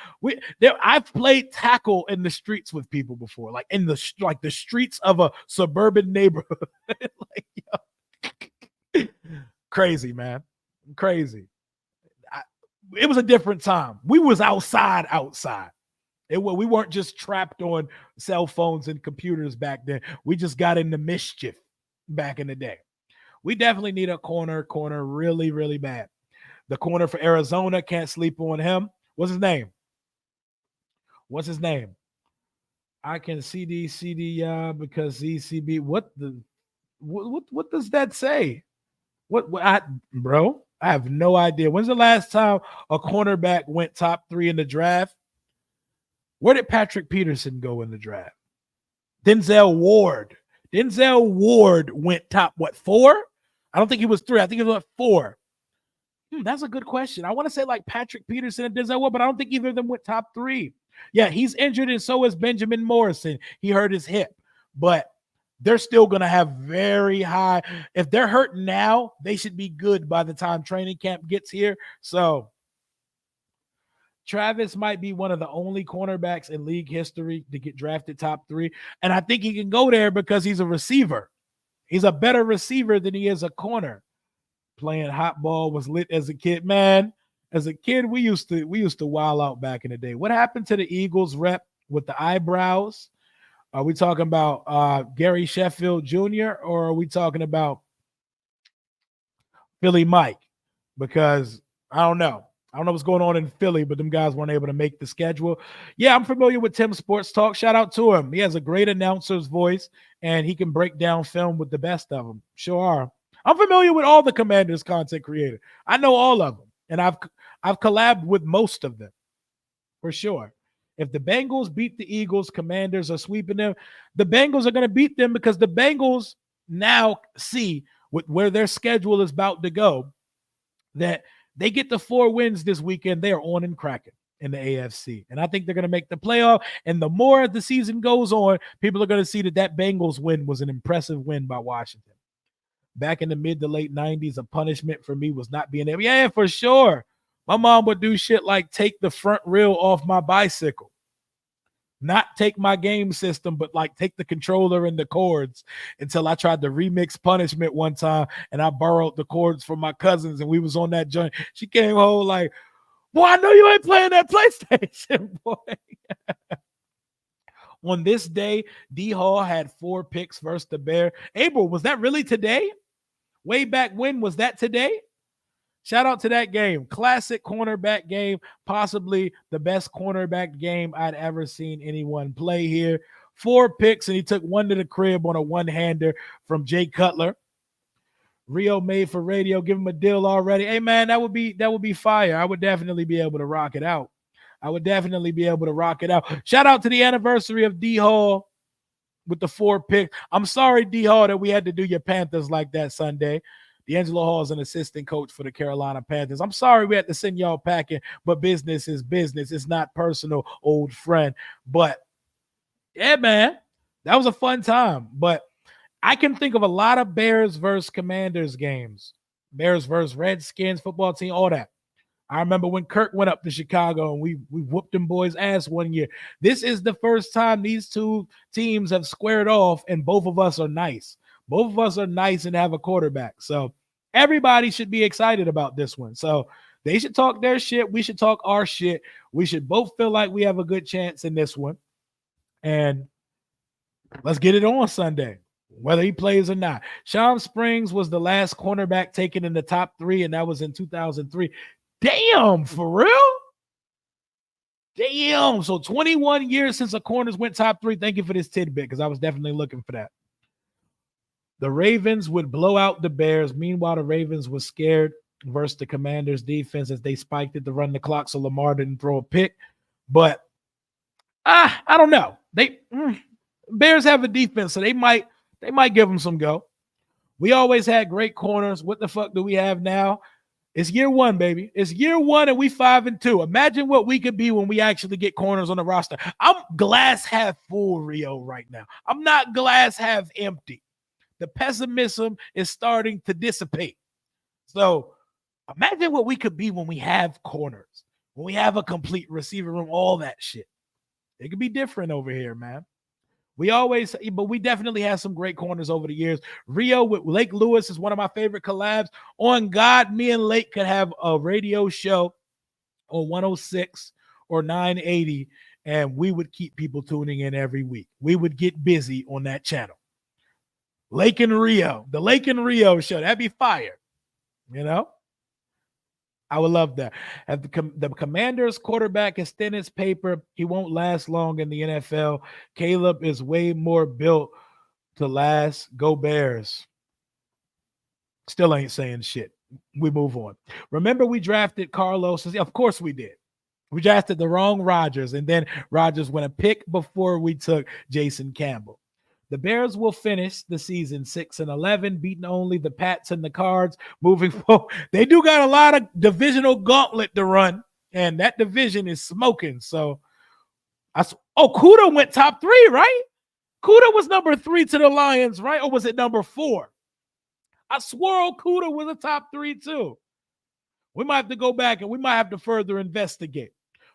I've played tackle in the streets with people before, like in the streets of a suburban neighborhood. Crazy, man. Crazy. It was a different time. We was outside. We weren't just trapped on cell phones and computers back then. We just got into mischief back in the day. We definitely need a corner really, really bad. The corner for Arizona, can't sleep on him. What's his name? I can CD because ZCB. What does that say? Bro? I have no idea. When's the last time a cornerback went top 3 in the draft? Where did Patrick Peterson go in the draft? Denzel Ward went top, 4? I don't think he was 3. I think he was 4. That's a good question. I want to say like Patrick Peterson and Denzel Ward, but I don't think either of them went top 3. Yeah, he's injured, and so is Benjamin Morrison. He hurt his hip, but they're still going to have very high. If they're hurt now, they should be good by the time training camp gets here. So Travis might be one of the only cornerbacks in league history to get drafted top 3. And I think he can go there because he's a receiver. He's a better receiver than he is a corner. Playing hot ball was lit as a kid. Man, as a kid, we used to wild out back in the day. What happened to the Eagles rep with the eyebrows? Are we talking about Gary Sheffield Jr. or are we talking about Philly Mike? Because I don't know what's going on in Philly, but them guys weren't able to make the schedule. Yeah, I'm familiar with Tim Sports Talk. Shout out to him. He has a great announcer's voice, and he can break down film with the best of them. Sure are. I'm familiar with all the Commanders content creators. I know all of them, and I've collabed with most of them for sure. If the Bengals beat the Eagles, Commanders are sweeping them. The Bengals are going to beat them because the Bengals now see where their schedule is about to go, that they get the 4 wins this weekend. They are on and cracking in the AFC. And I think they're going to make the playoff. And the more the season goes on, people are going to see that Bengals win was an impressive win by Washington. Back in the mid to late 90s, a punishment for me was not being able. Yeah, for sure. My mom would do shit like take the front rail off my bicycle. Not take my game system, but like take the controller and the cords, until I tried to remix punishment one time and I borrowed the cords from my cousins and we was on that joint. She came home like, boy, I know you ain't playing that PlayStation, boy. On this day, D Hall had 4 picks versus the Bear. Abel, was that really today? Way back when, was that today? Shout out to that game. Classic cornerback game. Possibly the best cornerback game I'd ever seen anyone play here. 4 picks, and he took 1 to the crib on a one-hander from Jay Cutler. Rio made for radio. Give him a deal already. Hey, man, that would be fire. I would definitely be able to rock it out. I would definitely be able to rock it out. Shout out to the anniversary of D Hall with the 4 picks. I'm sorry, D Hall, that we had to do your Panthers like that Sunday. D'Angelo Hall is an assistant coach for the Carolina Panthers. I'm sorry we had to send y'all packing, but business is business. It's not personal, old friend. But yeah, man, that was a fun time. But I can think of a lot of Bears versus Commanders games. Bears versus Redskins football team, all that. I remember when Kirk went up to Chicago and we whooped them boys' ass one year. This is the first time these two teams have squared off, and both of us are nice. Both of us are nice and have a quarterback. So everybody should be excited about this one. So they should talk their shit. We should talk our shit. We should both feel like we have a good chance in this one. And let's get it on Sunday, whether he plays or not. Sean Springs was the last cornerback taken in the top 3, and that was in 2003. Damn, for real? Damn. So 21 years since the corners went top 3. Thank you for this tidbit, because I was definitely looking for that. The Ravens would blow out the Bears. Meanwhile, the Ravens were scared versus the Commanders' defense as they spiked it to run the clock so Lamar didn't throw a pick. But I don't know. Bears have a defense, so they might give them some go. We always had great corners. What the fuck do we have now? It's year 1, baby. It's year 1, and we 5-2. Imagine what we could be when we actually get corners on the roster. I'm glass half full, Rio, right now. I'm not glass half empty. The pessimism is starting to dissipate. So imagine what we could be when we have corners, when we have a complete receiver room, all that shit. It could be different over here, man. But we definitely have some great corners over the years. Rio with Lake Lewis is one of my favorite collabs. On God, me and Lake could have a radio show on 106 or 980, and we would keep people tuning in every week. We would get busy on that channel. Lake and Rio, the Lake and Rio show, that'd be fire. You know? I would love that. If the Commanders quarterback is thin as paper, he won't last long in the NFL. Caleb is way more built to last. Go Bears. Still ain't saying shit. We move on. Remember we drafted Carlos? Of course we did. We drafted the wrong Rodgers, and then Rodgers went a pick before we took Jason Campbell. The Bears will finish the season 6-11, beating only the Pats and the Cards. Moving forward, they do got a lot of divisional gauntlet to run, and that division is smoking. So, Kuda went top 3, right? Kuda was number 3 to the Lions, right? Or was it number 4? I swore Kuda was a top 3 too. We might have to go back and we might have to further investigate.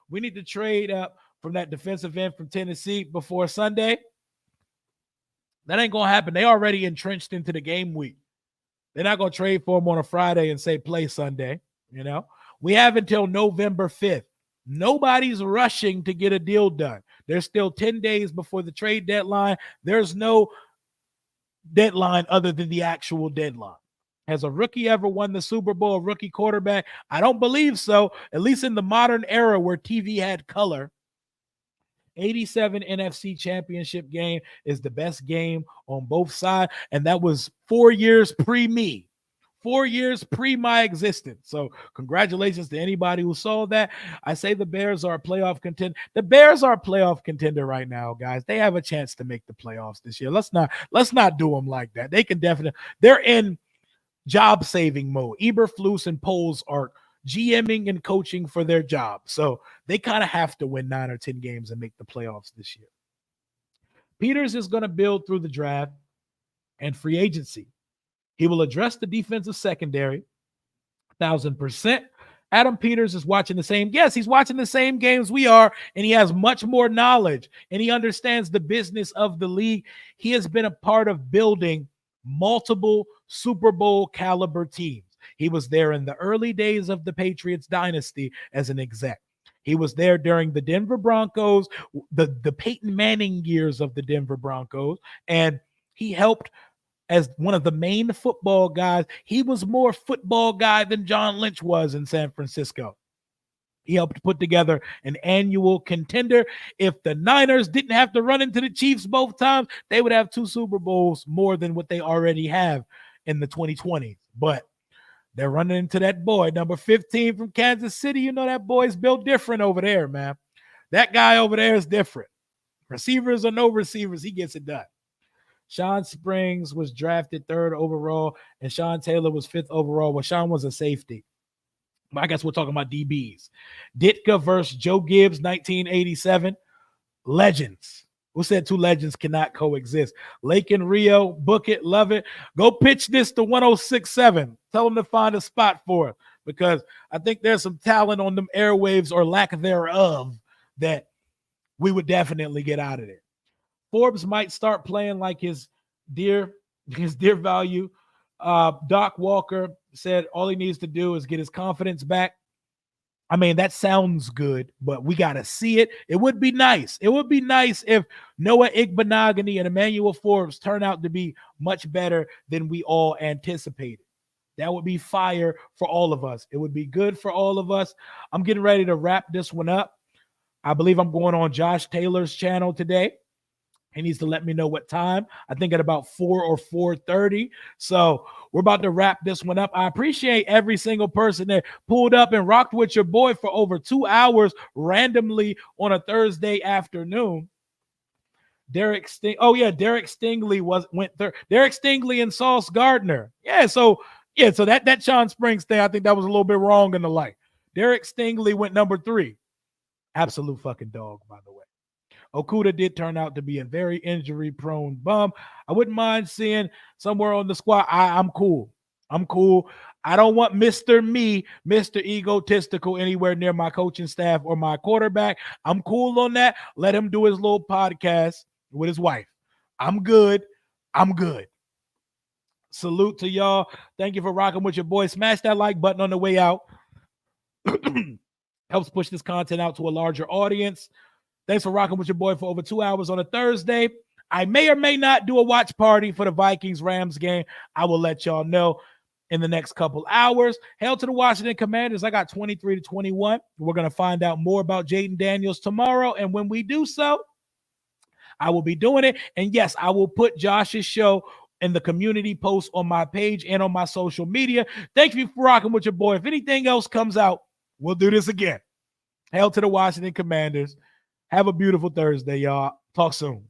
We need to trade up from that defensive end from Tennessee before Sunday. That ain't going to happen. They already entrenched into the game week. They're not going to trade for him on a Friday and say play Sunday. You know, we have until November 5th. Nobody's rushing to get a deal done. There's still 10 days before the trade deadline. There's no deadline other than the actual deadline. Has a rookie ever won the Super Bowl, a rookie quarterback? I don't believe so, at least in the modern era where TV had color. 87 NFC championship game is the best game on both sides, and that was 4 years pre-me. 4 years pre my existence. So congratulations to anybody who saw that. I say the Bears are a playoff contender. The Bears are a playoff contender right now, guys. They have a chance to make the playoffs this year. Let's not do them like that. They can definitely. They're in job-saving mode. Eberflus and Poles are GMing and coaching for their job. So they kind of have to win 9 or 10 games and make the playoffs this year. Peters is going to build through the draft and free agency. He will address the defensive secondary 1,000%. Adam Peters is watching the same. Yes, he's watching the same games we are, and he has much more knowledge, and he understands the business of the league. He has been a part of building multiple Super Bowl caliber teams. He was there in the early days of the Patriots dynasty as an exec. He was there during the Denver Broncos, the Peyton Manning years of the Denver Broncos, and he helped as one of the main football guys. He was more football guy than John Lynch was in San Francisco. He helped put together an annual contender. If the Niners didn't have to run into the Chiefs both times, they would have 2 Super Bowls more than what they already have in the 2020s. But They're running into that boy, number 15 from Kansas City. You know that boy's built different over there, man. That guy over there is different. Receivers or no receivers, he gets it done. Sean Springs was drafted 3rd overall, and Sean Taylor was 5th overall. Well, Sean was a safety. I guess we're talking about DBs. Ditka versus Joe Gibbs, 1987. Legends. Who said two legends cannot coexist? Lake and Rio, book it, love it. Go pitch this to 1067. Tell them to find a spot for it, because I think there's some talent on them airwaves, or lack thereof, that we would definitely get out of there. Forbes might start playing like his dear value. Doc Walker said all he needs to do is get his confidence back. I mean, that sounds good, but we got to see it. It would be nice. It would be nice if Noah Igbenogany and Emmanuel Forbes turn out to be much better than we all anticipated. That would be fire for all of us. It would be good for all of us. I'm getting ready to wrap this one up. I believe I'm going on Josh Taylor's channel today. He needs to let me know what time. I think at about 4 or 4:30. So we're about to wrap this one up. I appreciate every single person that pulled up and rocked with your boy for over 2 hours randomly on a Thursday afternoon. Derek Stingley went third. Derek Stingley and Sauce Gardner. So that Sean Springs thing, I think that was a little bit wrong in the light. Derek Stingley went number 3. Absolute fucking dog, by the way. Okuda did turn out to be a very injury-prone bum. I wouldn't mind seeing somewhere on the squad. I'm cool. I don't want Mr. Me, Mr. Egotistical anywhere near my coaching staff or my quarterback. I'm cool on that. Let him do his little podcast with his wife. I'm good. Salute to y'all. Thank you for rocking with your boy. Smash that like button on the way out. Helps push this content out to a larger audience. Thanks for rocking with your boy for over 2 hours on a Thursday. I may or may not do a watch party for the Vikings-Rams game. I will let y'all know in the next couple hours. Hail to the Washington Commanders. I got 23-21. We're going to find out more about Jayden Daniels tomorrow. And when we do so, I will be doing it. And yes, I will put Josh's show in the community post on my page and on my social media. Thank you for rocking with your boy. If anything else comes out, we'll do this again. Hail to the Washington Commanders. Have a beautiful Thursday, y'all. Talk soon.